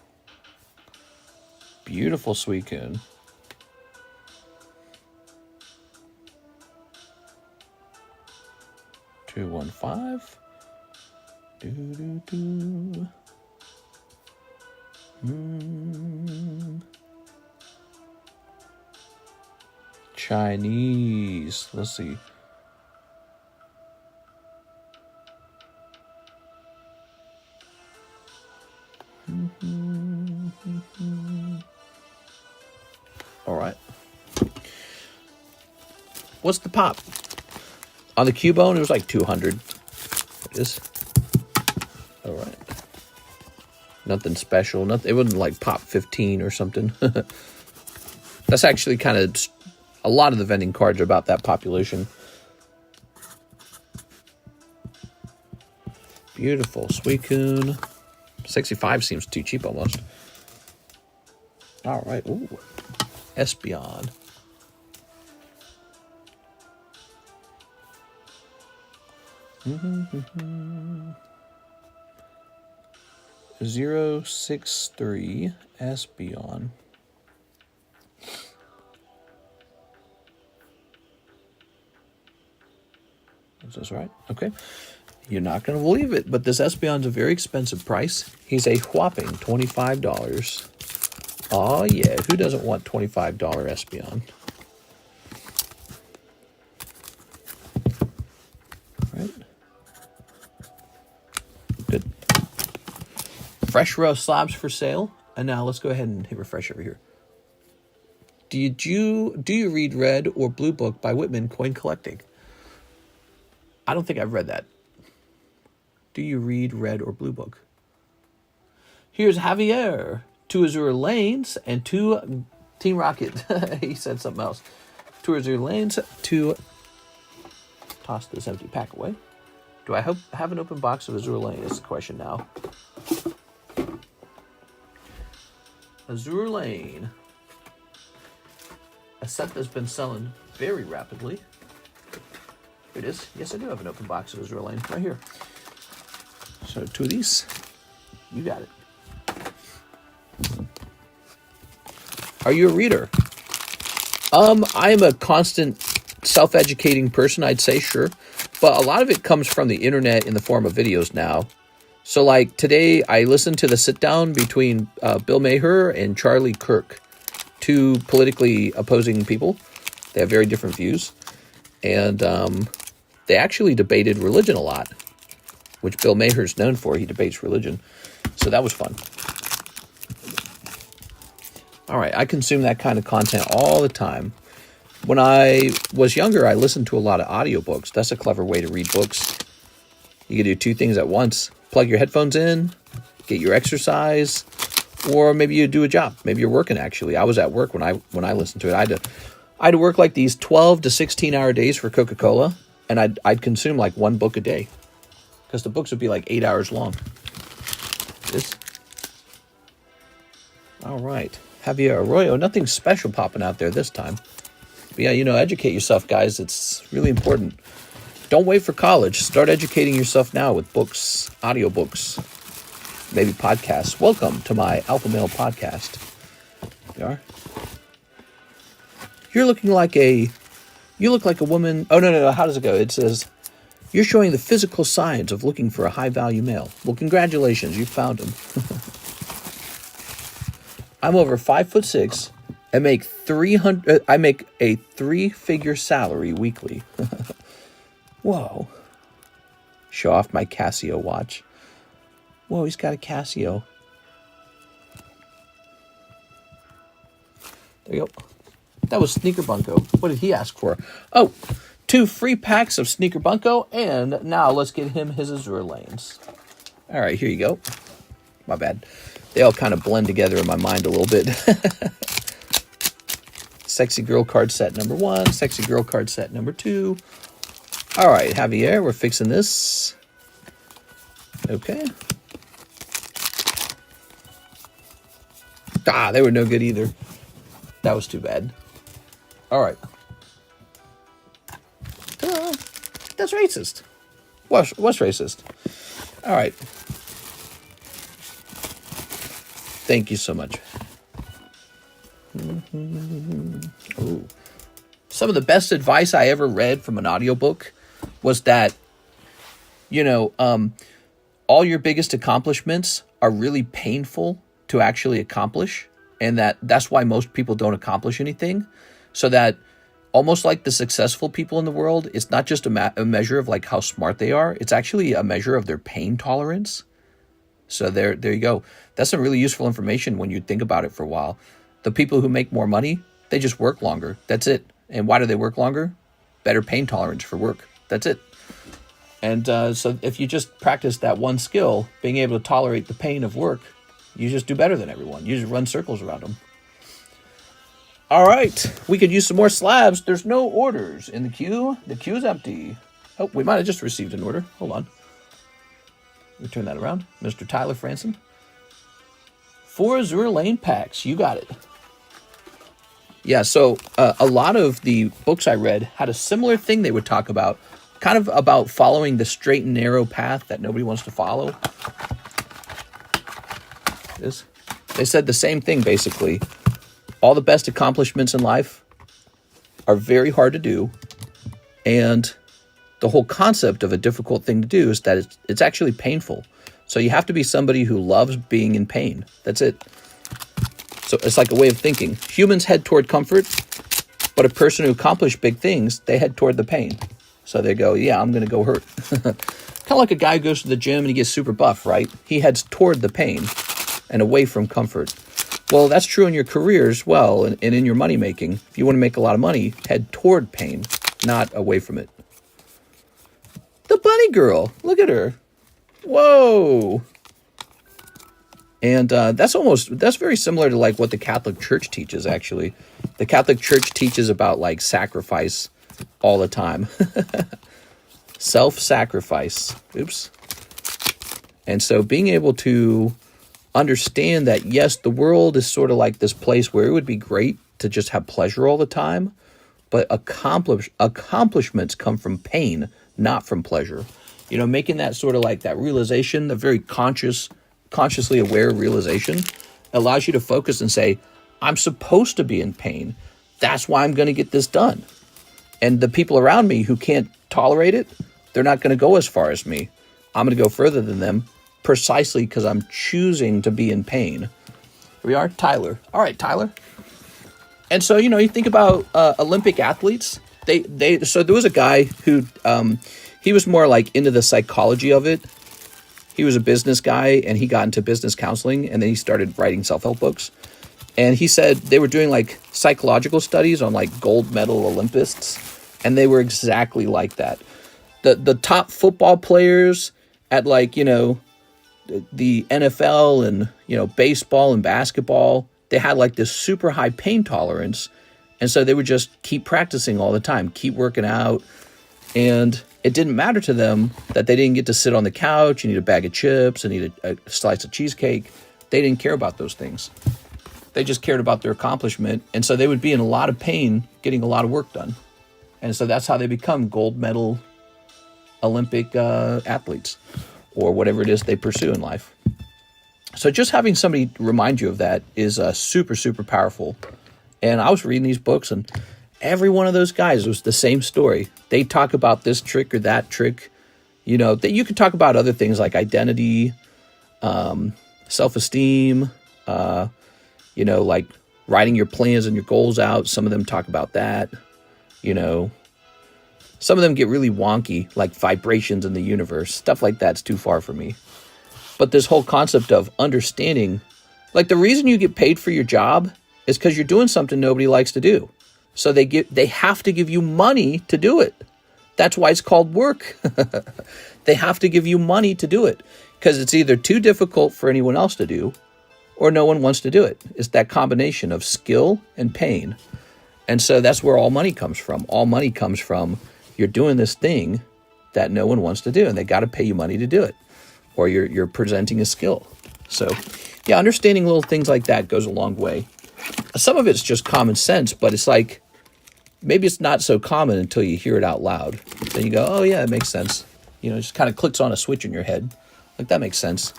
Beautiful Suicune. $215. Chinese. Let's see. All right. What's the pop? On the Cubone, it was like 200. It is. All right. Nothing special. Nothing. It wasn't like pop 15 or something. That's actually kind of... A lot of the vending cards are about that population. Beautiful. Suicune. 65 seems too cheap almost. All right. Ooh. Espeon. Mm-hmm. 063 Espeon. Is this right? Okay. You're not going to believe it, but this Espeon's a very expensive price. He's a whopping $25. Oh yeah, who doesn't want $25 Espeon? Right. Good. Fresh row slabs for sale. And now let's go ahead and hit refresh over here. Do you read Red or Blue Book by Whitman Coin Collecting? I don't think I've read that. Do you read Red or Blue Book? Here's Javier. 2 Azure Lanes and 2 Team Rocket. He said something else. 2 Azure Lanes, 2... Toss this empty pack away. Do I have an open box of Azure Lane is the question now. Azure Lane. A set that's been selling very rapidly. Here it is. Yes, I do have an open box of Azure Lane right here. So 2 of these. You got it. Are you a reader? I'm a constant self-educating person, I'd say, sure. But a lot of it comes from the internet in the form of videos now. So like today, I listened to the sit-down between Bill Maher and Charlie Kirk, 2 politically opposing people. They have very different views. And they actually debated religion a lot, which Bill Maher's known for. He debates religion. So that was fun. All right, I consume that kind of content all the time. When I was younger, I listened to a lot of audiobooks. That's a clever way to read books. You can do 2 things at once. Plug your headphones in, get your exercise, or maybe you do a job. Maybe you're working, actually. I was at work when I listened to it. I had to work like these 12 to 16-hour days for Coca-Cola, and I'd consume like 1 book a day because the books would be like 8 hours long. All right. Javier Arroyo, nothing special popping out there this time. But yeah, educate yourself, guys. It's really important. Don't wait for college. Start educating yourself now with books, audiobooks, maybe podcasts. Welcome to my Alpha Male podcast. You are? You look like a woman. Oh, no. How does it go? It says, you're showing the physical signs of looking for a high-value male. Well, congratulations. You found him. I'm over 5'6" and make I make a 3-figure salary weekly. Whoa. Show off my Casio watch. Whoa, he's got a Casio. There you go. That was Sneaker Bunko. What did he ask for? Oh, 2 free packs of Sneaker Bunko, and now let's get him his Azure Lanes. All right, here you go. My bad. They all kind of blend together in my mind a little bit. Sexy Girl card set number 1. Sexy Girl card set number 2. All right, Javier, we're fixing this. Okay. They were no good either. That was too bad. All right. That's racist. What's racist? All right. Thank you so much. Ooh. Some of the best advice I ever read from an audiobook was that, all your biggest accomplishments are really painful to actually accomplish. And that's why most people don't accomplish anything. So that almost like the successful people in the world, it's not just a measure of like how smart they are. It's actually a measure of their pain tolerance. So there you go. That's some really useful information when you think about it for a while. The people who make more money, They just work longer. That's it. And why do they work longer? Better pain tolerance for work. That's it. And so if you just practice that one skill, being able to tolerate the pain of work, you just do better than everyone. You just run circles around them. All right, we could use some more slabs. There's no orders in the queue. The queue is empty. Oh, we might have just received an order. Hold on. Let me turn that around. Mr. Tyler Franson. 4 Azure Lane packs. You got it. Yeah, so a lot of the books I read had a similar thing they would talk about, kind of about following the straight and narrow path that nobody wants to follow. They said the same thing, basically. All the best accomplishments in life are very hard to do, and the whole concept of a difficult thing to do is that it's actually painful. So you have to be somebody who loves being in pain. That's it. So it's like a way of thinking. Humans head toward comfort, but a person who accomplished big things, they head toward the pain. So they go, yeah, I'm going to go hurt. Kind of like a guy who goes to the gym and he gets super buff, right? He heads toward the pain and away from comfort. Well, that's true in your career as well, and in your money making. If you want to make a lot of money, head toward pain, not away from it. The bunny girl, look at her. Whoa. And that's very similar to like what the Catholic Church teaches, actually. The Catholic Church teaches about like sacrifice all the time. Self-sacrifice. Oops. And so being able to understand that, yes, the world is sort of like this place where it would be great to just have pleasure all the time, but accomplishments come from pain, not from pleasure. You know, making that sort of like that realization, the very consciously aware realization, allows you to focus and say, I'm supposed to be in pain. That's why I'm going to get this done. And the people around me who can't tolerate it, they're not going to go as far as me. I'm going to go further than them precisely because I'm choosing to be in pain. Here we are, Tyler. All right, Tyler. And so, you know, you think about Olympic athletes. So there was a guy who, he was more like into the psychology of it. He was a business guy and he got into business counseling, and then he started writing self-help books. And he said they were doing like psychological studies on like gold medal Olympists, and they were exactly like that. The top football players at like, you know, the NFL and, you know, baseball and basketball, they had like this super high pain tolerance. And so they would just keep practicing all the time, keep working out. And it didn't matter to them that they didn't get to sit on the couch and eat a bag of chips and eat a slice of cheesecake. They didn't care about those things. They just cared about their accomplishment. And so they would be in a lot of pain getting a lot of work done. And so that's how they become gold medal Olympic athletes, or whatever it is they pursue in life. So just having somebody remind you of that is super, super powerful. And I was reading these books, and every one of those guys was the same story. They talk about this trick or that trick. You know, that you could talk about other things like identity, self-esteem, you know, like writing your plans and your goals out. Some of them talk about that, you know. Some of them get really wonky, like vibrations in the universe. Stuff like that's too far for me. But this whole concept of understanding, like the reason you get paid for your job is because you're doing something nobody likes to do. So they have to give you money to do it. That's why it's called work. They have to give you money to do it because it's either too difficult for anyone else to do or no one wants to do it. It's that combination of skill and pain. And so that's where all money comes from. All money comes from you're doing this thing that no one wants to do, and they got to pay you money to do it, or you're presenting a skill. So, yeah, understanding little things like that goes a long way. Some of it's just common sense, but it's like maybe it's not so common until you hear it out loud. Then you go, oh, yeah, it makes sense. You know, it just kind of clicks on a switch in your head. Like, that makes sense.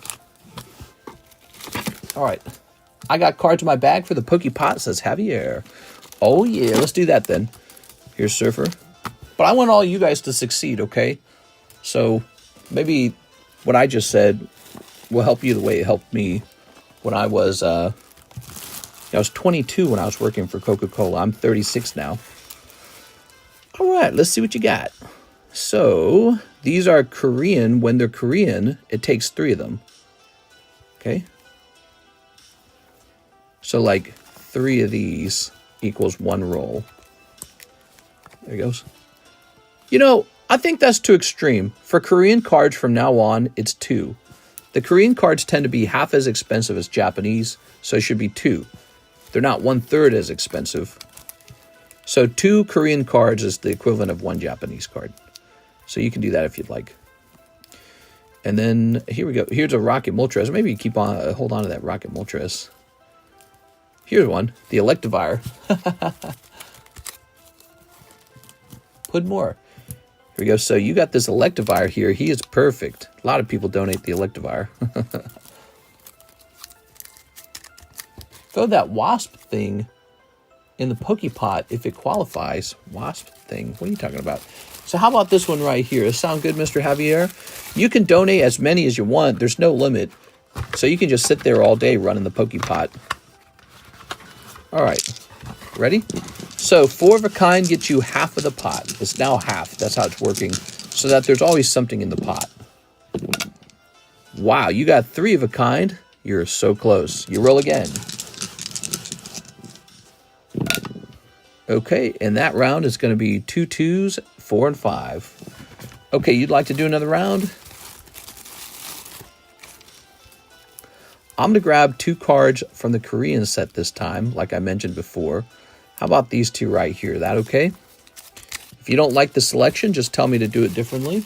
All right. I got cards in my bag for the Pokey Pot, says Javier. Oh, yeah, let's do that then. Here's Surfer. But I want all you guys to succeed, okay? So maybe what I just said will help you the way it helped me when I was 22 when I was working for Coca-Cola. I'm 36 now. All right, let's see what you got. So these are Korean. When they're Korean, it takes 3 of them. Okay? So like 3 of these, equals 1 roll. There he goes. You know, I think that's too extreme. For Korean cards from now on, it's 2. The Korean cards tend to be half as expensive as Japanese, so it should be 2. They're not 1/3 as expensive. So 2 Korean cards is the equivalent of 1 Japanese card. So you can do that if you'd like. And then here we go. Here's a Rocket Moltres. Maybe you keep on, hold on to that Rocket Moltres. Here's one, the Electivire. Put more. Here we go. So you got this Electivire here. He is perfect. A lot of people donate the Electivire. Throw that Wasp thing in the Pokepot if it qualifies. Wasp thing. What are you talking about? So how about this one right here? Does that sound good, Mr. Javier? You can donate as many as you want. There's no limit. So you can just sit there all day running the Pokepot. All right. Ready? So 4 of a kind gets you half of the pot. It's now half. That's how it's working. So that there's always something in the pot. Wow, you got 3 of a kind. You're so close. You roll again. Okay, and that round is going to be 2 2s, 4 and 5. Okay, you'd like to do another round? I'm going to grab 2 cards from the Korean set this time, like I mentioned before. How about these 2 right here? That okay? If you don't like the selection, just tell me to do it differently.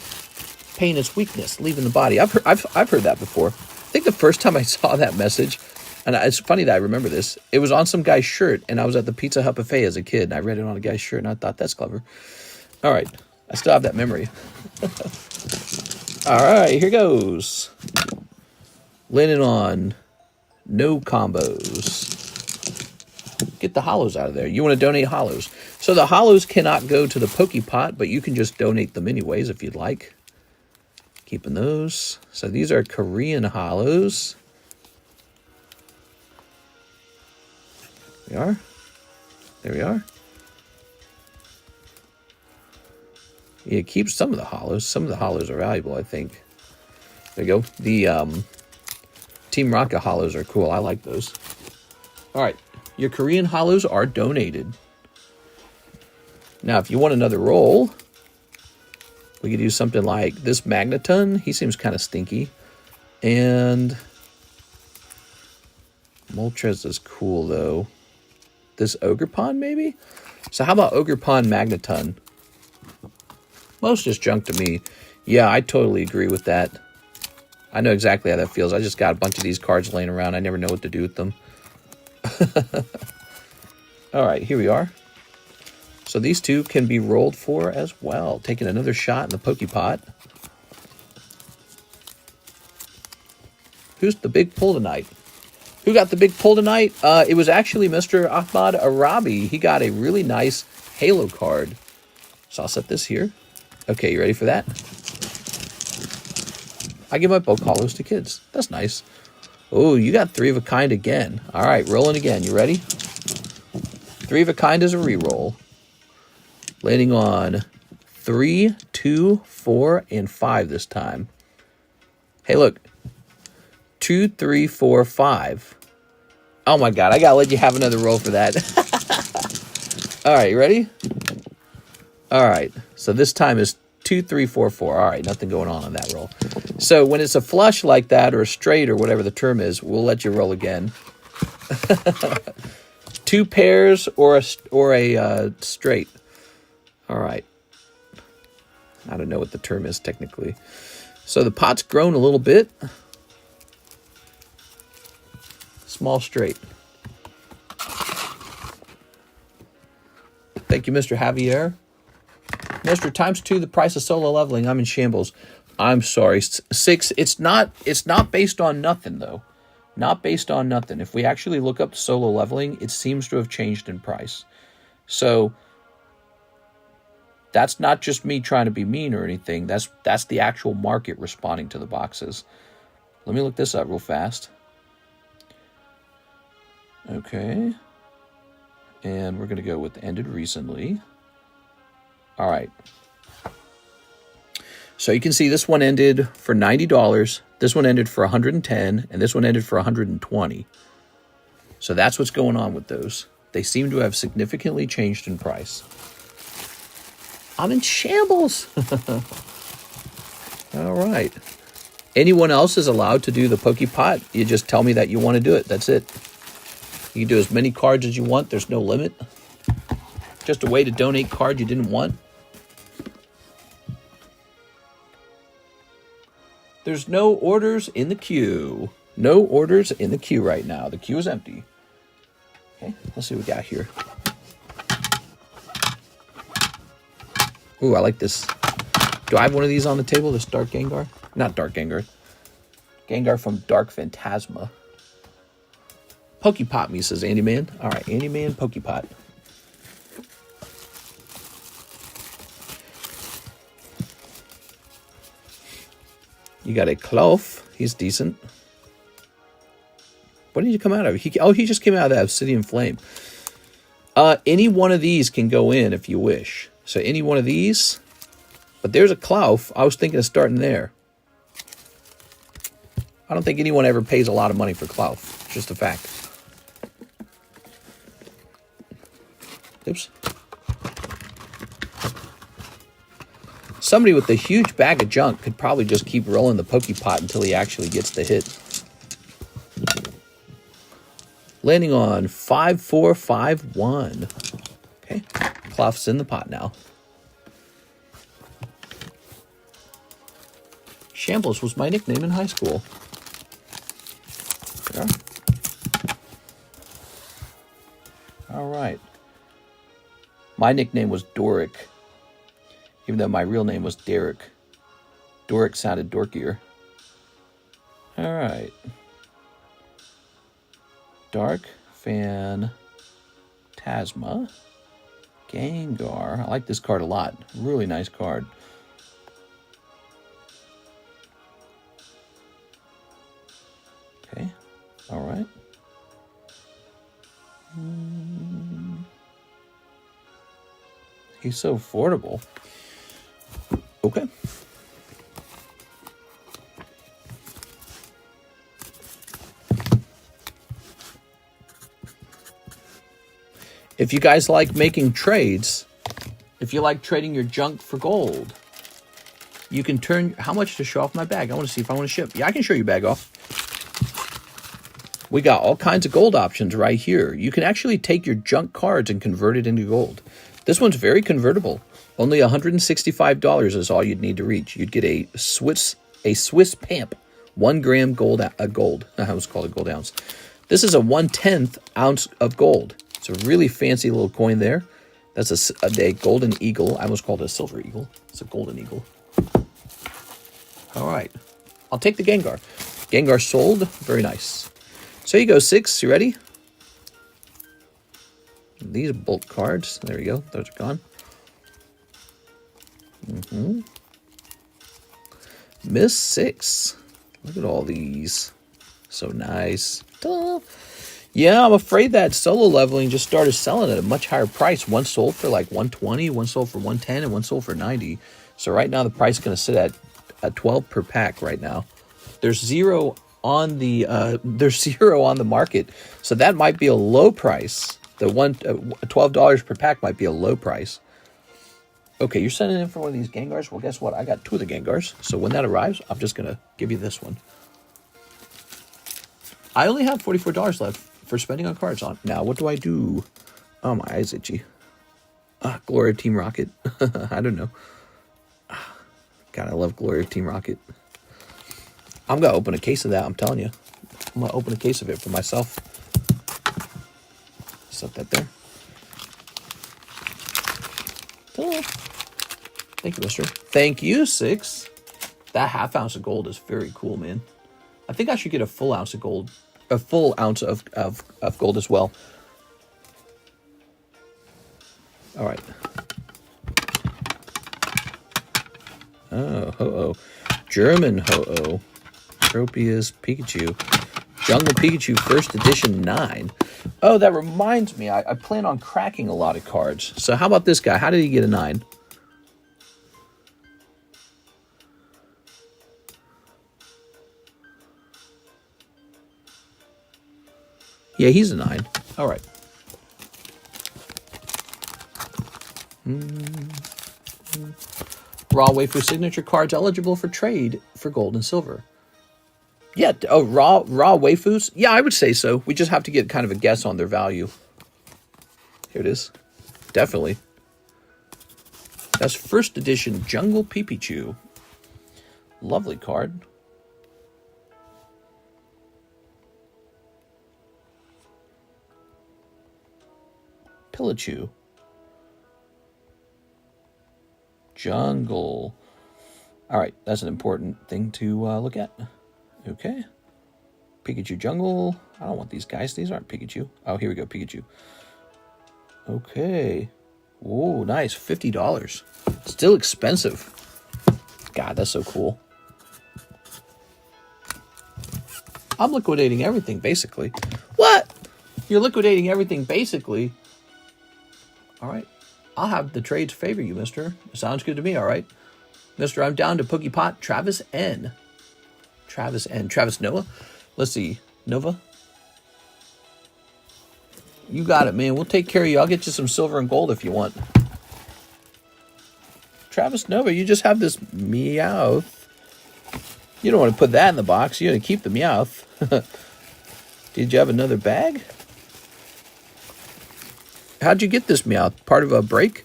Pain is weakness, leaving the body. I've heard that before. I think the first time I saw that message, and it's funny that I remember this, it was on some guy's shirt, and I was at the Pizza Hut buffet as a kid, and I read it on a guy's shirt, and I thought, that's clever. All right, I still have that memory. All right, here goes. Landing on no combos. Get the hollows out of there. You want to donate hollows. So the hollows cannot go to the Pokepot, but you can just donate them anyways if you'd like. Keeping those. So these are Korean hollows. There we are. There we are. Yeah, keep some of the hollows. Some of the hollows are valuable, I think. There you go. The Team Rocket hollows are cool. I like those. All right. Your Korean hollows are donated. Now, if you want another roll, we could do something like this Magneton. He seems kind of stinky. And Moltres is cool, though. This Ogerpon, maybe? So how about Ogerpon Magneton? Most is junk to me. Yeah, I totally agree with that. I know exactly how that feels. I just got a bunch of these cards laying around. I never know what to do with them. All right, here we are. So these 2 can be rolled for as well. Taking another shot in the Pokepot. Who's the big pull tonight? Who got the big pull tonight? It was actually Mr. Ahmad Arabi. He got a really nice Halo card. So I'll set this here. Okay, you ready for that? I give my bulk hollows to kids. That's nice. Oh, you got 3 of a kind again. All right, rolling again. You ready? 3 of a kind is a reroll. Landing on 3, 2, 4, and 5 this time. Hey, look. 2, 3, 4, 5. Oh my God, I gotta let you have another roll for that. All right, you ready? All right, so this time is 2, 3, 4, 4. All right, nothing going on that roll. So when it's a flush like that, or a straight, or whatever the term is, we'll let you roll again. 2 pairs or a straight. All right. I don't know what the term is technically. So the pot's grown a little bit. Small straight. Thank you, Mr. Javier. Mr. times 2 the price of solo leveling. I'm in shambles. I'm sorry. 6. It's not based on nothing though. Not based on nothing. If we actually look up solo leveling, it seems to have changed in price. So that's not just me trying to be mean or anything. That's the actual market responding to the boxes. Let me look this up real fast. Okay. And we're going to go with ended recently. All right. So you can see this one ended for $90. This one ended for $110, and this one ended for $120. So that's what's going on with those. They seem to have significantly changed in price. I'm in shambles. All right. Anyone else is allowed to do the Pokepot. You just tell me that you want to do it. That's it. You can do as many cards as you want. There's no limit. Just a way to donate cards you didn't want. There's no orders in the queue. No orders in the queue right now. The queue is empty. Okay, let's see what we got here. Ooh, I like this. Do I have one of these on the table? This Dark Gengar? Not Dark Gengar. Gengar from Dark Phantasma. Pokepot me, says Andy Man. All right, Andy Man, Pokepot. You got a Cloth. He's decent. What did you come out of? He just came out of that Obsidian Flame. Any one of these can go in if you wish. So any one of these. But there's a Cloth. I was thinking of starting there. I don't think anyone ever pays a lot of money for Cloth. It's just a fact. Oops. Somebody with a huge bag of junk could probably just keep rolling the Pokepot until he actually gets the hit. Landing on 5451. Okay. Clough's in the pot now. Shambles was my nickname in high school. Yeah. All right. My nickname was Doric, even though my real name was Derek. Doric sounded dorkier. All right. Dark Phantasma. Gengar. I like this card a lot. Really nice card. Okay. All right. He's so affordable. Okay. If you guys like making trades, if you like trading your junk for gold, you can turn... How much to show off my bag? I want to see if I want to ship. Yeah, I can show you bag off. We got all kinds of gold options right here. You can actually take your junk cards and convert it into gold. This one's very convertible. Only $165 is all you'd need to reach. You'd get a Swiss Pamp, 1 gram gold. I was called a gold ounce. This is a 1/10 ounce of gold. It's a really fancy little coin there. That's a golden eagle. I almost called it a silver eagle. It's a golden eagle. All right. I'll take the Gengar. Gengar sold. Very nice. So you go, 6. You ready? These are bulk cards. There you go. Those are gone. Miss 6. Look at all these. So nice. Ta-da. Yeah, I'm afraid that solo leveling just started selling at a much higher price. One sold for like 120, one sold for 110, and one sold for 90. So right now the price is going to sit at 12 per pack right now. There's zero on the market, so that might be a low price. The $12 per pack might be a low price. Okay, you're sending in for one of these Gengars. Well, guess what? I got 2 of the Gengars. So when that arrives, I'm just gonna give you this one. I only have $44 left for spending on cards on. Now, what do I do? Oh, my eyes itchy. Glory of Team Rocket. I don't know. God, I love Glory of Team Rocket. I'm going to open a case of that, I'm telling you. I'm going to open a case of it for myself. Set that there. Oh. Thank you, mister. Thank you, 6. That ½ ounce of gold is very cool, man. I think I should get a full ounce of gold. A full ounce of gold as well. All right. Oh, Ho-Oh. German Ho-Oh. Tropius Pikachu. Jungle Pikachu First Edition 9. Oh, that reminds me. I plan on cracking a lot of cards. So how about this guy? How did he get a 9? Yeah, he's a 9. All right. Raw Waifu signature cards eligible for trade for gold and silver. Yeah, oh, raw waifus? Yeah, I would say so. We just have to get kind of a guess on their value. Here it is. Definitely. That's first edition Jungle Pipichu. Lovely card. Pillachu. Jungle. All right, that's an important thing to look at. Okay. Pikachu Jungle. I don't want these guys. These aren't Pikachu. Oh, here we go, Pikachu. Okay. Whoa, nice. $50. Still expensive. God, that's so cool. I'm liquidating everything, basically. What? You're liquidating everything, basically? All right. I'll have the trades favor you, mister. Sounds good to me, all right. Mister, I'm down to Pookie Pot. Travis N. Travis N. Travis Noah. Let's see. Nova. You got it, man. We'll take care of you. I'll get you some silver and gold if you want. Travis Nova, you just have this Meowth. You don't want to put that in the box. You're going to keep the Meowth. Did you have another bag? How'd you get this Meowth? Part of a break?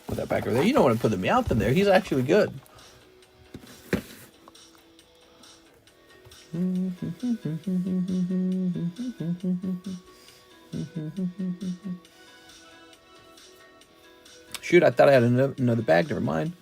Put that back over there. You don't want to put the Meowth in there. He's actually good. Shoot, I thought I had another bag. Never mind.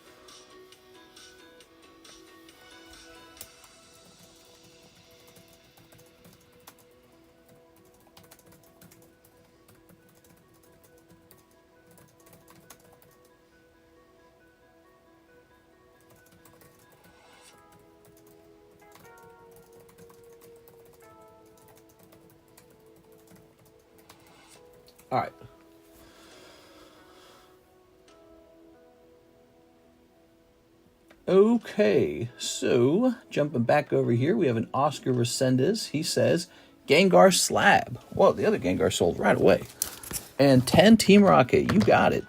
All right. Okay, so jumping back over here, we have an Oscar Resendez. He says, Gengar Slab. Whoa, the other Gengar sold right away. And 10 Team Rocket. You got it.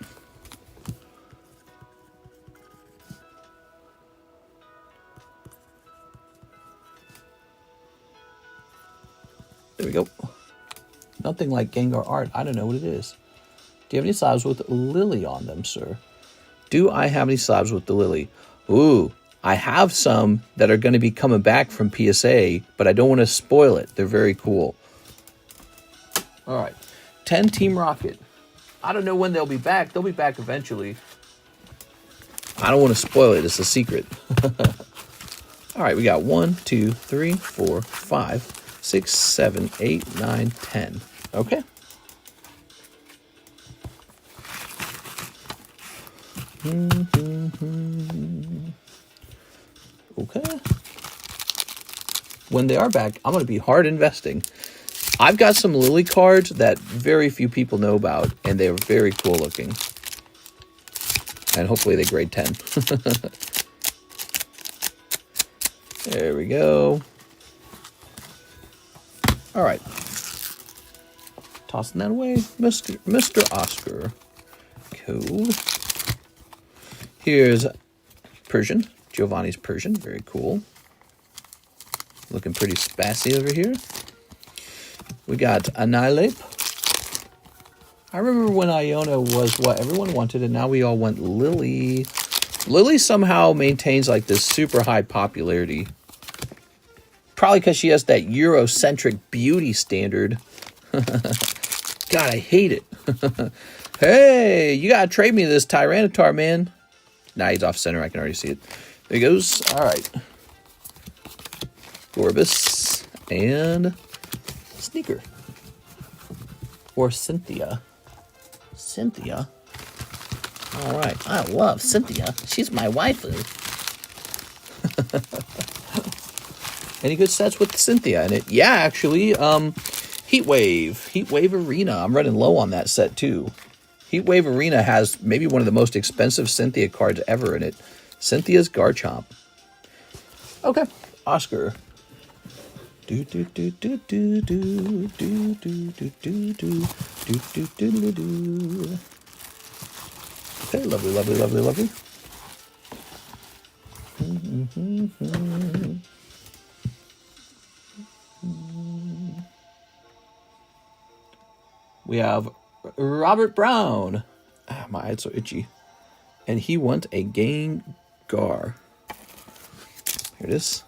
There we go. Nothing like Gengar art. I don't know what it is. Do you have any slabs with Lily on them, sir? Do I have any slabs with the Lily? Ooh, I have some that are going to be coming back from PSA, but I don't want to spoil it. They're very cool. All right. 10 Team Rocket. I don't know when they'll be back. They'll be back eventually. I don't want to spoil it. It's a secret. All right, we got 1, 2, 3, 4, 5, 6, 7, 8, 9, 10. Okay. Okay. When they are back, I'm going to be hard investing. I've got some Lily cards that very few people know about, and they're very cool looking. And hopefully they grade 10. There we go. All right. Tossing that away, Mr. Oscar. Cool. Here's Persian. Giovanni's Persian. Very cool. Looking pretty spassy over here. We got Annihilate. I remember when Iona was what everyone wanted, and now we all want Lily. Lily somehow maintains like this super high popularity. Probably because she has that Eurocentric beauty standard. God, I hate it. Hey, you gotta trade me this Tyranitar, man. Nah, he's off center. I can already see it. There he goes. All right. Gorbis and Sneaker. Or Cynthia. Cynthia? All right. I love Cynthia. She's my waifu. Any good sets with Cynthia in it? Yeah, actually. Heatwave. Heatwave Arena. I'm running low on that set, too. Heatwave Arena has maybe one of the most expensive Cynthia cards ever in it. Cynthia's Garchomp. Okay. Oscar. Do do do do do do do do do do do do do do do. Okay, lovely, lovely, lovely, lovely. We have Robert Brown. Ah, my eyes so itchy. And he wants a Gengar. Here it is.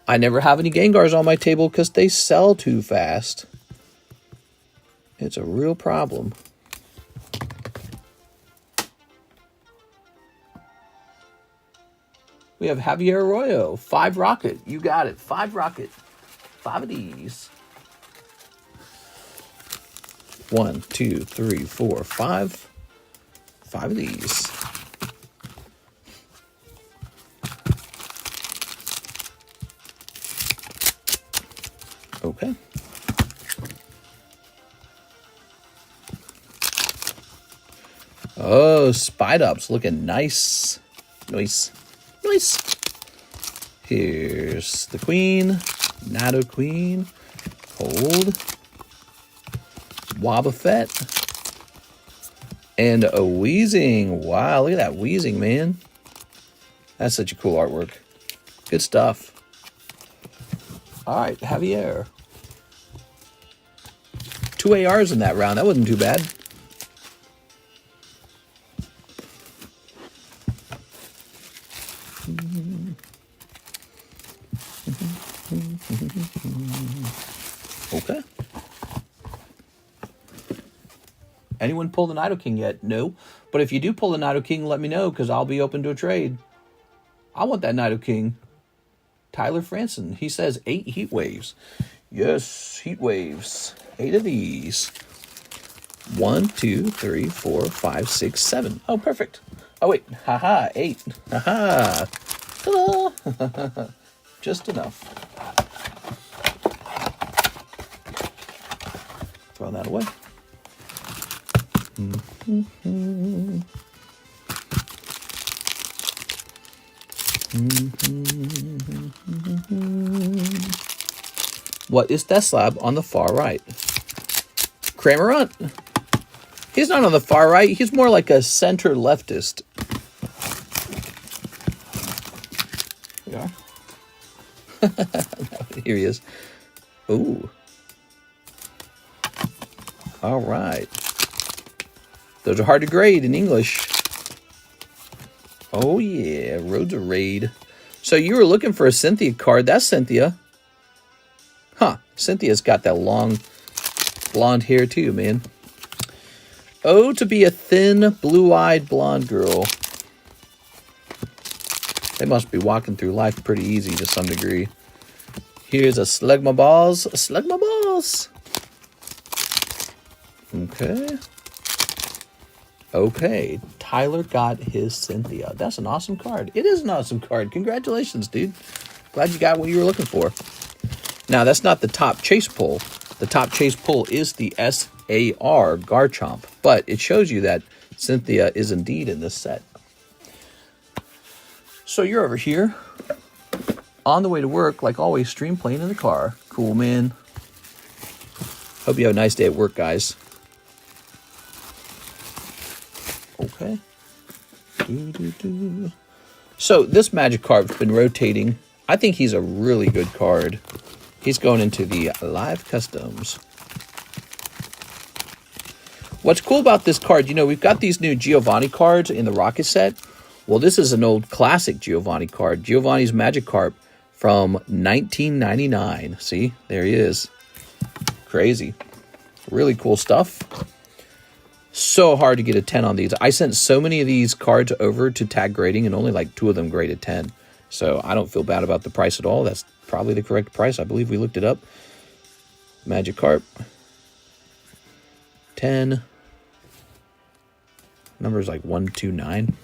I never have any Gengars on my table because they sell too fast. It's a real problem. We have Javier Arroyo, 5 Rocket. You got it, 5 Rocket. 5 of these. 1, 2, 3, 4, 5. 5 of these. Okay. Oh, Spidops looking nice. Nice. Nice. Here's the Queen. Nado Queen. Hold. Wobbuffet. And a Weezing. Wow, look at that Weezing, man. That's such a cool artwork. Good stuff. All right, Javier. 2 ARs in that round. That wasn't too bad. Okay. Anyone pull the Nid King yet? No. But if you do pull the Nid King, let me know, because I'll be open to a trade. I want that Nid King. Tyler Franson. He says 8 heat waves. Yes, heat waves. 8 of these. 1, 2, 3, 4, 5, 6, 7. Oh, perfect. Oh, wait. Haha, 8. Haha. Ta-da! Just enough. Throw that away. What is that slab on the far right? Cramorant. He's not on the far right. He's more like a center leftist. Here we are. Here he is. Ooh. All right. Those are hard to grade in English. Oh, yeah. Roads of Raid. So you were looking for a Cynthia card. That's Cynthia. Huh. Cynthia's got that long blonde hair too, man. Oh, to be a thin, blue-eyed blonde girl. They must be walking through life pretty easy to some degree. Here's a Slugma Balls. Slugma Balls. Okay. Okay. Tyler got his Cynthia. That's an awesome card. It is an awesome card. Congratulations, dude. Glad you got what you were looking for. Now, that's not the top chase pull. The top chase pull is the SAR Garchomp, but it shows you that Cynthia is indeed in this set. So you're over here, on the way to work, like always, stream playing in the car. Cool, man. Hope you have a nice day at work, guys. Okay. So this Magikarp's been rotating. I think he's a really good card. He's going into the live customs. What's cool about this card, you know, we've got these new Giovanni cards in the Rocket set. Well, this is an old classic Giovanni card. Giovanni's Magikarp from 1999. See, there he is. Crazy. Really cool stuff. So hard to get a 10 on these. I sent so many of these cards over to tag grading and only like 2 of them graded 10. So I don't feel bad about the price at all. That's probably the correct price. I believe we looked it up. Magikarp. 10. Number is like 129.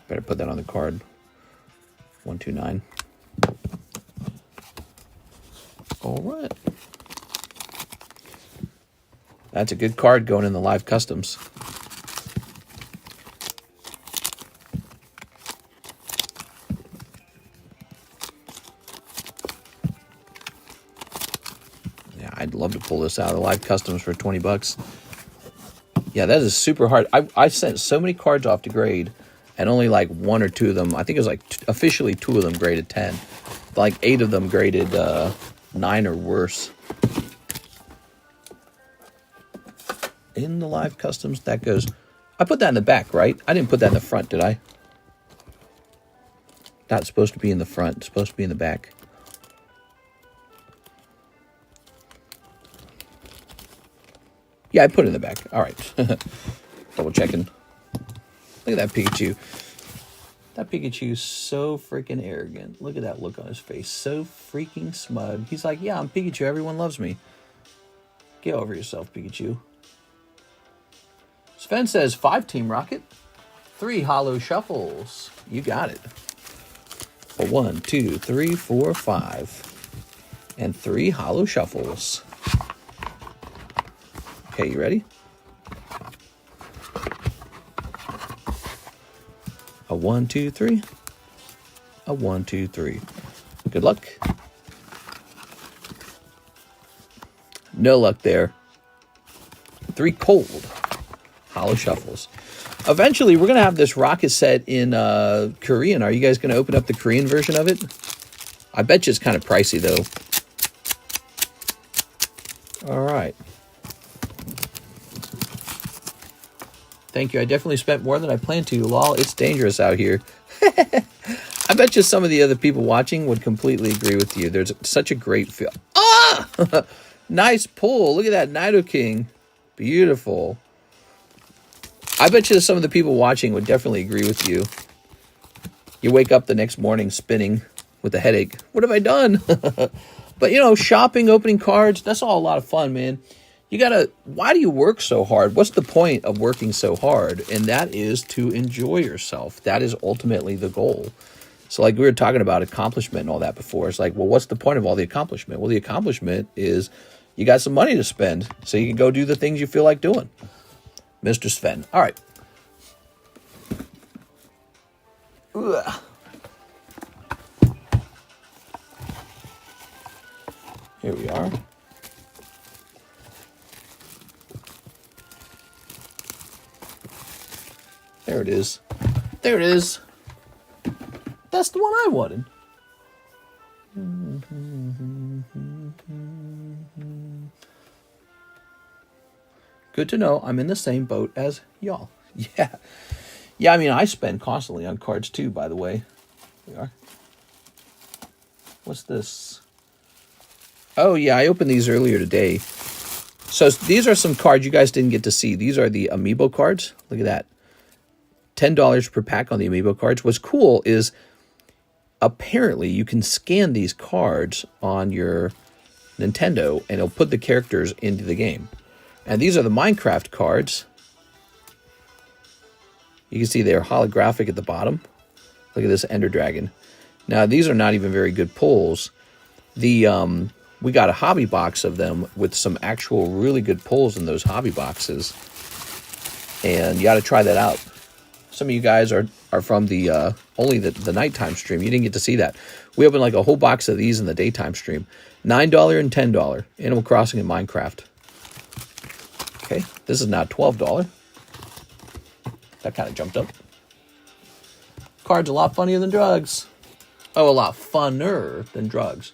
Better put that on the card. 129. All right. That's a good card going in the live customs. Yeah, I'd love to pull this out of the live customs for 20 bucks. Yeah, that is super hard. I sent so many cards off to grade, and only like 1 or 2 of them, I think it was like officially 2 of them graded 10. Like 8 of them graded 9 or worse. In the live customs, that goes... I put that in the back, right? I didn't put that in the front, did I? Not supposed to be in the front. It's supposed to be in the back. Yeah, I put it in the back. All right. Double checking. Look at that Pikachu. That Pikachu's so freaking arrogant. Look at that look on his face. So freaking smug. He's like, yeah, I'm Pikachu. Everyone loves me. Get over yourself, Pikachu. Sven says 5 Team Rocket. 3 hollow shuffles. You got it. 1, 2, 3, 4, 5. And 3 hollow shuffles. Okay, you ready? A 1, 2, 3. A 1, 2, 3. Good luck. No luck there. 3 cold. Hollow shuffles. Eventually, we're going to have this rocket set in Korean. Are you guys going to open up the Korean version of it? I bet you it's kind of pricey, though. All right. Thank you. I definitely spent more than I planned to. Lol, it's dangerous out here. I bet you some of the other people watching would completely agree with you. There's such a great feel. Ah! Nice pull. Look at that Nid King. Beautiful. I bet you some of the people watching would definitely agree with you. You wake up the next morning spinning with a headache. What have I done? But, you know, shopping, opening cards, that's all a lot of fun, man. You gotta, why do you work so hard? What's the point of working so hard? And that is to enjoy yourself. That is ultimately the goal. So like we were talking about accomplishment and all that before. It's like, well, what's the point of all the accomplishment? Well, the accomplishment is you got some money to spend so you can go do the things you feel like doing. Mr. Sven. All right. Ugh. Here we are. There it is. There it is. That's the one I wanted. Good to know I'm in the same boat as y'all. Yeah. Yeah, I mean, I spend constantly on cards too, by the way. Here we are. What's this? Oh, yeah, I opened these earlier today. So these are some cards you guys didn't get to see. These are the Amiibo cards. Look at that. $10 per pack on the Amiibo cards. What's cool is apparently you can scan these cards on your Nintendo and it'll put the characters into the game. And these are the Minecraft cards. You can see they're holographic at the bottom. Look at this Ender Dragon. Now, these are not even very good pulls. We got a hobby box of them with some actual really good pulls in those hobby boxes. And you got to try that out. Some of you guys are from the only the nighttime stream. You didn't get to see that. We opened like a whole box of these in the daytime stream. $9 and $10. Animal Crossing and Minecraft. Okay, this is now $12. That kind of jumped up. Cards a lot funnier than drugs. Oh, a lot funner than drugs.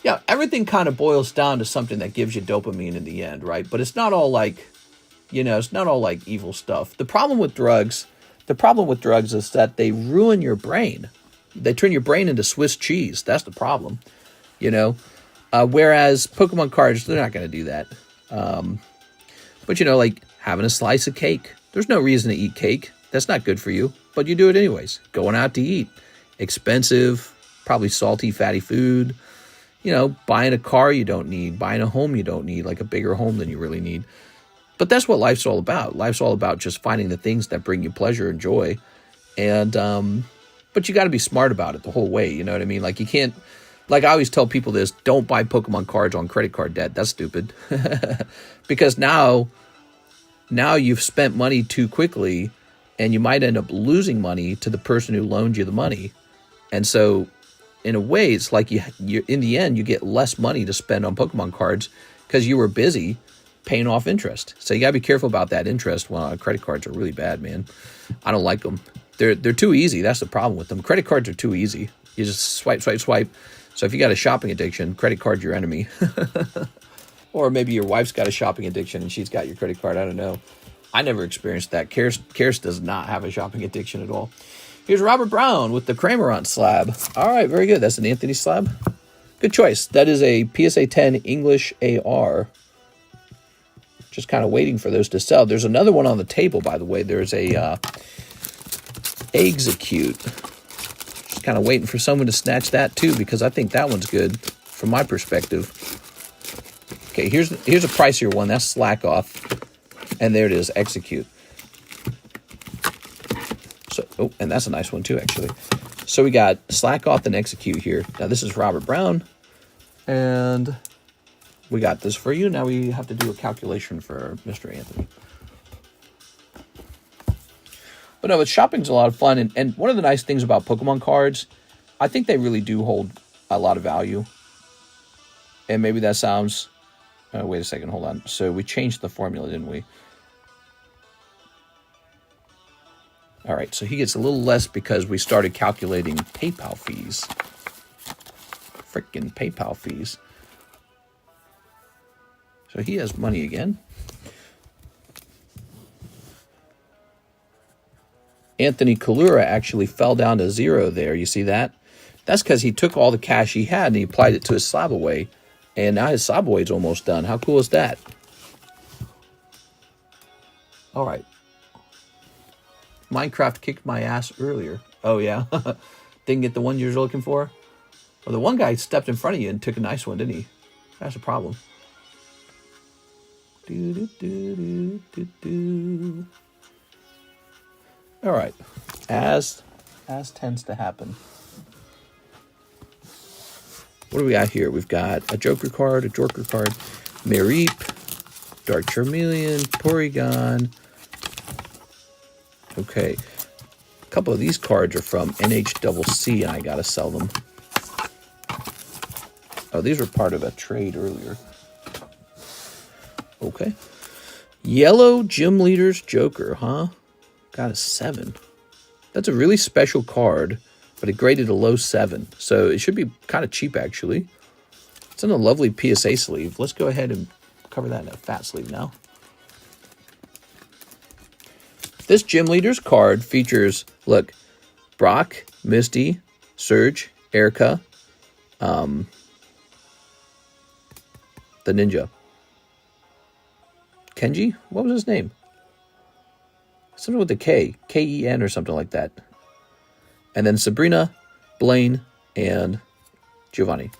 Yeah, everything kind of boils down to something that gives you dopamine in the end, right? But it's not all like, you know, it's not all like evil stuff. The problem with drugs is that they ruin your brain. They turn your brain into Swiss cheese. That's the problem, you know? Whereas Pokemon cards, they're not going to do that. But, you know, like having a slice of cake. There's no reason to eat cake. That's not good for you, but you do it anyways. Going out to eat. Expensive, probably salty, fatty food. You know, buying a car you don't need. Buying a home you don't need, like a bigger home than you really need. But that's what life's all about. Life's all about just finding the things that bring you pleasure and joy. And, but you got to be smart about it the whole way. You know what I mean? Like you can't, like I always tell people this, don't buy Pokemon cards on credit card debt. That's stupid. Because now you've spent money too quickly and you might end up losing money to the person who loaned you the money. And so in a way, it's like you in the end, you get less money to spend on Pokemon cards because you were busy paying off interest. So you got to be careful about that interest. Well, credit cards are really bad, man. I don't like them. They're too easy. That's the problem with them. Credit cards are too easy. You just swipe, swipe, swipe. So if you got a shopping addiction, credit card's your enemy. Or maybe your wife's got a shopping addiction and she's got your credit card. I don't know. I never experienced that. Karis does not have a shopping addiction at all. Here's Robert Brown with the Kramerant slab. All right, very good. That's an Anthony slab. Good choice. That is a PSA 10 English AR. Just kind of waiting for those to sell. There's another one on the table, by the way. There's a Execute. Just kind of waiting for someone to snatch that too, because I think that one's good from my perspective. Okay, here's a pricier one. That's Slack Off. And there it is, Execute. So, oh, and that's a nice one too, actually. So we got Slack Off and Execute here. Now this is Robert Brown. And we got this for you. Now we have to do a calculation for Mr. Anthony. But no, shopping's a lot of fun. And one of the nice things about Pokemon cards, I think they really do hold a lot of value. And maybe that sounds... wait a second, hold on. So we changed the formula, didn't we? All right, so he gets a little less because we started calculating PayPal fees. Frickin' PayPal fees. So he has money again. Anthony Kalura actually fell down to 0 there. You see that? That's because he took all the cash he had and he applied it to his slab away. And now his slab away is almost done. How cool is that? All right. Minecraft kicked my ass earlier. Oh, yeah? Didn't get the one you're looking for? Well, the one guy stepped in front of you and took a nice one, didn't he? That's a problem. All right. As tends to happen. What do we got here? We've got a Joker card, a Jorker card, Mareep, Dark Charmeleon, Porygon. Okay. A couple of these cards are from NHCC, and I gotta sell them. Oh, these were part of a trade earlier. Okay. Yellow Gym Leader's Joker, huh? Got a 7. That's a really special card, but it graded a low 7. So it should be kind of cheap, actually. It's in a lovely PSA sleeve. Let's go ahead and cover that in a fat sleeve now. This Gym Leader's card features, look, Brock, Misty, Surge, Erica, the Ninja. Kenji? What was his name? Something with a K. K-E-N or something like that. And then Sabrina, Blaine, and Giovanni.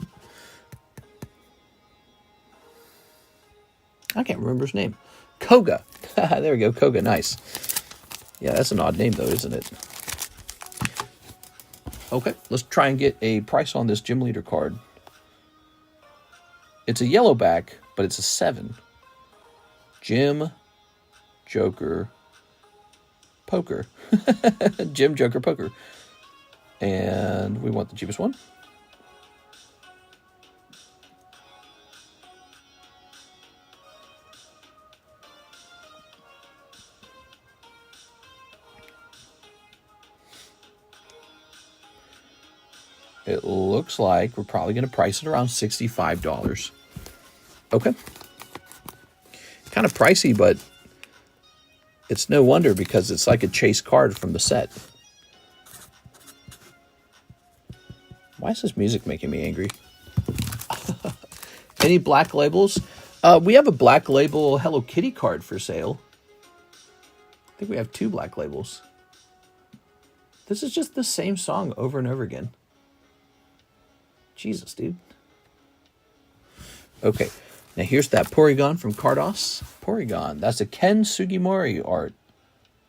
I can't remember his name. Koga. There we go. Koga. Nice. Yeah, that's an odd name, though, isn't it? Okay, let's try and get a price on this Gym Leader card. It's a yellow back, but it's a 7. Gym, Joker, Poker. Gym, Joker, Poker. And we want the cheapest one. It looks like we're probably going to price it around $65. Okay. Kind of pricey, but it's no wonder because it's like a chase card from the set. Why is this music making me angry? Any black labels? We have a black label Hello Kitty card for sale. I think we have 2 black labels. This is just the same song over and over again. Jesus, dude. Okay, now here's that Porygon from Cardos. Porygon, that's a Ken Sugimori art.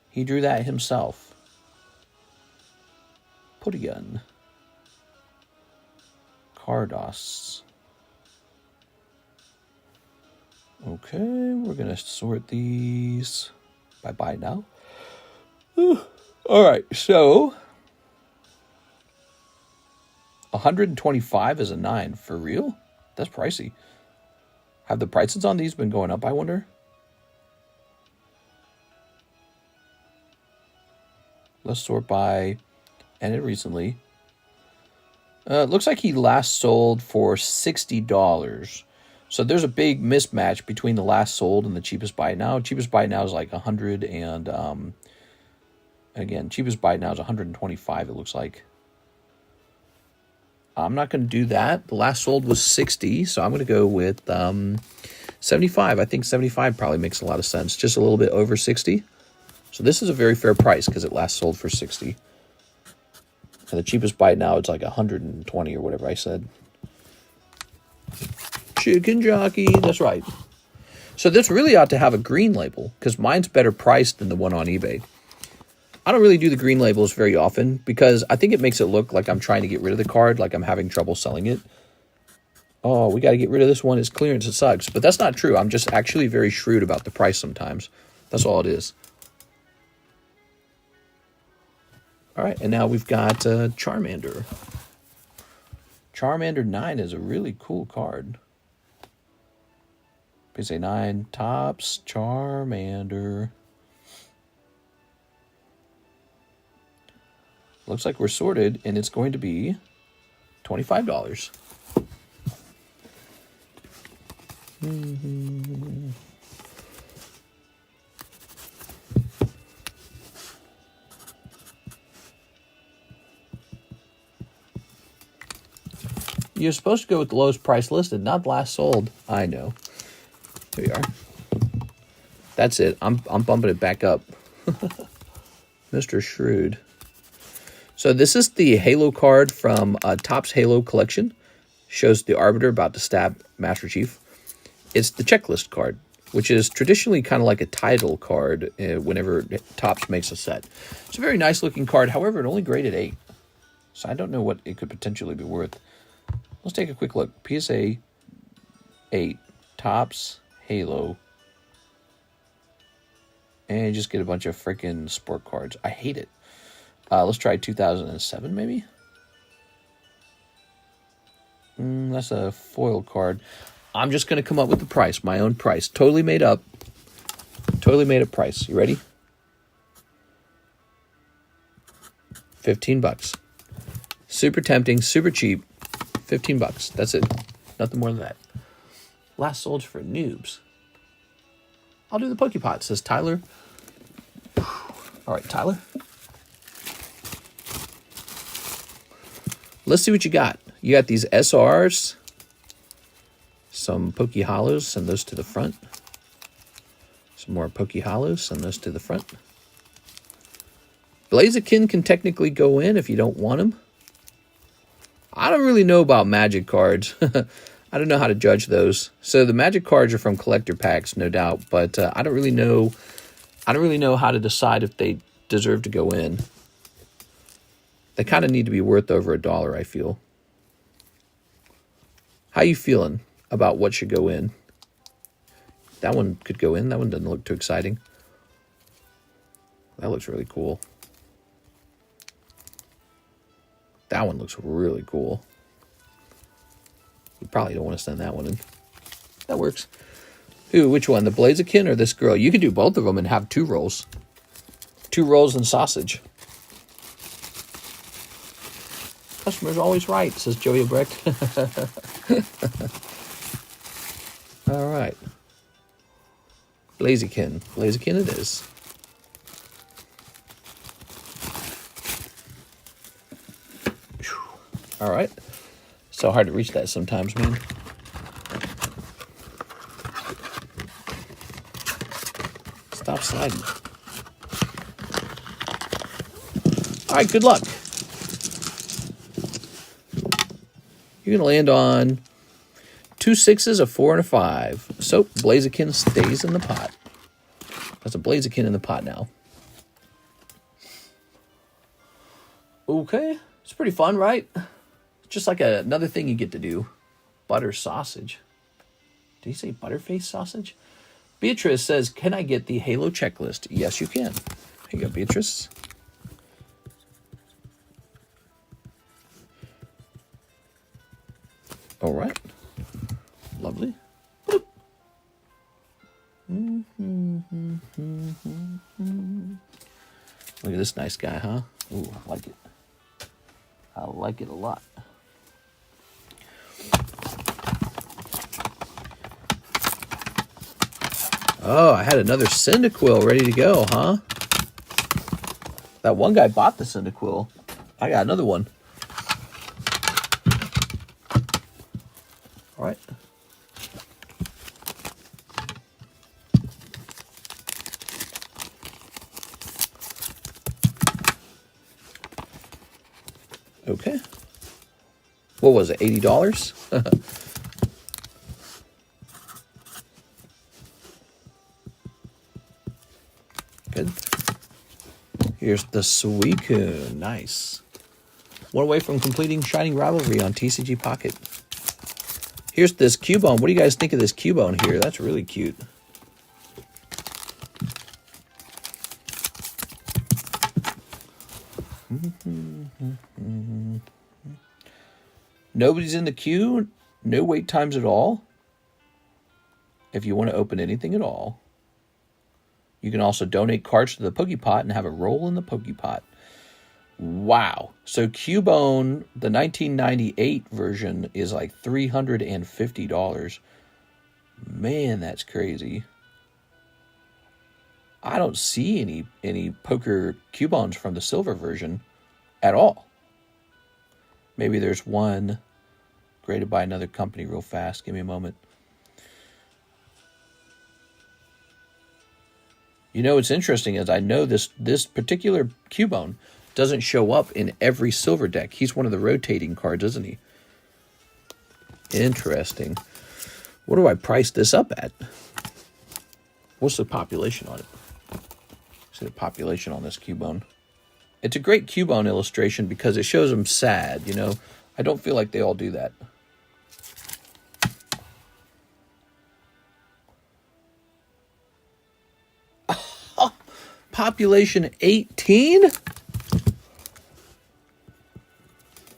He drew that himself. Porygon. Cardos. Okay, we're going to sort these bye-bye now. All right, so 125 is a 9. For real? That's pricey. Have the prices on these been going up, I wonder? Let's sort by ended recently. It looks like he last sold for $60. So there's a big mismatch between the last sold and the cheapest buy now. Cheapest buy now is like 100 and again, cheapest buy now is 125, it looks like. I'm not going to do that. The last sold was 60, so I'm going to go with 75. I think 75 probably makes a lot of sense. Just a little bit over 60. So this is a very fair price because it last sold for 60. And the cheapest buy now, it's like 120 or whatever I said. Chicken jockey, that's right. So this really ought to have a green label because mine's better priced than the one on eBay. I don't really do the green labels very often because I think it makes it look like I'm trying to get rid of the card, like I'm having trouble selling it. Oh, we got to get rid of this one. It's clearance. It sucks. But that's not true. I'm just actually very shrewd about the price sometimes. That's all it is. All right, and now we've got Charmander. Charmander 9 is a really cool card. PSA 9, Tops, Charmander. Looks like we're sorted, and it's going to be $25. You're supposed to go with the lowest price listed, not last sold. I know. Here we are. That's it. I'm bumping it back up. Mr. Shrewd. So this is the Halo card from Topps Halo collection. Shows the Arbiter about to stab Master Chief. It's the checklist card, which is traditionally kind of like a title card whenever Topps makes a set. It's a very nice looking card. However, it only graded 8. So I don't know what it could potentially be worth. Let's take a quick look. PSA 8, Topps, Halo. And just get a bunch of freaking sport cards. I hate it. Let's try 2007 maybe. That's a foil card. I'm just going to come up with the price, my own price. Totally made up. Totally made up price. You ready? $15. Super tempting, super cheap. $15. That's it. Nothing more than that. Last sold for noobs. I'll do the Pokepot, says Tyler. All right, Tyler. Let's see what you got. You got these SRs. Some Poke Hollows. Send those to the front. Some more Poke Hollows. Send those to the front. Blaziken can technically go in if you don't want them. I don't really know about magic cards. I don't know how to judge those. So the magic cards are from collector packs, no doubt, but I don't really know. I don't really know how to decide if they deserve to go in. They kind of need to be worth over $1, I feel. How you feeling about what should go in? That one could go in. That one doesn't look too exciting. That looks really cool. That one looks really cool. You probably don't want to send that one in. That works. Ooh, which one? The Blaziken or this girl? You could do both of them and have 2 rolls. 2 rolls and sausage. Customer's always right, says Joey Brecht. All right. Blaziken. Blaziken it is. All right. So hard to reach that sometimes, man. Stop sliding. All right, good luck. You're going to land on 2 6s, a 4, and a 5. So Blaziken stays in the pot. That's a Blaziken in the pot now. Okay. It's pretty fun, right? Just like another thing you get to do. Butter sausage. Did he say butterface sausage? Beatrice says, can I get the Halo checklist? Yes, you can. Here you go, Beatrice. All right. Lovely. Boop. Look at this nice guy, huh? Ooh, I like it. I like it a lot. Oh, I had another Cyndaquil ready to go, huh? That one guy bought the Cyndaquil. I got another one. All right. Okay. What was it, $80? Good. Here's the Suicune. Nice. One away from completing Shining Rivalry on TCG Pocket. Here's this Cubone. What do you guys think of this Cubone here? That's really cute. Nobody's in the queue. No wait times at all. If you want to open anything at all. You can also donate cards to the Pokepot and have a roll in the Pokepot. Wow. So Cubone, the 1998 version, is like $350. Man, that's crazy. I don't see any poker Cubones from the silver version at all. Maybe there's one graded by another company real fast. Give me a moment. You know, what's interesting is I know this particular Cubone doesn't show up in every silver deck. He's one of the rotating cards, isn't he? Interesting. What do I price this up at? What's the population on it? See the population on this Cubone. It's a great Cubone illustration because it shows him sad, you know. I don't feel like they all do that. Population 18?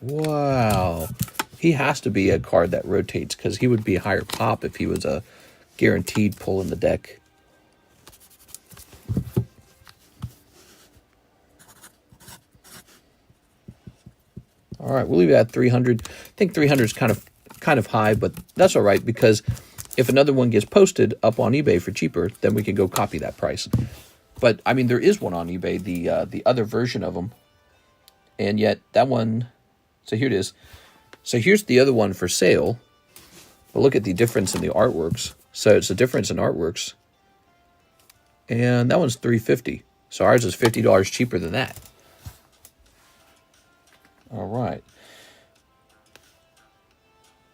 Wow. He has to be a card that rotates because he would be higher pop if he was a guaranteed pull in the deck. All right, we'll leave it at 300. I think 300 is kind of high, but that's all right because if another one gets posted up on eBay for cheaper, then we can go copy that price. But I mean, there is one on eBay, the other version of them, and yet that one. So here it is. So here's the other one for sale. But look at the difference in the artworks. So it's a difference in artworks, and that one's $350. So ours is $50 cheaper than that. All right.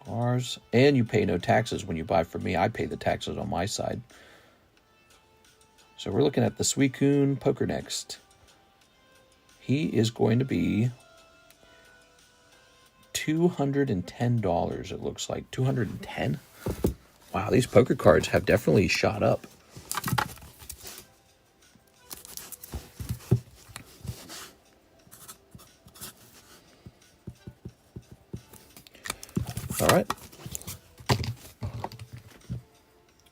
Ours, and you pay no taxes when you buy from me. I pay the taxes on my side. So we're looking at the Suicune Poker next. He is going to be $210, it looks like. $210? Wow, these poker cards have definitely shot up. All right.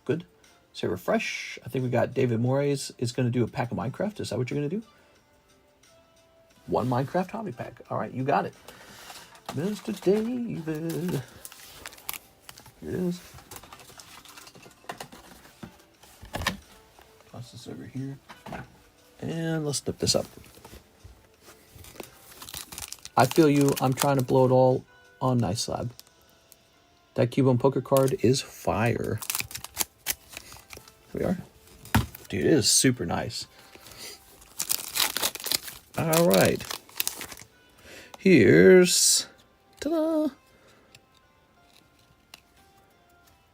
Good. Say refresh. I think we got David Moraes is going to do a pack of Minecraft. Is that what you're going to do? One Minecraft hobby pack. All right, you got it. Mr. David. Here it is. Toss this over here. And let's snip this up. I feel you. I'm trying to blow it all on Nice Slab. That Cubone poker card is fire. Here we are. Dude, it is super nice. All right. Here's... Ta-da!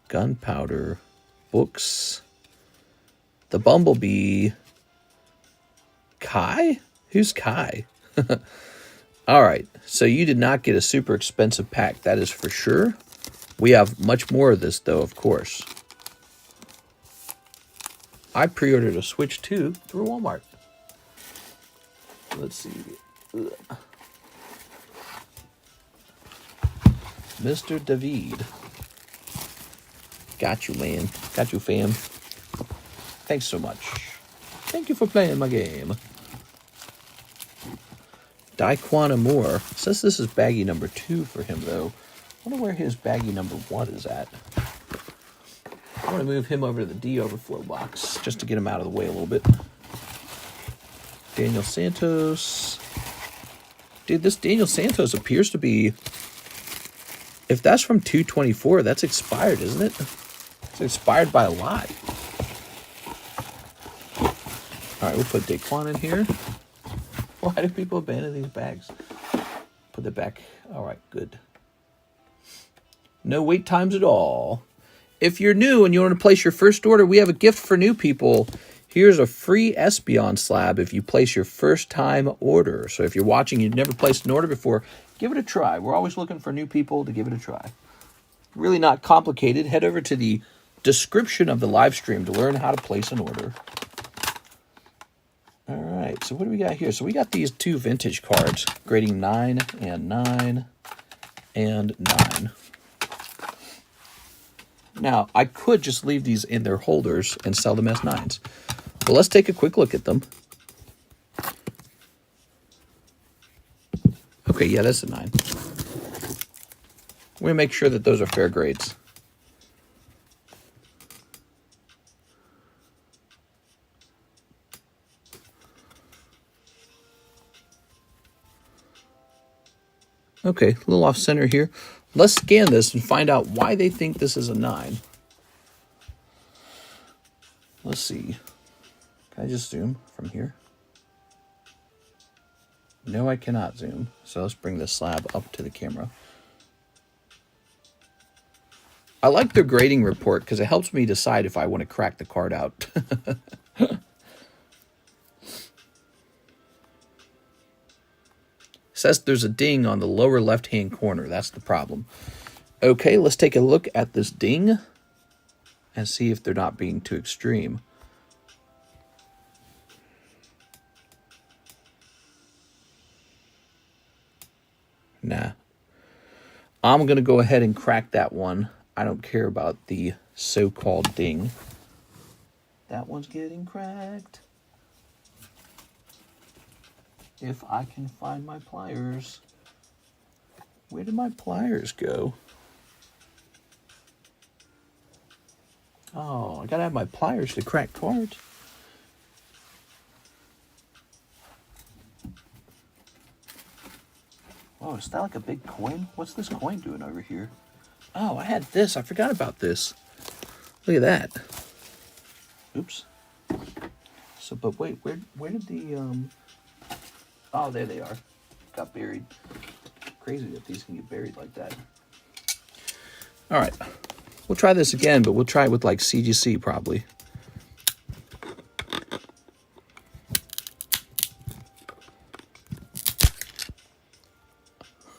Gunpowder. Books. The Bumblebee. Kai? Who's Kai? All right. So you did not get a super expensive pack. That is for sure. We have much more of this, though, of course. I pre-ordered a Switch 2 through Walmart. Let's see. Ugh. Mr. David. Got you, man. Got you, fam. Thanks so much. Thank you for playing my game. Daquan Moore says this is baggie number 2 for him, though. I wonder where his baggie number 1 is at. I'm going to move him over to the D overflow box just to get him out of the way a little bit. Daniel Santos. Dude, this Daniel Santos appears to be... If that's from 224, that's expired, isn't it? It's expired by a lot. All right, we'll put Daquan in here. Why do people abandon these bags? Put it back. All right, good. No wait times at all. If you're new and you want to place your first order, we have a gift for new people. Here's a free Espeon slab if you place your first time order. So if you're watching, you've never placed an order before, give it a try. We're always looking for new people to give it a try. Really not complicated. Head over to the description of the live stream to learn how to place an order. All right, so what do we got here? So we got these 2 vintage cards, grading 9 and 9 and 9. Now, I could just leave these in their holders and sell them as 9s. But let's take a quick look at them. Okay, yeah, that's a 9. We're going to make sure that those are fair grades. Okay, a little off center here. Let's scan this and find out why they think this is a 9. Let's see. Can I just zoom from here? No, I cannot zoom. So let's bring the slab up to the camera. I like their grading report because it helps me decide if I want to crack the card out. Says there's a ding on the lower left-hand corner. That's the problem. Okay, let's take a look at this ding and see if they're not being too extreme. Nah. I'm going to go ahead and crack that one. I don't care about the so-called ding. That one's getting cracked. If I can find my pliers. Where did my pliers go? Oh, I gotta have my pliers to crack cards. Oh, is that like a big coin? What's this coin doing over here? Oh, I had this. I forgot about this. Look at that. Oops. So, but wait, where did the Oh, there they are. Got buried. Crazy that these can get buried like that. All right. We'll try this again, but we'll try it with like CGC probably.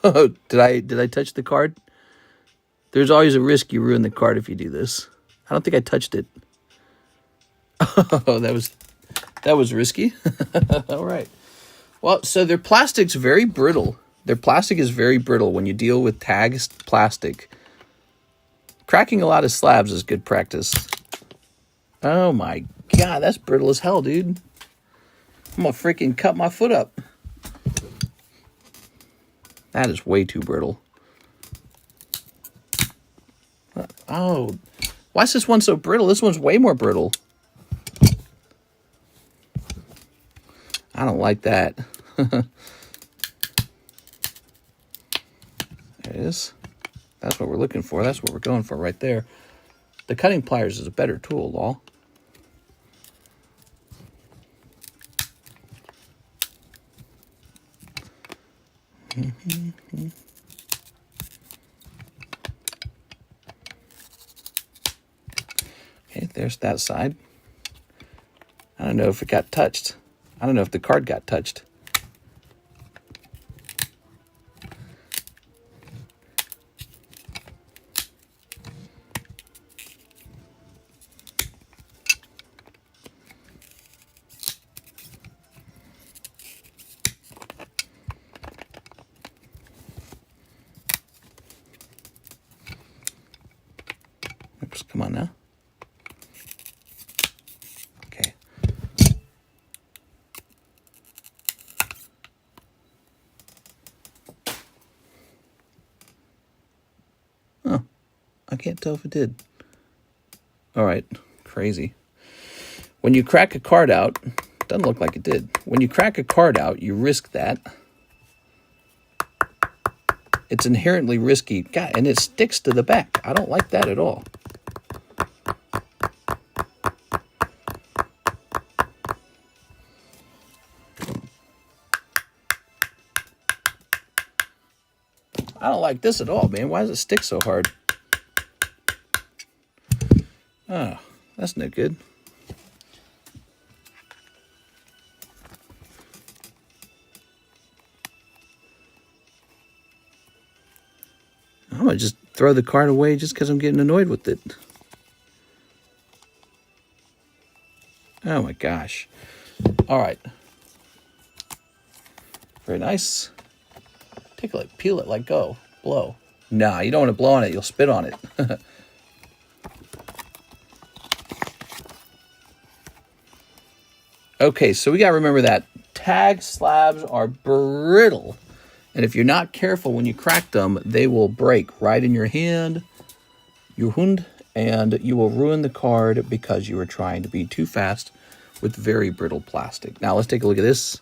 Oh, did I touch the card? There's always a risk you ruin the card if you do this. I don't think I touched it. Oh, that was risky. All right. Well, so their plastic's very brittle. Their plastic is very brittle when you deal with tagged plastic. Cracking a lot of slabs is good practice. Oh my God, that's brittle as hell, dude. I'm gonna freaking cut my foot up. That is way too brittle. Oh, why is this one so brittle? This one's way more brittle. I don't like that. There it is. That's what we're looking for. That's what we're going for right there. The cutting pliers is a better tool, lol. Okay, there's that side. I don't know if it got touched. I don't know if the card got touched. Oops, come on now. Okay. I can't tell if it did. All right, crazy. When you crack a card out, doesn't look like it did. When you crack a card out, you risk that. It's inherently risky. God, and it sticks to the back. I don't like that at all. I don't like this at all, man. Why does it stick so hard? Oh, that's no good. I'm going to just throw the card away just because I'm getting annoyed with it. Oh my gosh. All right. Very nice. Tickle it, peel it, let go, blow. Nah, you don't want to blow on it. You'll spit on it. Okay, so we got to remember that tag slabs are brittle. And if you're not careful when you crack them, they will break right in your hand, your hund, and you will ruin the card because you were trying to be too fast with very brittle plastic. Now, let's take a look at this.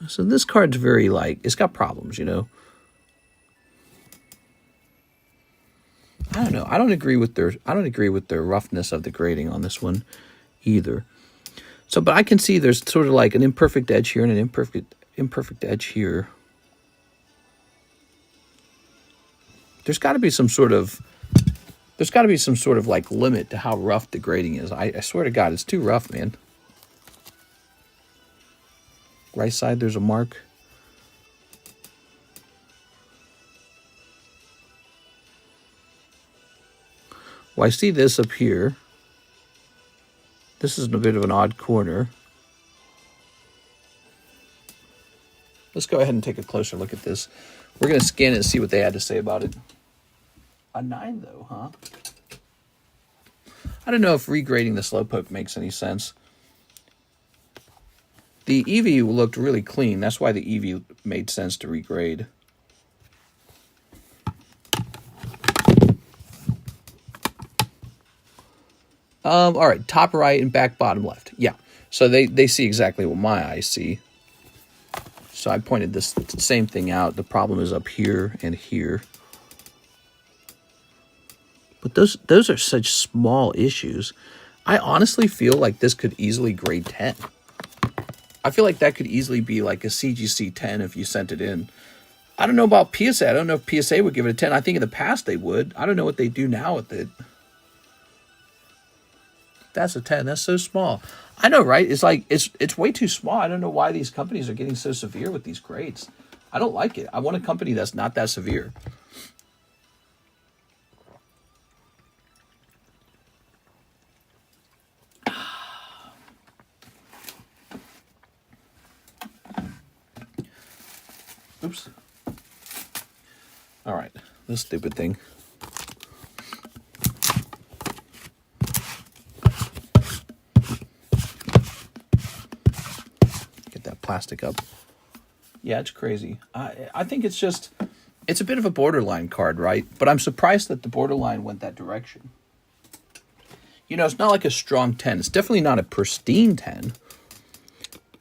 So this card's very, like, it's got problems, you know. I don't know. I don't agree with their roughness of the grading on this one either. So, but I can see there's sort of like an imperfect edge here and an imperfect edge here. There's got to be some sort of like limit to how rough the grading is. I swear to God, it's too rough, man. Right side, there's a mark. Well, I see this up here. This is a bit of an odd corner. Let's go ahead and take a closer look at this. We're going to scan it and see what they had to say about it. A 9, though, huh? I don't know if regrading the Slowpoke makes any sense. The Eevee looked really clean. That's why the Eevee made sense to regrade. All right, top right and back bottom left. Yeah, so they see exactly what my eyes see. So I pointed this same thing out. The problem is up here and here. But those are such small issues. I honestly feel like this could easily grade 10. I feel like that could easily be like a CGC 10 if you sent it in. I don't know about PSA. I don't know if PSA would give it a 10. I think in the past they would. I don't know what they do now with it. That's a 10. That's so small. I know, right? It's like, it's way too small. I don't know why these companies are getting so severe with these grades. I don't like it. I want a company that's not that severe. Oops. All right. This stupid thing. Get that plastic up. Yeah, it's crazy. I think it's a bit of a borderline card, right? But I'm surprised that the borderline went that direction. You know, it's not like a strong 10. It's definitely not a pristine 10.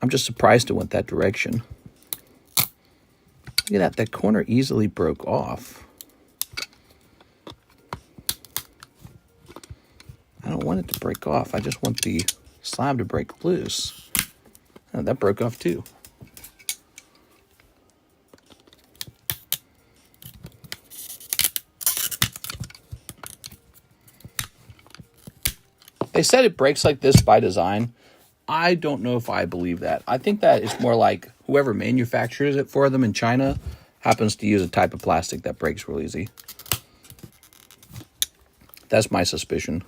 I'm just surprised it went that direction. Look at that. That corner easily broke off. I don't want it to break off. I just want the slab to break loose. Oh, that broke off too. They said it breaks like this by design. I don't know if I believe that. I think that it's more like whoever manufactures it for them in China happens to use a type of plastic that breaks real easy. That's my suspicion.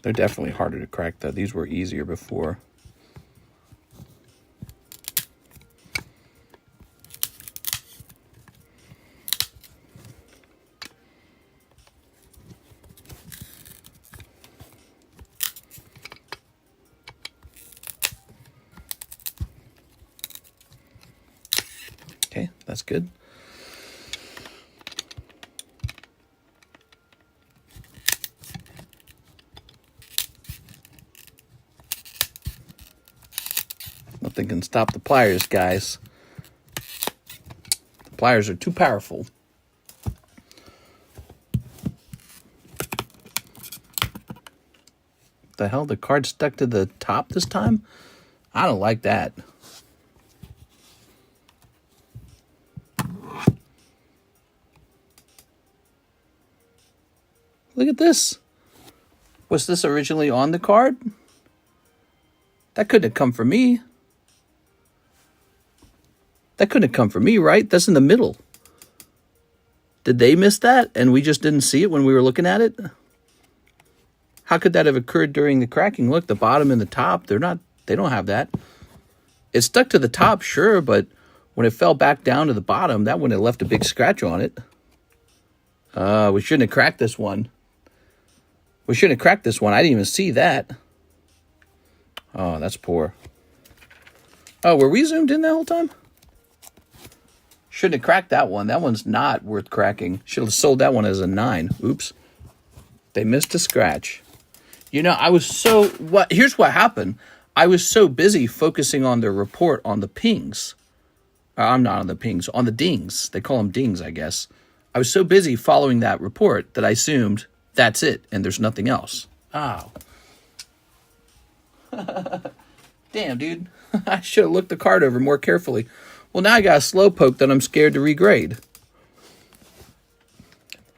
They're definitely harder to crack, though. These were easier before. Okay, that's good. Nothing can stop the pliers, guys. The pliers are too powerful. The hell? The card stuck to the top this time? I don't like that. Look at this. Was this originally on the card? That couldn't have come from me. That couldn't have come from me, right? That's in the middle. Did they miss that and we just didn't see it when we were looking at it? How could that have occurred during the cracking? Look, the bottom and the top, they don't have that. It stuck to the top, sure, but when it fell back down to the bottom, that wouldn't have left a big scratch on it. We shouldn't have cracked this one. We shouldn't have cracked this one. I didn't even see that. Oh, that's poor. Oh, were we zoomed in that whole time? Shouldn't have cracked that one. That one's not worth cracking. Should have sold that one as a 9. Oops. They missed a scratch. You know, here's what happened. I was so busy focusing on the report on the pings. I'm not on the pings, on the dings. They call them dings, I guess. I was so busy following that report that I assumed that's it and there's nothing else. Oh. Damn, dude. I should have looked the card over more carefully. Well, now I got a slow poke that I'm scared to regrade.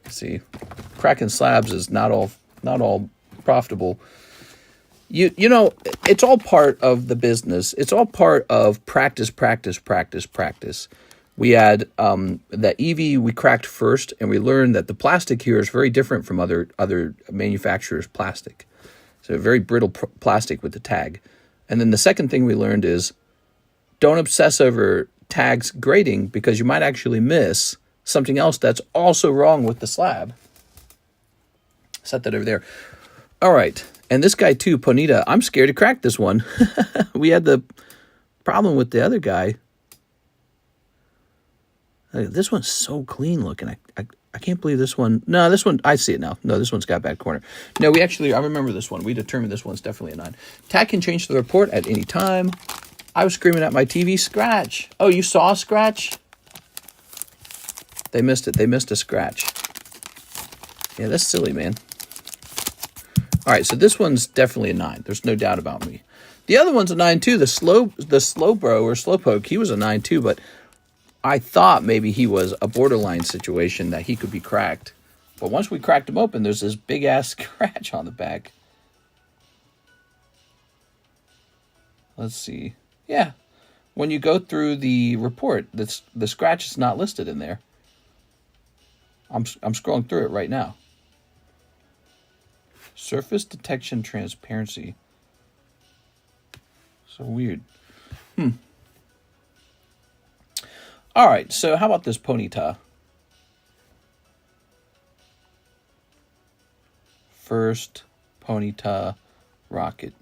See, cracking slabs is not all profitable. You know, it's all part of the business. It's all part of practice. We had the EV we cracked first, and we learned that the plastic here is very different from other manufacturers' plastic. So very brittle plastic with the tag. And then the second thing we learned is don't obsess over tags grading because you might actually miss something else that's also wrong with the slab. Set that over there. All right. And this guy too, Ponita, I'm scared to crack this one. We had the problem with the other guy. This one's so clean looking. I can't believe this one. No, this one, I see it now. No, this one's got a bad corner. No, I remember this one. We determined this one's definitely a 9. Tag can change the report at any time. I was screaming at my TV, scratch. Oh, you saw a scratch? They missed it. They missed a scratch. Yeah, that's silly, man. All right, so this one's definitely a 9. There's no doubt about me. The other one's a 9 too. The slow bro or slowpoke, he was a 9 too, but I thought maybe he was a borderline situation that he could be cracked. But once we cracked him open, there's this big ass scratch on the back. Let's see. Yeah. When you go through the report, the scratch is not listed in there. I'm scrolling through it right now. Surface detection transparency. So weird. All right, so how about this Ponita? First Ponita rocket.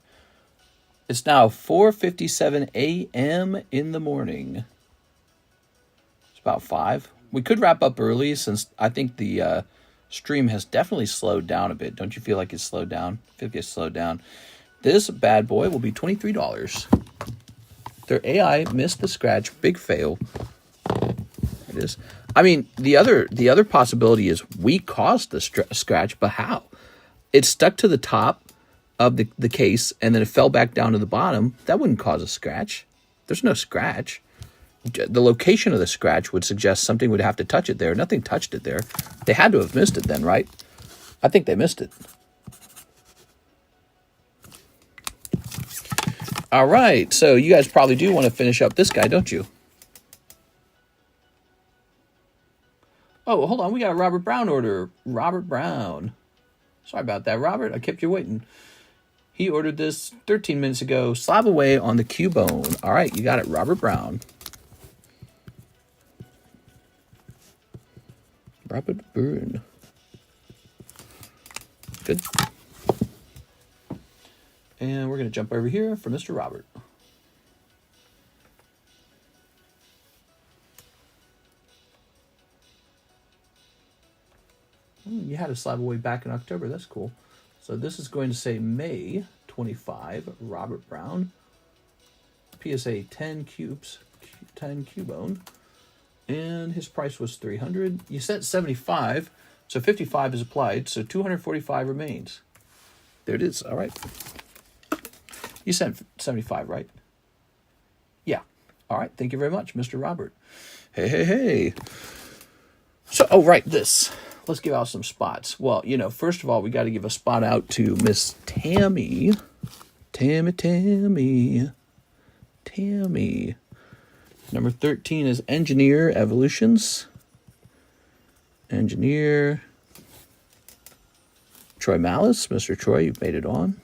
It's now 4:57 a.m. in the morning. It's about 5. We could wrap up early since I think the stream has definitely slowed down a bit. Don't you feel like it's slowed down? I feel like it's slowed down. This bad boy will be $23. Their AI missed the scratch. Big fail. It is. I mean, the other possibility is we caused the scratch, but how? It stuck to the top of the case, and then it fell back down to the bottom. That wouldn't cause a scratch. There's no scratch. The location of the scratch would suggest something would have to touch it there. Nothing touched it there. They had to have missed it then, right? I think they missed it. All right, so you guys probably do want to finish up this guy, don't you? Oh, hold on. We got a Robert Brown order. Robert Brown. Sorry about that, Robert. I kept you waiting. He ordered this 13 minutes ago. Slab away on the Cubone. All right, you got it, Robert Brown. Robert Brown. Good. And we're going to jump over here for Mr. Robert. You had a slab away back in October. That's cool. So this is going to say May 25, Robert Brown. PSA 10 cubes, 10 cubone. And his price was $300. You sent 75, so 55 is applied, so 245 remains. There it is. All right. You sent 75, right? Yeah. All right. Thank you very much, Mr. Robert. Hey, hey, hey. So, oh, right, this. Let's give out some spots. Well, you know, first of all, we got to give a spot out to Miss Tammy. Tammy. Number 13 is Engineer Evolutions. Engineer. Troy Malice. Mr. Troy, you've made it on.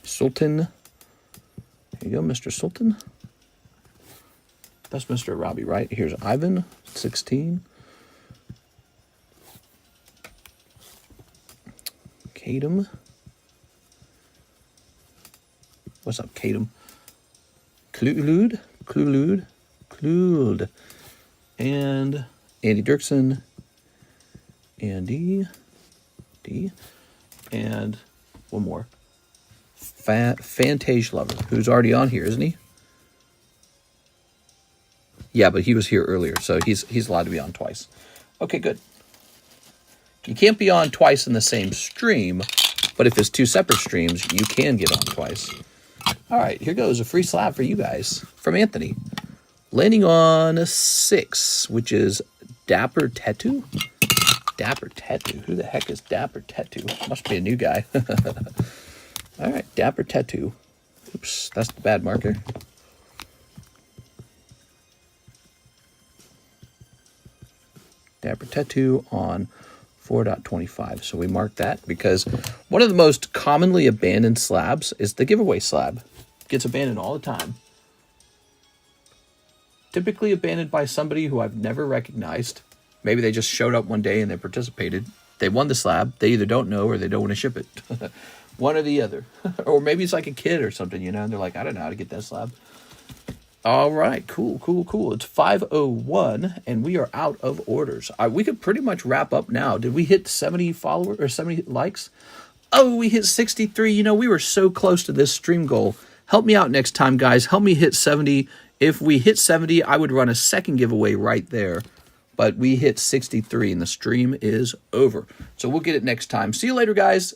Sultan. There you go, Mr. Sultan. That's Mr. Robbie, right? Here's Ivan, 16. Kadam. What's up, Kadam? Clued. And Andy Dirksen. Andy. D. And one more. Fantage Lover, who's already on here, isn't he? Yeah, but he was here earlier, so he's allowed to be on twice. Okay, good. You can't be on twice in the same stream, but if it's two separate streams, you can get on twice. All right, here goes a free slab for you guys from Anthony. Landing on 6, which is Dapper Tattoo. Dapper Tattoo. Who the heck is Dapper Tattoo? Must be a new guy. All right, Dapper Tattoo. Oops, that's the bad marker. Dapper Tattoo on 4.25. So we mark that because one of the most commonly abandoned slabs is the giveaway slab. It gets abandoned all the time. Typically abandoned by somebody who I've never recognized. Maybe they just showed up one day and they participated. They won the slab. They either don't know or they don't want to ship it. One or the other. Or maybe it's like a kid or something, you know, and they're like, I don't know how to get that slab. All right, cool. It's 5:01, and we are out of orders. We could pretty much wrap up now. Did we hit 70 followers or 70 likes? Oh, we hit 63. You know, we were so close to this stream goal. Help me out next time, guys. Help me hit 70. If we hit 70, I would run a second giveaway right there. But we hit 63, and the stream is over. So we'll get it next time. See you later, guys.